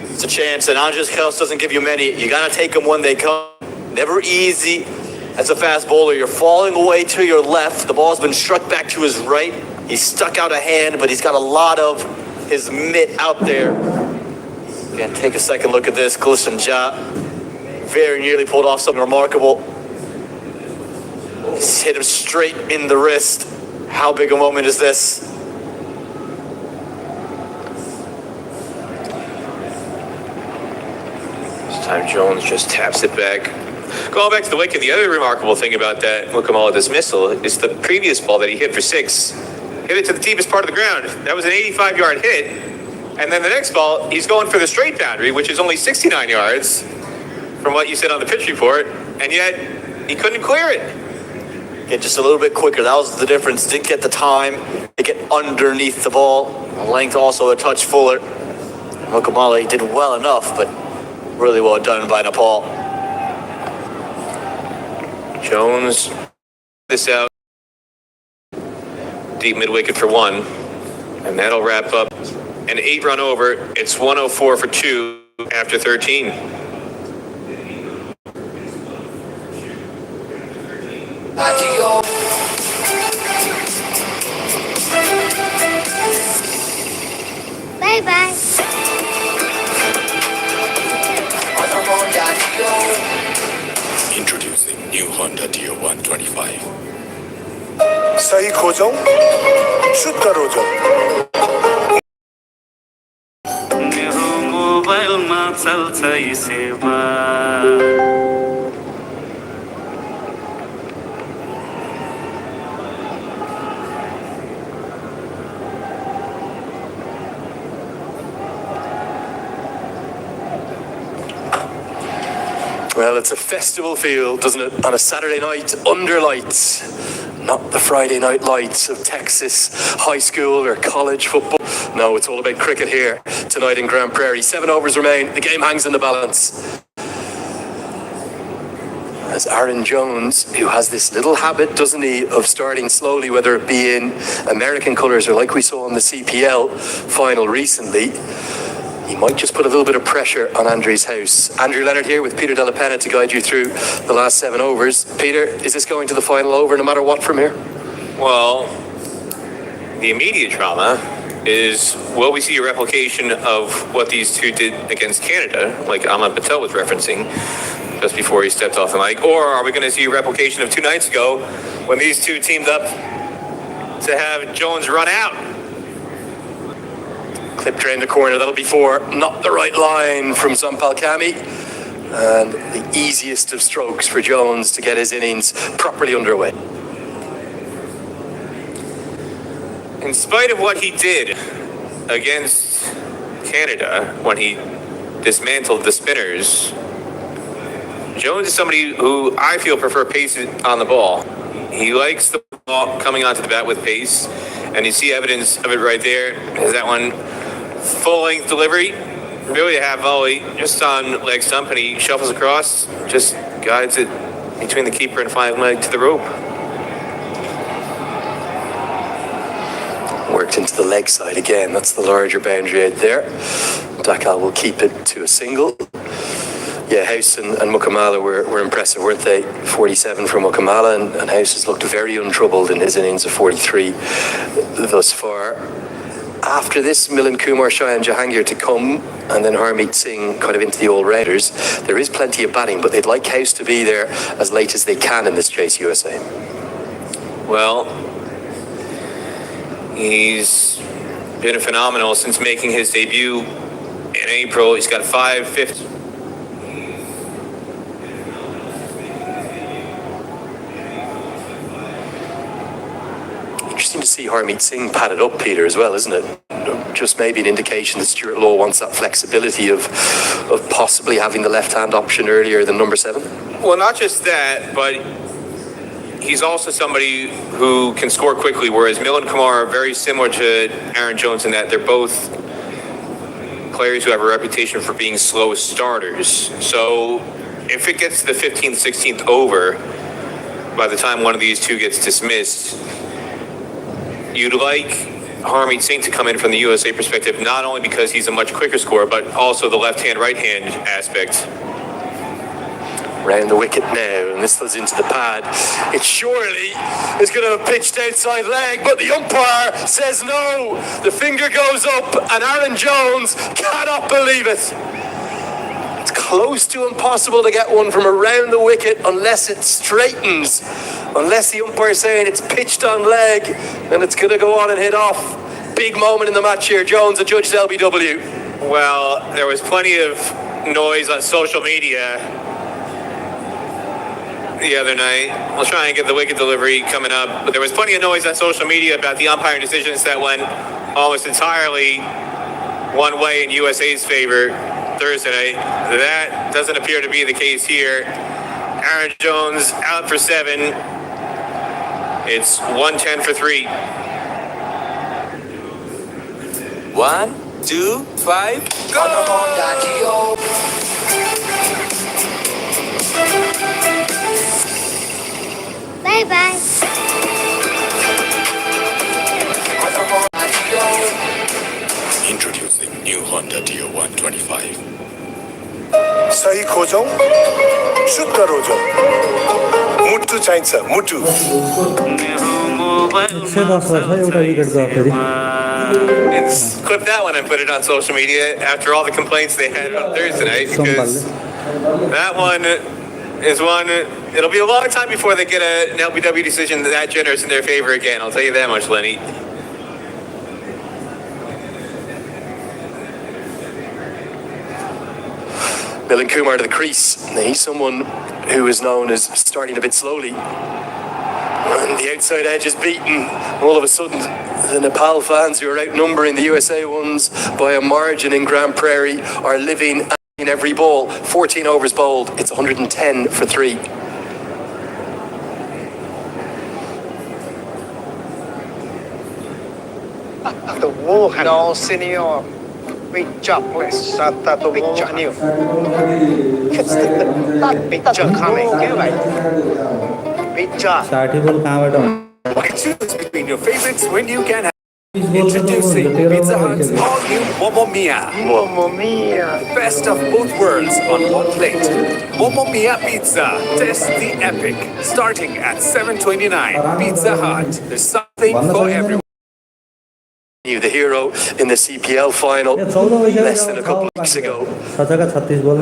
It's a chance, and Andres Kels doesn't give you many. You got to take them when they come. Never easy. As a fast bowler, you're falling away to your left. The ball's been struck back to his right. He's stuck out a hand, but he's got a lot of his mitt out there. Again, take a second look at this. Gulshanjah very nearly pulled off something remarkable. He's hit him straight in the wrist. How big a moment is this? This time Jones just taps it back. Going back to the wicket, the other remarkable thing about that Mukamala dismissal is the previous ball that he hit for 6. Hit it to the deepest part of the ground. That was an 85-yard hit. And then the next ball, he's going for the straight boundary, which is only 69 yards from what you said on the pitch report, and yet he couldn't clear it. Get just a little bit quicker. That was the difference. Didn't get the time to get underneath the ball. Length also a touch fuller. Mukamala did well enough, but really well done by Nepal. Jones, this out. Deep mid-wicket for 1. And that'll wrap up an 8-run over. It's 104 for 2 after 13. Bye-bye. Introducing new Honda Dio 125. सही खोजौं शुद्ध रोजौं मेरो मोबाइलमा चल्छ यी सेवा Well, it's a festival feel, doesn't it? On a Saturday night under lights. Not the Friday night lights of Texas high school or college football. No, it's all about cricket here tonight in Grand Prairie. 7 overs remain. The game hangs in the balance. As Aaron Jones, who has this little habit, doesn't he, of starting slowly, whether it be in American colours or like we saw in the CPL final recently, he might just put a little bit of pressure on Andrew's house. Andrew Leonard here with Peter Della Penna to guide you through the last 7 overs. Peter, is this going to the final over no matter what from here? Well, the immediate drama is, will we see a replication of what these two did against Canada, like Ahmad Patel was referencing just before he stepped off the mic, or are we going to see a replication of 2 nights ago when these two teamed up to have Jones run out? Clip drain the corner, that'll be 4. Not the right line from Zampal Kami. And the easiest of strokes for Jones to get his innings properly underway. In spite of what he did against Canada when he dismantled the spinners, Jones is somebody who I feel prefer pace on the ball. He likes the ball coming onto the bat with pace, and you see evidence of it right there. Is that one full-length delivery, really a half volley, just on leg stump, and he shuffles across, just guides it between the keeper and 5 leg to the rope. Worked into the leg side again. That's the larger boundary out there. Dakal will keep it to a single. Yeah, House and Mukamala were impressive, weren't they? 47 from Mukamala, and House has looked very untroubled in his innings of 43 thus far. After this, Milan Kumar, Shayan Jahangir to come, and then Harmeet Singh kind of into the all-rounders. There is plenty of batting, but they'd like House to be there as late as they can in this Chase USA. Well, he's been phenomenal since making his debut in April. He's got 5 50. Interesting to see Harmeet Singh padded up, Peter, as well, isn't it? just maybe an indication that Stuart Law wants that flexibility of possibly having the left-hand option earlier than number 7? Well, not just that, but he's also somebody who can score quickly, whereas Mill and Kumar are very similar to Aaron Jones in that they're both players who have a reputation for being slow starters. So if it gets to the 15th, 16th over, by the time one of these two gets dismissed, you'd like Harmeet Singh to come in from the USA perspective, not only because he's a much quicker scorer, but also the left-hand, right-hand aspect. Round the wicket now, and this goes into the pad. It surely is going to have pitched outside leg, but the umpire says no. The finger goes up, and Aaron Jones cannot believe it. It's close to impossible to get one from around the wicket unless it straightens. Unless the umpire is saying it's pitched on leg, and it's going to go on and hit off. Big moment in the match here. Jones adjudged LBW. Well, there was plenty of noise on social media the other night. We'll try and get the wicket delivery coming up. But there was plenty of noise on social media about the umpiring decisions that went almost entirely one way in USA's favor Thursday night. That doesn't appear to be the case here. Aaron Jones out for 7. It's 110 for 3. 1, 2, 5, go! Bye-bye. Introducing new Honda Dio 125. सही खोजौँ शुद्ध रोजौँ मुटु चाहिन्छ मुटु Clip that one and put it on social media after all the complaints they had on Thursday night, because that one is one, it'll be a long time before they get an LBW decision that generous in their favor again, I'll tell you that much, Lenny. Mill and Kumar to the crease. Now, he's someone who is known as starting a bit slowly. And the outside edge is beaten. All of a sudden, the Nepal fans who are outnumbering the USA ones by a margin in Grand Prairie are living in every ball. 14 overs bowled. It's 110 for 3. No, senior. Big jobless. Picture new. That picture coming. Choose between your favorites when you can have. Introducing Pizza Hut's all-new Momo Mia. Mamma mia. Best of both worlds on one plate. Momo Mia Pizza. Test the epic. Starting at $7.29. Pizza Hut. There's something for everyone. The hero in the CPL final less than a couple of weeks ago.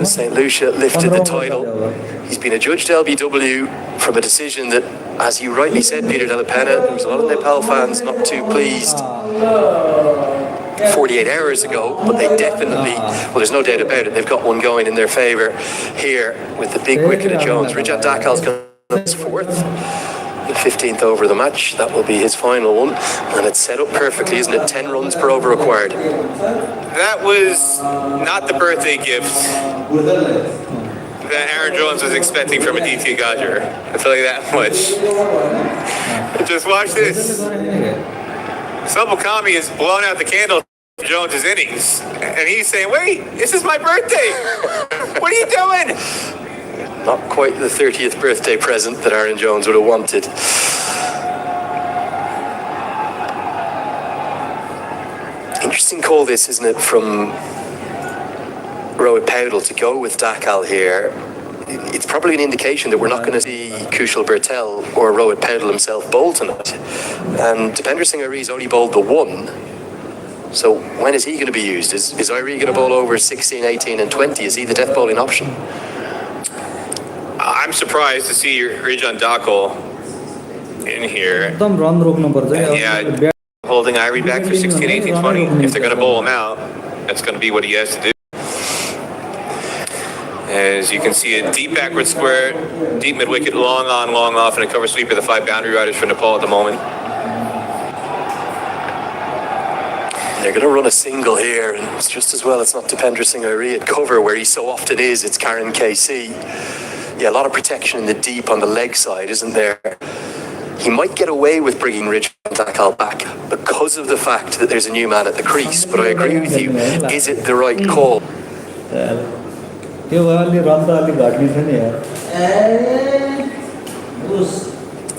St. Lucia lifted the title. He's been adjudged LBW from a decision that, as you rightly said, Peter Della Penna, there was a lot of Nepal fans not too pleased 48 hours ago, but they definitely, well, there's no doubt about it, they've got one going in their favour here with the big wicket of Jones. Rijat Dakal's going to his 4th. The 15th over of the match, that will be his final one, and it's set up perfectly, isn't it? 10 runs per over required. That was not the birthday gift that Aaron Jones was expecting from Aditya Gajar. I'll tell you that much. Just watch this. Subukami has blown out the candle for Jones's innings, and he's saying, "Wait, this is my birthday. What are you doing?" Not quite the 30th birthday present that Aaron Jones would have wanted. Interesting call this, isn't it, from Rohit Powdell to go with Dakal here. It's probably an indication that we're not going to see Kushal Bertel or Rohit Powdell himself bowl tonight. And Dipender Singh Airi's only bowled the 1. So when is he going to be used? Is Airi going to bowl over 16, 18 and 20? Is he the death bowling option? I'm surprised to see Rijan Dakal in here. Yeah, holding Irie back for 16, 18, 20. If they're going to bowl him out, that's going to be what he has to do. As you can see, a deep backward square, deep mid-wicket, long on, long off, and a cover sweep of the 5 boundary riders for Nepal at the moment. They're going to run a single here, and it's just as well it's not Dependra Singh Airi at cover where he so often is. It's Karen KC. Yeah, a lot of protection in the deep on the leg side, isn't there? He might get away with bringing Rich Dakal back because of the fact that there's a new man at the crease. But I agree with you. Is it the right call?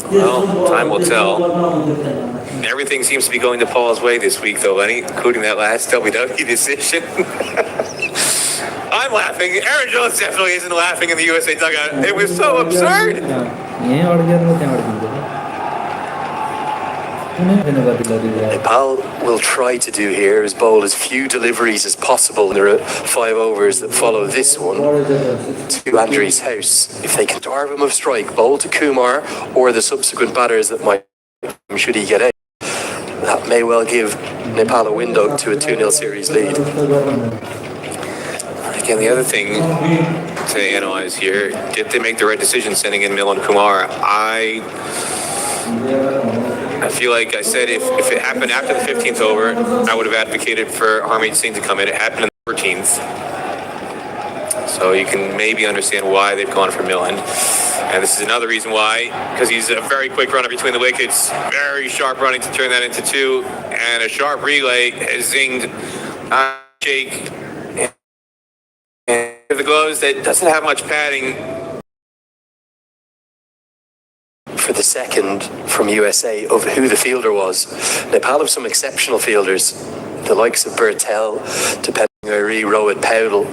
Well, time will tell. Everything seems to be going to Paul's way this week, though, Lenny, including that last WWE decision. I'm laughing. Aaron Jones definitely isn't laughing in the USA dugout. It was so absurd. Nepal will try to do here is bowl as few deliveries as possible. There are 5 overs that follow this one to Andre's house. If they can starve him of strike, bowl to Kumar or the subsequent batters that might, should he get out. That may well give Nepal a window to a 2-0 series lead. Again, the other thing to analyze here, did they make the right decision sending in Milan Kumar? I feel like I said if it happened after the 15th over, I would have advocated for Harmeet Singh to come in. It happened in the 13th. So you can maybe understand why they've gone for Milan. And this is another reason why, because he's a very quick runner between the wickets, very sharp running to turn that into 2, and a sharp relay has zinged Jake. And the gloves that doesn't have much padding. For the second from USA of who the fielder was. Nepal have some exceptional fielders. The likes of Bertel, Dependra Airi, Rohit Powdell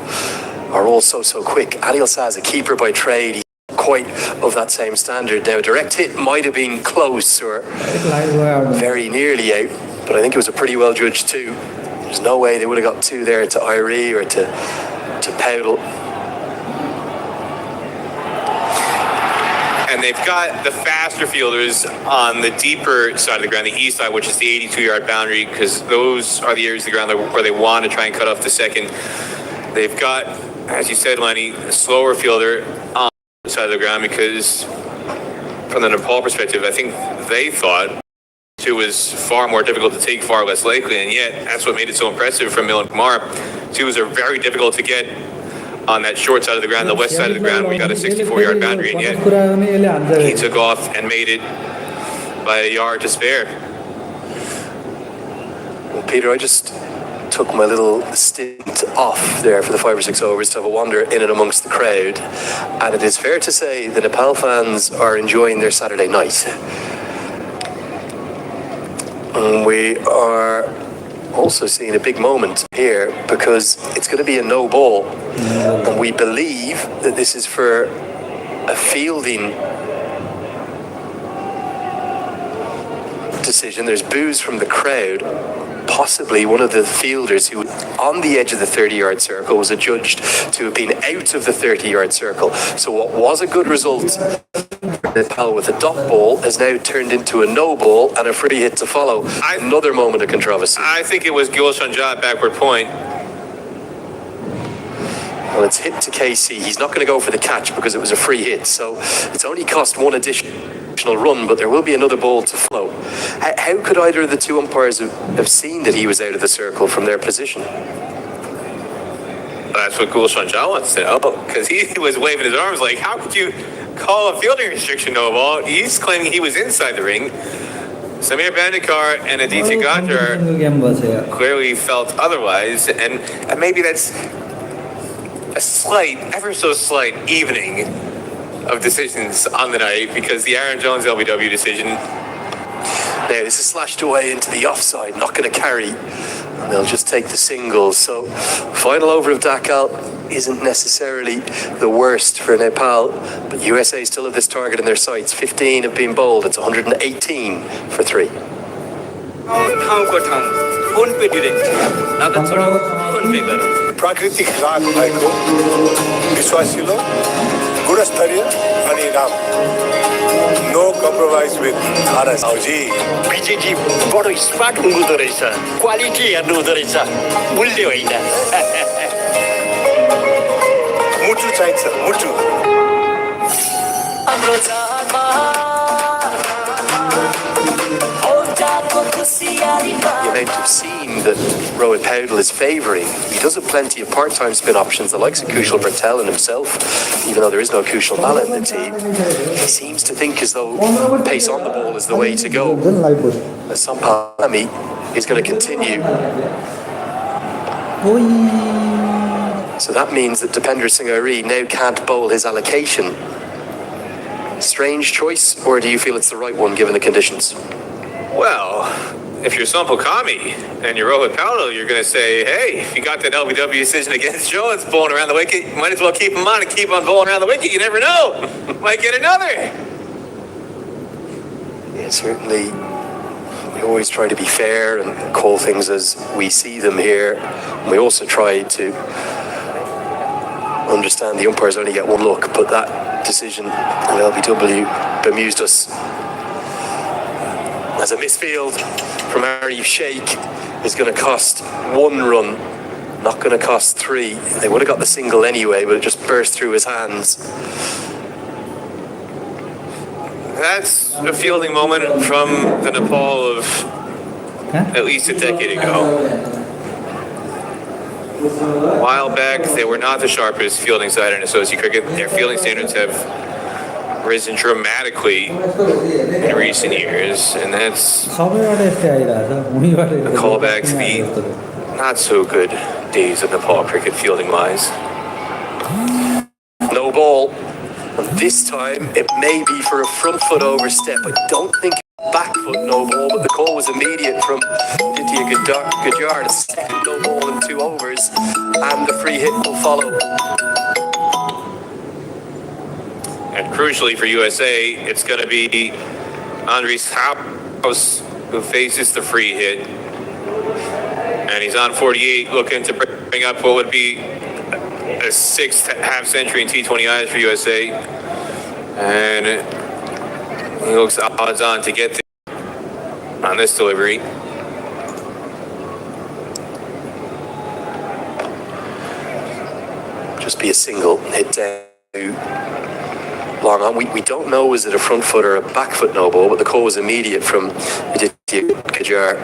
are all so quick. Adil Saz, a keeper by trade, he's quite of that same standard. Now, a direct hit might have been close or very nearly out, but I think it was a pretty well judged 2. There's no way they would have got 2 there to Airi or to Powdell. And they've got the faster fielders on the deeper side of the ground, the east side, which is the 82-yard boundary, because those are the areas of the ground where they want to try and cut off the second. They've got, as you said, Lenny, a slower fielder on the side of the ground because, from the Nepal perspective, I think they thought 2 was far more difficult to take, far less likely, and yet that's what made it so impressive from Milan Kumar. 2s are very difficult to get on that short side of the ground, the west side of the ground, where you got a 64-yard boundary, and yet he took off and made it by a yard to spare. Well, Peter, I just took my little stint off there for the 5 or 6 overs to have a wander in and amongst the crowd, and it is fair to say the Nepal fans are enjoying their Saturday night. And we are also seeing a big moment here because it's going to be a no ball, and we believe that this is for a fielding decision. There's boos from the crowd. Possibly one of the fielders who on the edge of the 30-yard circle was adjudged to have been out of the 30-yard circle. So what was a good result Nepal with a dot ball has now turned into a no ball and a free hit to follow. Another moment of controversy. I think it was Gulshan Jha at backward point. Well, it's hit to KC. He's not going to go for the catch because it was a free hit. So it's only cost 1 additional run, but there will be another ball to flow. How could either of the 2 umpires have seen that he was out of the circle from their position? That's what Gulshan Jha wants to know, because he was waving his arms like, how could you call a fielding restriction no ball? He's claiming he was inside the ring. Samir Bandekar and Aditya Gajar clearly felt otherwise, and maybe that's a slight, ever so slight evening of decisions on the night, because the Aaron Jones LBW decision. Now, this is slashed away into the offside, not going to carry, and they'll just take the singles. So, final over of Dakal isn't necessarily the worst for Nepal, but USA still have this target in their sights. 15 have been bowled, it's 118 for 3. प्राकृतिक राग भएको विश्वासिलो गुणस्तरीय अनि राम no compromise with Bharat हाउजी विजयजी बडो स्मार्ट हुनुहुँदो रहेछ क्वालिटी हेर्नु हुँदो रहेछ मूल्य होइन मुटु चाहिन्छ मुटु हाम्रो जानमा हो जातको खुसियाली The amount of seam that Rohit Paudel is favouring. He does have plenty of part-time spin options, the likes of Kushal Patel and himself, even though there is no Kushal Malla in the team. He seems to think as though pace on the ball is the way to go. As Sampal Kami is going to continue. So that means that Dipender Singh Airi now can't bowl his allocation. Strange choice, or do you feel it's the right one given the conditions? Well, if you're Sampal Kami and you're Rohit Paudel, you're going to say, hey, if you got that LBW decision against Jones bowling around the wicket, you might as well keep him on and keep on bowling around the wicket. You never know. Might get another. Yeah, certainly. We always try to be fair and call things as we see them here. We also try to understand the umpires only get one look, but that decision in LBW bemused us. As a misfield from Arif Sheikh is going to cost 1 run, not going to cost 3. They would have got the single anyway, but it just burst through his hands. That's a fielding moment from the Nepal of at least a decade ago. A while back, they were not the sharpest fielding side in associate cricket. Their fielding standards have risen dramatically in recent years, and that's a callback to the not so good days of Nepal cricket fielding-wise. No ball. And this time, it may be for a front foot overstep. I don't think back foot no ball, but the call was immediate from Ditya Gujar. The second no ball in 2 overs, and the free hit will follow. And crucially for USA, it's going to be Andres House who faces the free hit. And he's on 48, looking to bring up what would be a 6th half-century in T20Is for USA. And he looks odds on to get there on this delivery. Just be a single hit down long on. We don't know, is it a front foot or a back foot no ball, but the call was immediate from Aditya Kajar.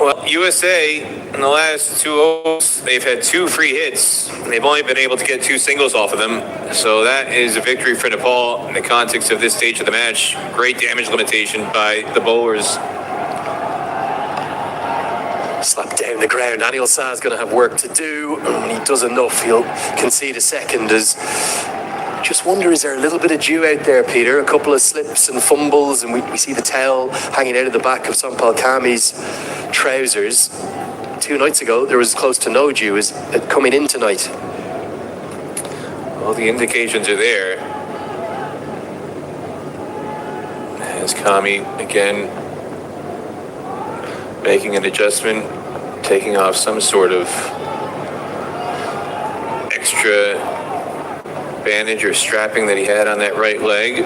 Well, USA, in the last 2 overs, they've had 2 free hits. They've only been able to get 2 singles off of them. So that is a victory for Nepal in the context of this stage of the match. Great damage limitation by the bowlers. Slap down the ground. Anil Sah's going to have work to do. And when he does enough, he'll concede a second. Just wonder, is there a little bit of dew out there, Peter? A couple of slips and fumbles, and we see the towel hanging out of the back of Sampal Kami's trousers. 2 nights ago, there was close to no dew. Is it coming in tonight? Well, the indications are there. As Kami, again, making an adjustment, taking off some sort of extra bandage or strapping that he had on that right leg.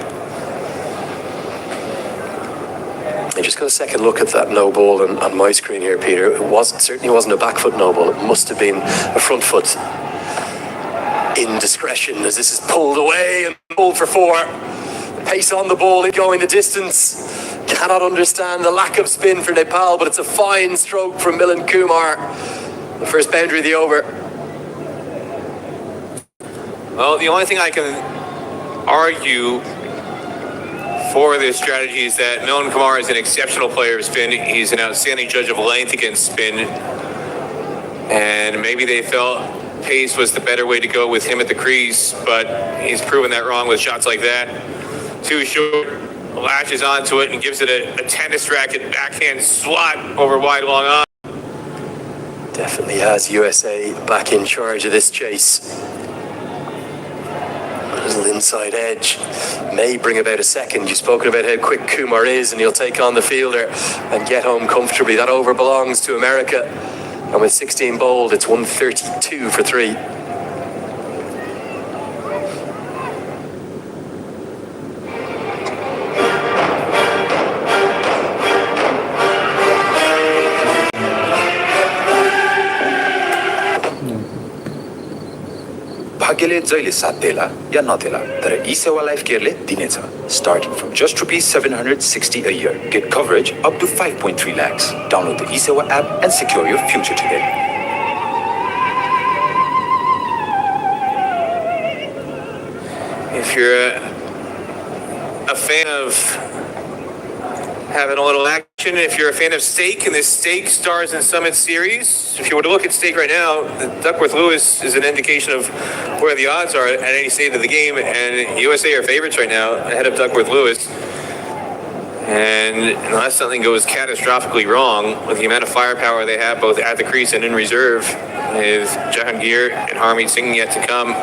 I just got a second look at that no ball on my screen here, Peter. It certainly wasn't a back foot no ball. It must have been a front foot indiscretion, as this is pulled away and pulled for 4. Pace on the ball, going the distance. Cannot understand the lack of spin for Nepal, but it's a fine stroke from Milan Kumar. The first boundary of the over. Well, the only thing I can argue for this strategy is that Milan Kumar is an exceptional player of spin. He's an outstanding judge of length against spin. And maybe they felt pace was the better way to go with him at the crease, but he's proven that wrong with shots like that. Too short, latches onto it and gives it a tennis racket backhand swat over wide long on. Definitely has USA back in charge of this chase. A little inside edge may bring about a second. You've spoken about how quick Kumar is, and he'll take on the fielder and get home comfortably. That over belongs to America. And with 16 bowled, it's 132 for 3. भाग्यले जहिले साथ देला या नदेला तर ई सेवा life केयरले दिनेछ starting from just ₹760 a year. Get coverage up to 5.3 lakhs. Download the eSewa app and secure your future today. If you're a fan of having a little action, if you're a fan of steak, and this steak stars in Summit Series, if you were to look at steak right now, the Duckworth-Lewis is an indication of where the odds are at any stage of the game, and USA are favorites right now ahead of Duckworth-Lewis. And unless something goes catastrophically wrong with the amount of firepower they have both at the crease and in reserve, with Jahangir and Harmeet Singh yet to come,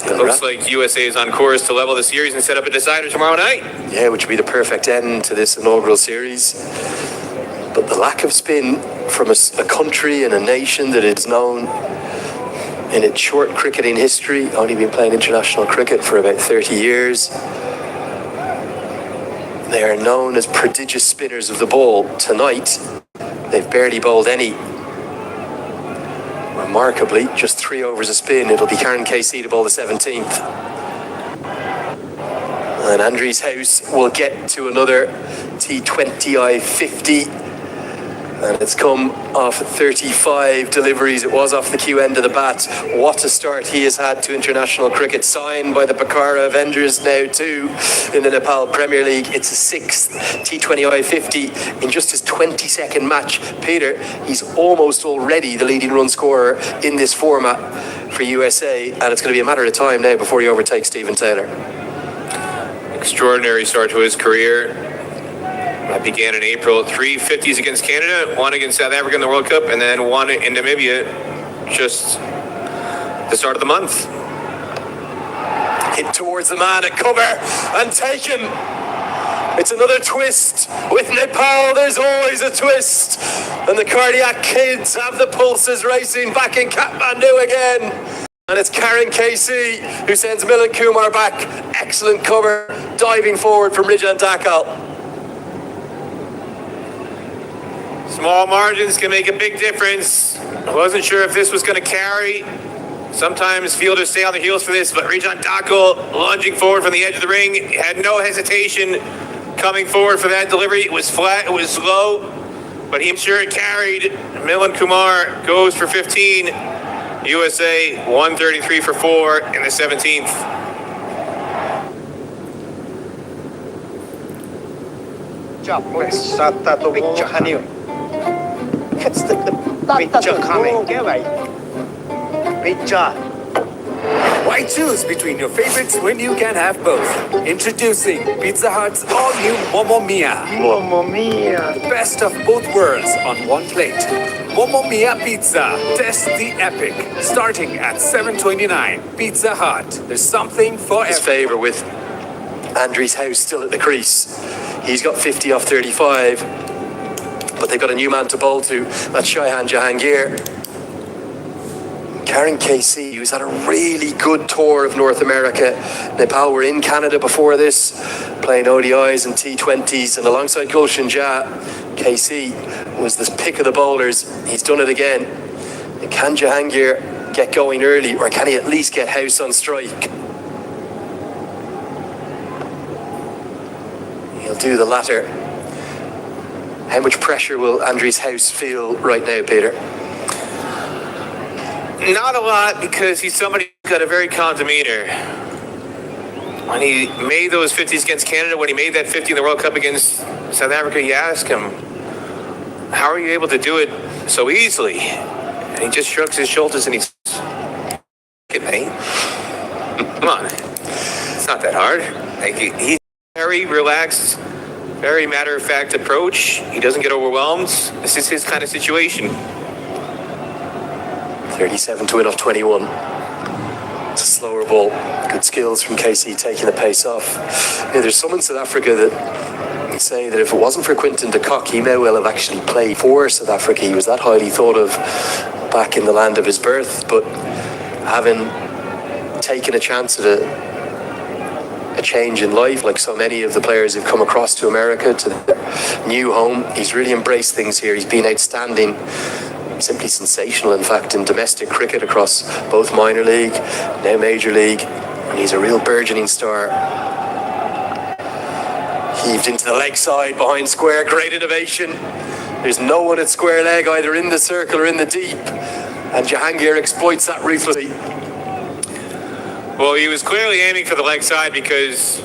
it looks like USA is on course to level the series and set up a decider tomorrow night. Yeah, which would be the perfect end to this inaugural series. But the lack of spin from a country and a nation that is known in its short cricketing history, only been playing international cricket for about 30 years. They are known as prodigious spinners of the ball. Tonight, they've barely bowled any. Remarkably, just 3 overs of spin. It'll be Karen Casey to bowl the 17th. And Andries House will get to another T20I 50. And it's come off 35 deliveries. It was off the Q end of the bat. What a start he has had to international cricket. Signed by the Pokhara Avengers now too in the Nepal Premier League. It's a 6th T20I 50 in just his 22nd match. Peter, he's almost already the leading run scorer in this format for USA. And it's going to be a matter of time now before he overtakes Stephen Taylor. Extraordinary start to his career. That began in April. 3 50s against Canada, 1 against South Africa in the World Cup, and then 1 in Namibia just the start of the month. Hit towards the man at cover and taken. It's another twist. With Nepal, there's always a twist. And the cardiac kids have the pulses racing back in Kathmandu again. And it's Karen Casey who sends Milan Kumar back. Excellent cover, diving forward from Rijan Dakal. Small margins can make a big difference. I wasn't sure if this was going to carry. Sometimes fielders stay on their heels for this, but Rijan Dakal lunging forward from the edge of the ring, had no hesitation coming forward for that delivery. It was flat, it was slow, but he sure it carried. Milan Kumar goes for 15. USA 133 for 4 in the 17th. Jobless, sata to picture honey. Picture coming. Picture. Why choose between your favorites when you can have both? Introducing Pizza Hut's all-new Momo Mia. Momo Mia. The best of both worlds on one plate. Momo Mia Pizza. Test the epic. Starting at $7.29. Pizza Hut. There's something for his favour with Andries House still at the crease. He's got 50 off 35. But they've got a new man to bowl to. That's Shaihan Jahangir. Karen Casey, who's had a really good tour of North America. Nepal were in Canada before this, playing ODIs and T20s, and alongside Gulshan Jah, Casey was the pick of the bowlers. He's done it again. And can Jahangir get going early, or can he at least get House on strike? He'll do the latter. How much pressure will Andries House feel right now, Peter? Not a lot, because he's somebody who's got a very calm demeanor. When he made those 50s against Canada, when he made that 50 in the World Cup against South Africa, you ask him, how are you able to do it so easily? And he just shrugs his shoulders and he's, mate. Come on. It's not that hard. Like, he's very relaxed, very matter-of-fact approach. He doesn't get overwhelmed. This is his kind of situation. 37 to win off 21. It's a slower ball. Good skills from Casey taking the pace off. You know, there's some in South Africa that say that if it wasn't for Quinton de Kock, he may well have actually played for South Africa. He was that highly thought of back in the land of his birth, but having taken a chance at a change in life, like so many of the players who've come across to America, to their new home, he's really embraced things here. He's been outstanding simply sensational, in fact, in domestic cricket across both minor league, now major league, and he's a real burgeoning star. Heaved into the leg side behind square, great innovation. There's no one at square leg, either in the circle or in the deep, and Jahangir exploits that ruthlessly. Well, he was clearly aiming for the leg side because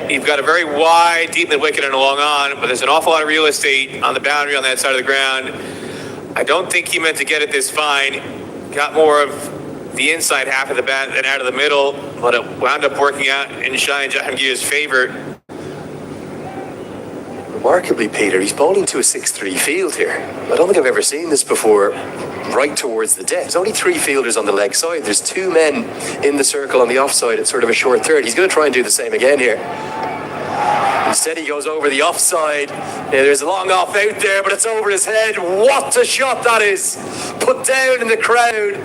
you've got a very wide, deep mid-wicket and a long on, but there's an awful lot of real estate on the boundary on that side of the ground. I don't think he meant to get it this fine. Got more of the inside half of the bat than out of the middle, but it wound up working out in Shai Jahangir's favor. Remarkably, Peter, he's bowling to a 6-3 field here. I don't think I've ever seen this before, right towards the deck. There's only 3 fielders on the leg side. There's 2 men in the circle on the offside at sort of a short third. He's going to try and do the same again here. Instead, he goes over the offside. There's a long off out there, but it's over his head. What a shot that is! Put down in the crowd.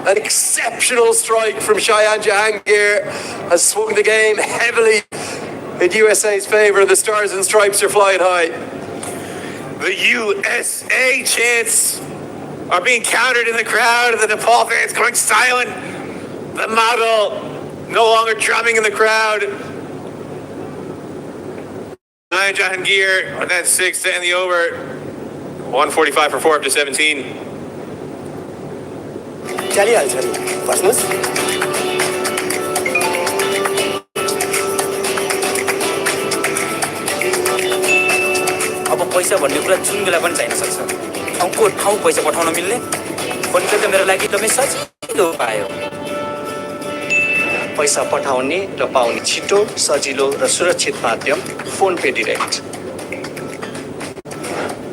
An exceptional strike from Cheyenne Jahangir has swung the game heavily in USA's favour. The Stars and Stripes are flying high. The USA chants are being countered in the crowd. The Nepal fans going silent. The model no longer drumming in the crowd. Jahangir with that 6 to end the over. 145 for 4 up to 17. चलिहाल्छ नि बस्नुहोस् अब पैसा भन्ने कुरा जुन बेला पनि चाहिन सक्छ ठाउँको ठाउँ पैसा पठाउन मिल्ने फोन पे त मेरो लागि एकदमै सजिलो पायो पैसा पठाउने र पाउने छिटो सजिलो र सुरक्षित माध्यम फोन पे डिरेक्ट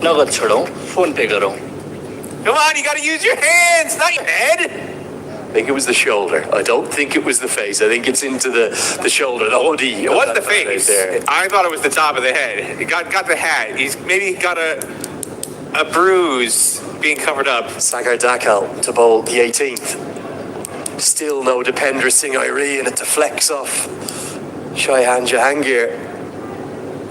नगद छोडौँ फोन पे गरौँ Come on, you gotta use your hands, not your head. I think it was the shoulder. I don't think it was the face. I think it's into the shoulder, the hoodie. It wasn't the face. I thought it was the top of the head. He got the hat. He's maybe got a bruise being covered up. Sagar Dakal to bowl the 18th. Still no Dipendra Singh Iree, and it deflects off Cheyenne Jahangir.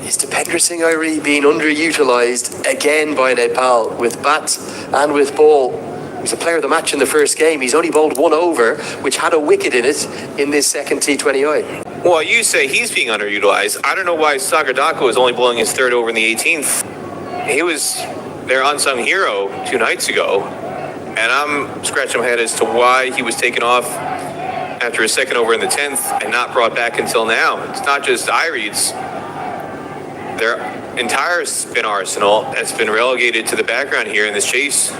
Is Dipendra Singh Iree being underutilised again by Nepal with bat and with ball? He was a player of the match in the first game. He's only bowled 1 over, which had a wicket in it in this second T20I. Well, you say he's being underutilized. I don't know why Sagar Dakal was only bowling his 3rd over in the 18th. He was their unsung hero 2 nights ago. And I'm scratching my head as to why he was taken off after his 2nd over in the 10th and not brought back until now. It's not just Iree, it's their entire spin arsenal that's been relegated to the background here in this chase.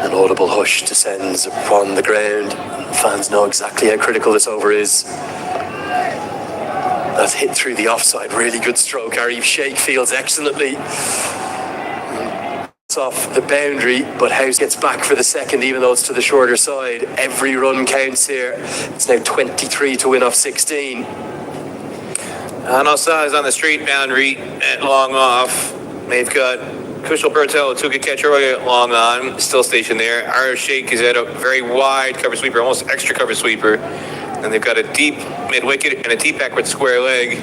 An audible hush descends upon the ground. Fans know exactly how critical this over is. That's hit through the offside. Really good stroke. Arif Sheikh fields excellently. It's off the boundary, but House gets back for the 2nd, even though it's to the shorter side. Every run counts here. It's now 23 to win off 16. Anasa is on the straight boundary at long off. They've got Kushal Bertel, 2-good catch earlier at long on, still stationed there. Arif Sheikh is at a very wide cover sweeper, almost extra cover sweeper. And they've got a deep mid-wicket and a deep backward square leg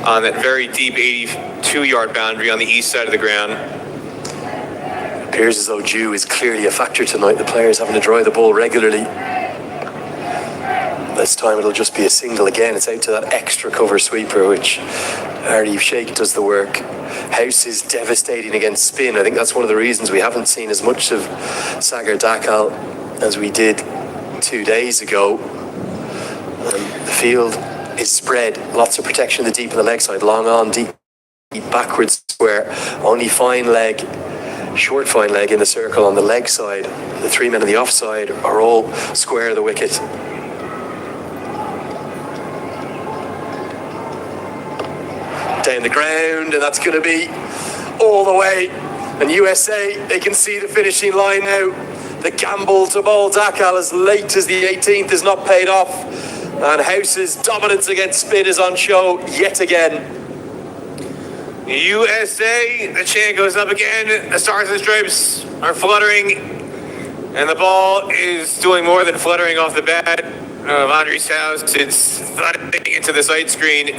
on that very deep 82-yard boundary on the east side of the ground. Appears as though dew is clearly a factor tonight. The players having to dry the ball regularly. This time it'll just be a single again. It's out to that extra cover sweeper, which Arif Sheikh does the work. House is devastating against spin. I think that's one of the reasons we haven't seen as much of Sagar Dakal as we did 2 days ago. The field is spread. Lots of protection in the deep and the leg side. Long on, deep backwards square. Only fine leg. Short fine leg in the circle on the leg side. The 3 men on the offside are all square of the wicket. Down the ground, and that's going to be all the way. And USA, they can see the finishing line now. The gamble to bowl Dakal as late as the 18th is not paid off. And House's dominance against spin is on show yet again. USA, the chant goes up again. The Stars and Stripes are fluttering And the ball is doing more than fluttering off the bat of Andri's house. It's thudding into the sight screen.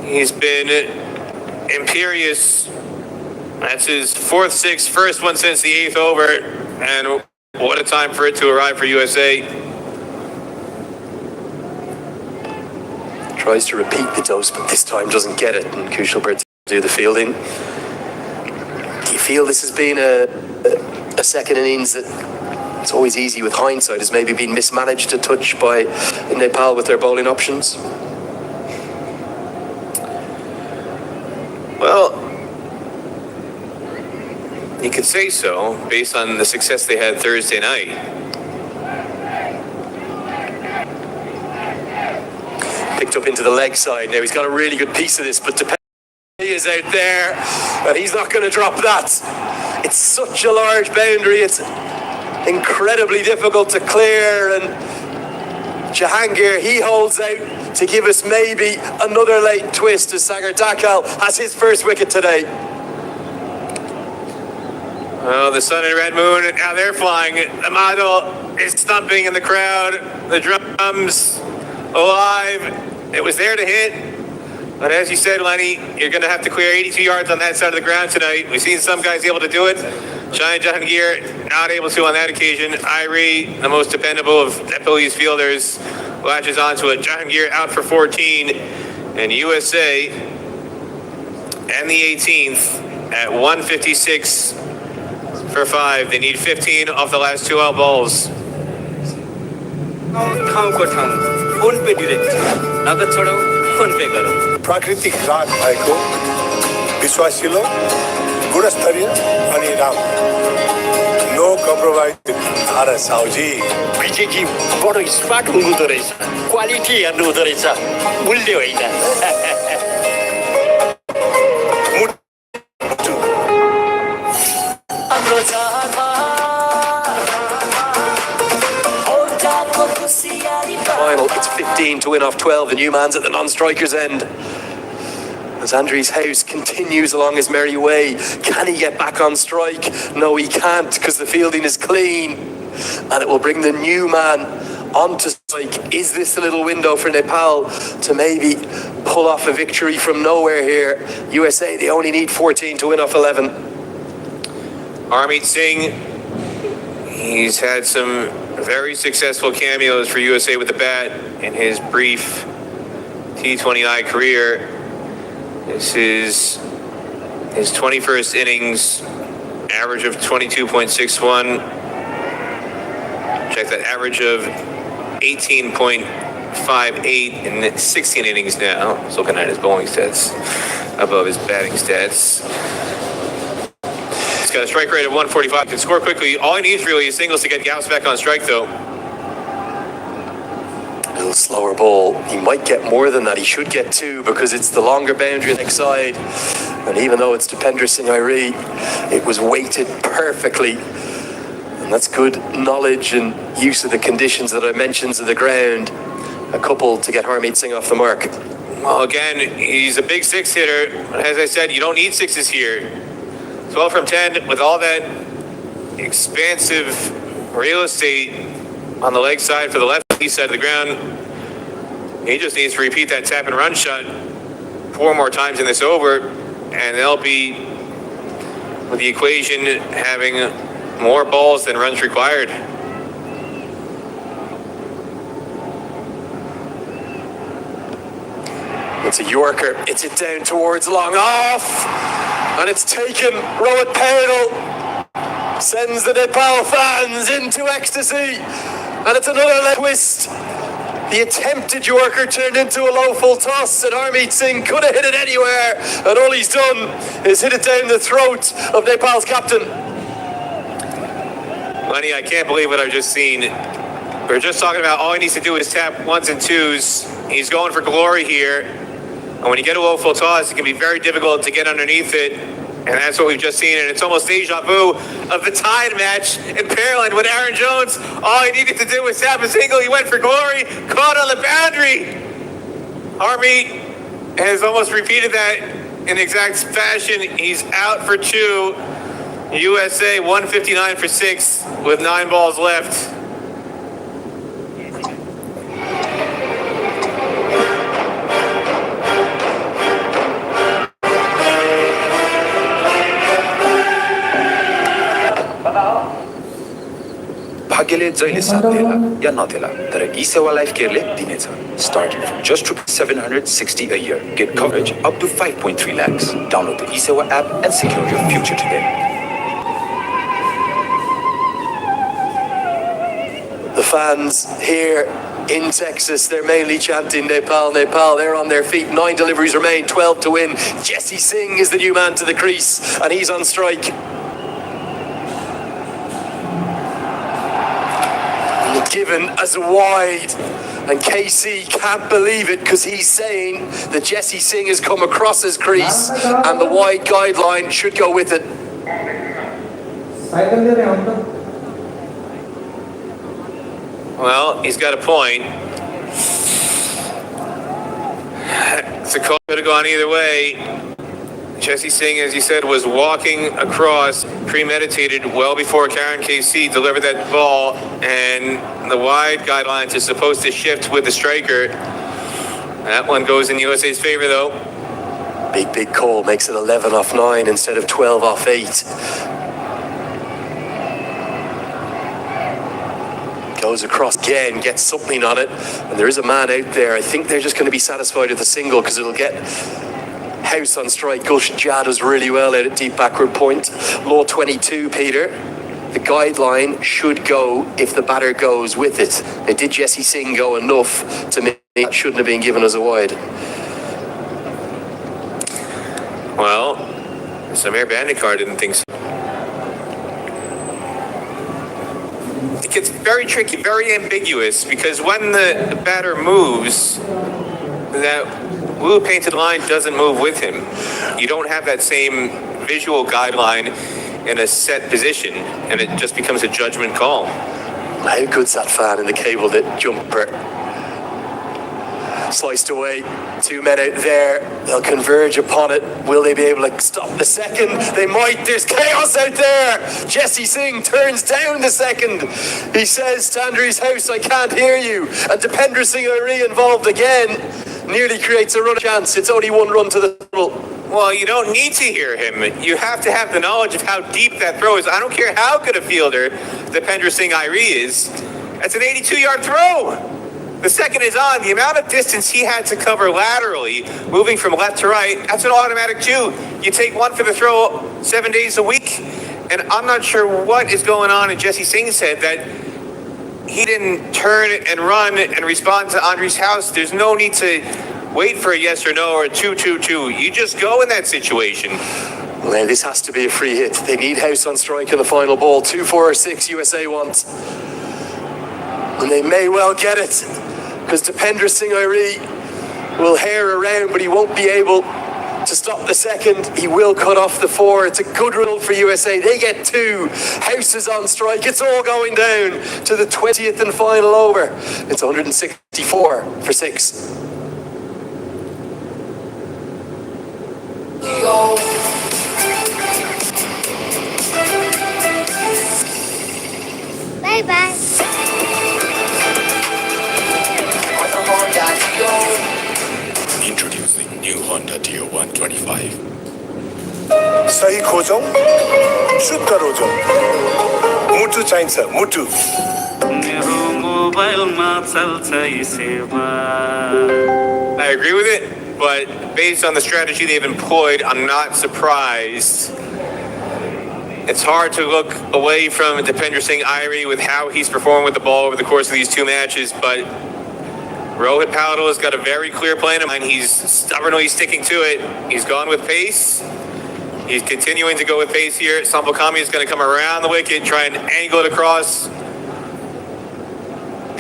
He's been imperious. That's his fourth six, first one since the eighth over. And what a time for it to arrive for USA. Tries to repeat the dose, but this time doesn't get it. And Kuchelberg do the fielding. Do you feel this has been a second innings that it's always easy with hindsight, has maybe been mismanaged a touch by Nepal with their bowling options? Well, you could say so, based on the success they had Thursday night. Picked up into the leg side. Now he's got a really good piece of this, but Depay is out there, and he's not going to drop that. It's such a large boundary. It's incredibly difficult to clear, and Jahangir, he holds out to give us maybe another late twist as Sagar Dakal has his first wicket today. Well, the sun and red moon, now they're flying. The model is thumping in the crowd. The drums alive. It was there to hit. But as you said, Lenny, you're going to have to clear 82 yards on that side of the ground tonight. We've seen some guys able to do it. Shine Jahangir not able to on that occasion. Irie, the most dependable of Nepalese fielders, latches onto it. Jahangir out for 14. And USA and the 18th at 156 for 5. They need 15 off the last 2 out balls. प्राकृतिक राग भएको विश्वासिलो गुणस्तरीय अनि राम्रो no compromise धारा साउजी विजयजी बडो स्मार्ट हुनुहुँदो रहेछ क्वालिटी हेर्नु हुँदो रहेछ मूल्य होइन Final, it's 15 to win off 12. The new man's at the non-striker's end. As Andri's house continues along his merry way, can he get back on strike? No, he can't, because the fielding is clean. And it will bring the new man onto strike. Is this the little window for Nepal to maybe pull off a victory from nowhere here? USA, they only need 14 to win off 11. Harmeet Singh, he's had some very successful cameos for USA with the bat in his brief T20I career. This is his 21st innings, average of 22.61. Check that, average of 18.58 in 16 innings now. I was looking at his bowling stats above his batting stats. He's got a strike rate of 145. Can score quickly. All he needs really is singles to get Gauss back on strike, though. A little slower ball. He might get more than that. He should get 2 because it's the longer boundary on the next side. And even though it's Depender Singh Irie, it was weighted perfectly. And that's good knowledge and use of the conditions that I mentioned of the ground. A couple to get Harmeet Singh off the mark. Well, again, he's a big 6 hitter. As I said, you don't need 6s here. 12 from 10 with all that expansive real estate on the leg side for the left side of the ground. He just needs to repeat that tap and run shot 4 more times in this over, and they'll be with the equation having more balls than runs required. It's a Yorker. It's it down towards long off. And it's taken. Rohit Patel sends the Nepal fans into ecstasy. And it's another leg twist. The attempted Yorker turned into a low full toss, and Harmeet Singh could have hit it anywhere. And all he's done is hit it down the throat of Nepal's captain. Lenny, I can't believe what I've just seen. We're just talking about all he needs to do is tap 1s and 2s. He's going for glory here. And when you get a low full toss, it can be very difficult to get underneath it. And that's what we've just seen. And it's almost deja vu of the Tide match in Pearland with Aaron Jones. All he needed to do was tap a single. He went for glory, caught on the boundary. Harmeet has almost repeated that in exact fashion. He's out for 2. USA 159 for 6 with 9 balls left. भाग्यले जहिले साथ देला या नदेला तर ई सेवा life केयरले दिनेछ starting from just $760 a year. Get coverage up to 5.3 lakhs. Download the eSewa app and secure your future today. The fans here in Texas, they're mainly chanting Nepal, Nepal. They're on their feet. 9 deliveries remain, 12 to win. Jesse Singh is the new man to the crease, and he's on strike. Given as a wide, and KC can't believe it because he's saying that Jesse Singh has come across his crease and the wide guideline should go with it. Well, he's got a point. The call could have gone either way. Jesse Singh, as you said, was walking across, premeditated, well before Karen KC delivered that ball, and the wide guidelines is supposed to shift with the striker. That one goes in USA's favor, though. Big call, makes it 11 off 9 instead of 12 off 8. Goes across again, gets something on it, and there is a man out there. I think they're just going to be satisfied with a single because it'll get House on strike. Gulshan Jah does really well out at deep backward point. Law 22, Peter. The guideline should go if the batter goes with it. Now, did Jesse Singh go enough to make it shouldn't have been given as a wide? Well, Samir Bandikar didn't think so. It gets very tricky, very ambiguous, because when the batter moves, that blue painted line doesn't move with him. You don't have that same visual guideline in a set position, and it just becomes a judgment call. How good's that fan in the cable that jumper? Sliced away. 2 men out there. They'll converge upon it. Will they be able to stop the second? They might. There's chaos out there. Jesse Singh turns down the second. He says to Andrew's House, I can't hear you. And Dipendra Singh Ari involved again. Nearly creates a run chance. It's only 1 run to the total. Well, you don't need to hear him. You have to have the knowledge of how deep that throw is. I don't care how good a fielder Dipendra Singh Ari is. That's an 82-yard throw. The second is on. The amount of distance he had to cover laterally, moving from left to right, that's an automatic 2. You take 1 for the throw 7 days a week. And I'm not sure what is going on in Jesse Singh's head that he didn't turn and run and respond to Andre's House. There's no need to wait for a yes or no or a 2-2-2. You just go in that situation. Well, this has to be a free hit. They need House on strike in the final ball. 2, 4, or 6 USA wants. And they may well get it. Because Dipendra Singh Ari will hair around, but he won't be able to stop the second. He will cut off the 4. It's a good result for USA. They get 2. House is on strike. It's all going down to the 20th and final over. It's 164 for 6. Bye-bye. Introducing new Honda Dio 125. सही खोजौँ शुद्ध रोजौँ मुटु चाहिन्छ मुटु मेरो मोबाइलमा चल्छ यी सेवा I agree with it, but based on the strategy they've employed, I'm not surprised. It's hard to look away from Dipendra Singh Ari with how he's performed with the ball over the course of these 2 matches, but Rohit Paladil has got a very clear plan in mind. He's stubbornly sticking to it. He's gone with pace. He's continuing to go with pace here. Sambakami is going to come around the wicket, try and angle it across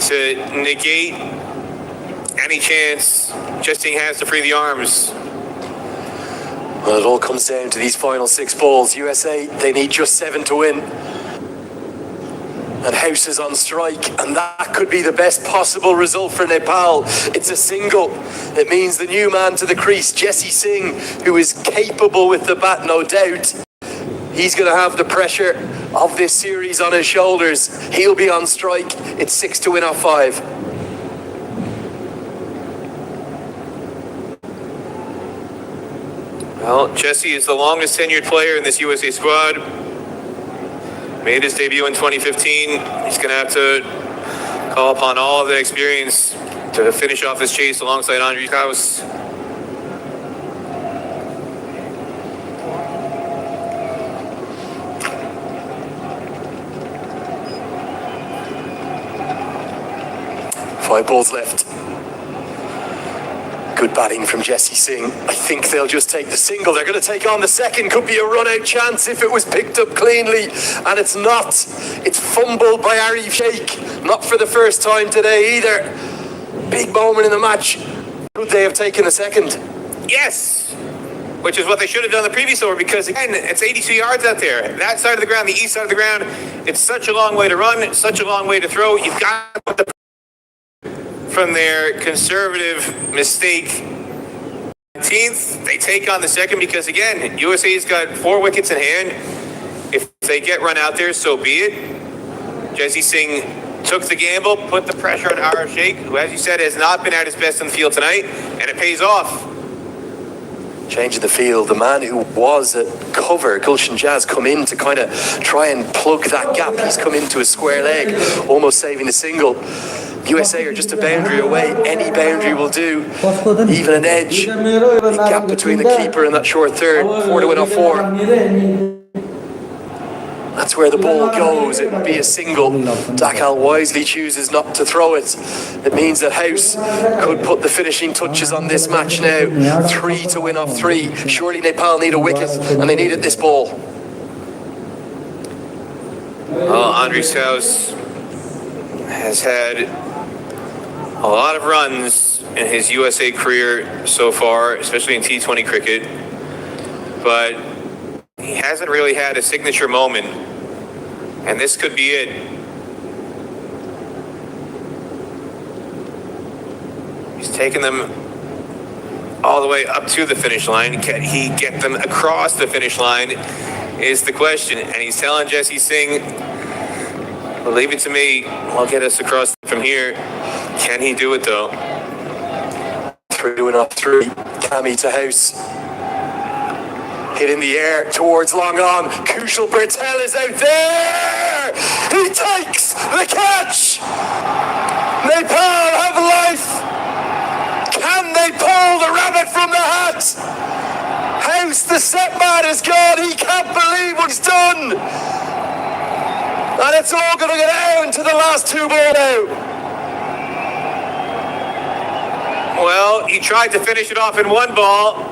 to negate any chance Justin has to free the arms. Well, it all comes down to these final 6 balls. USA, they need just 7 to win. And House is on strike, and that could be the best possible result for Nepal. It's a single. It means the new man to the crease, Jesse Singh, who is capable with the bat, no doubt. He's going to have the pressure of this series on his shoulders. He'll be on strike. It's 6 to win off 5. Well, Jesse is the longest tenured player in this USA squad. Made his debut in 2015. He's going to have to call upon all of the experience to finish off this chase alongside Andre House. Five balls left. Good batting from Jesse Singh. I think they'll just take the single. They're going to take on the second. Could be a run-out chance if it was picked up cleanly. And it's not. It's fumbled by Arif Sheikh. Not for the first time today either. Big moment in the match. Could they have taken the second? Yes! Which is what they should have done the previous over, because again, it's 82 yards out there. That side of the ground, the east side of the ground, it's such a long way to run, such a long way to throw. You've got to put the from their conservative mistake. 19th, they take on the second because, again, USA's got 4 wickets in hand. If they get run out there, so be it. Jesse Singh took the gamble, put the pressure on Arif Sheikh, who, as you said, has not been at his best in the field tonight, and it pays off. Changing the field, the man who was at cover, Gulshan Jazz, come in to kind of try and plug that gap. He's come into a square leg, almost saving the single. USA are just a boundary away. Any boundary will do. Even an edge. Big gap between the keeper and that short third. 4 to win off 4. That's where the ball goes. It would be a single. Dakal wisely chooses not to throw it. It means that House could put the finishing touches on this match now. 3 to win off 3. Surely Nepal need a wicket, and they needed this ball. Well, Andres House has had a lot of runs in his USA career so far, especially in T20 cricket, but he hasn't really had a signature moment, and this could be it. He's taken them all the way up to the finish line. Can he get them across the finish line is the question, and he's telling Jesse Singh, well, leave it to me, I'll get us across from here. Can he do it though? 3 to win off 3. Cammy to House. Hit in the air towards long on. Kushal Bertel is out there. He takes the catch. Nepal have life. Can they pull the rabbit from the hat? House, the set man, is gone. He can't believe what he's done. And it's all going to go down to the last 2 balls now. Well, he tried to finish it off in 1 ball.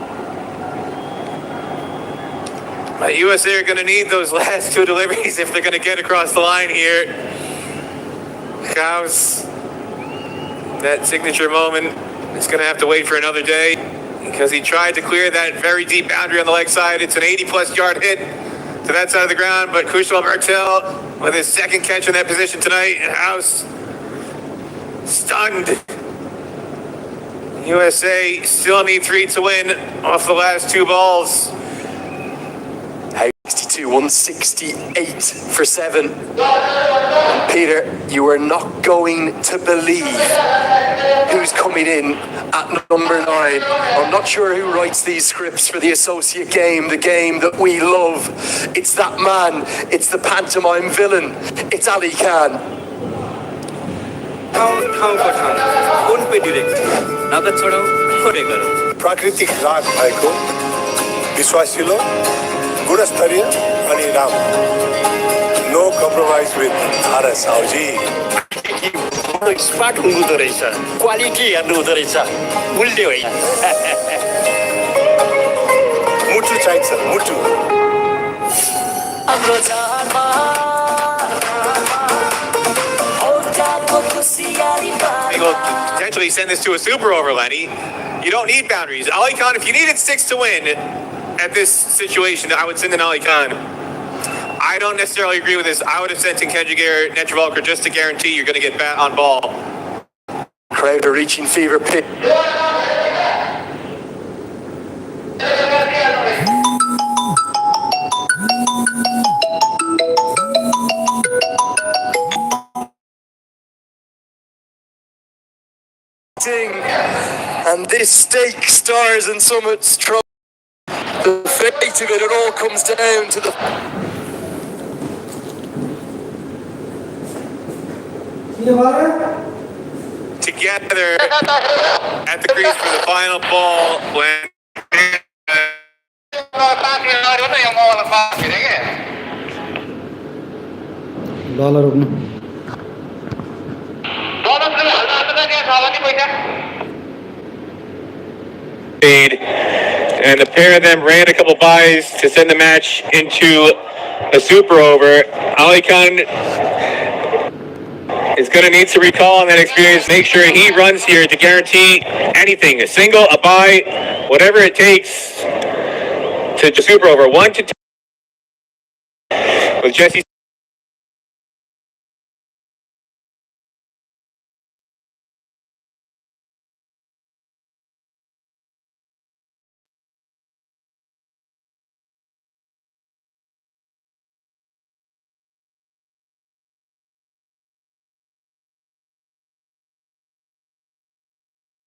But USA are going to need those last 2 deliveries if they're going to get across the line here. House, that signature moment, is going to have to wait for another day because he tried to clear that very deep boundary on the leg side. It's an 80-plus yard hit to that side of the ground, but Kushal Bertel with his second catch in that position tonight, and House stunned. USA still need 3 to win off the last 2 balls. 62, 168 for 7. Peter, you are not going to believe who's coming in at number 9. I'm not sure who writes these scripts for the associate game, the game that we love. It's that man. It's the pantomime villain. It's Ali Khan. प्राकृतिक राग भएको विश्वासिलो गुणस्तरीय अनि राम्रो no compromise with धारा Sauji smart हुनुहुँदो रहेछ क्वालिटी हेर्नु हुँदो रहेछ मूल्य होइन मुटु चाहिन्छ मुटु They will potentially send this to a super over, Lenny. You don't need boundaries. Ali Khan, if you needed 6 to win at this situation, I would send in Ali Khan. I don't necessarily agree with this. I would have sent in Kendrick Netravalkar just to guarantee you're going to get bat on ball. Crowd are reaching fever pitch. And this stake stars in Summit's trouble. The fate of it all comes down to the... Together at the crease for the final ball when dollar रोक्नु and the pair of them ran a couple byes to send the match into a super over. Ali Khan is going to need to recall on that experience. Make sure he runs here to guarantee anything, a single, a bye, whatever it takes to super over 1-2 with Jesse.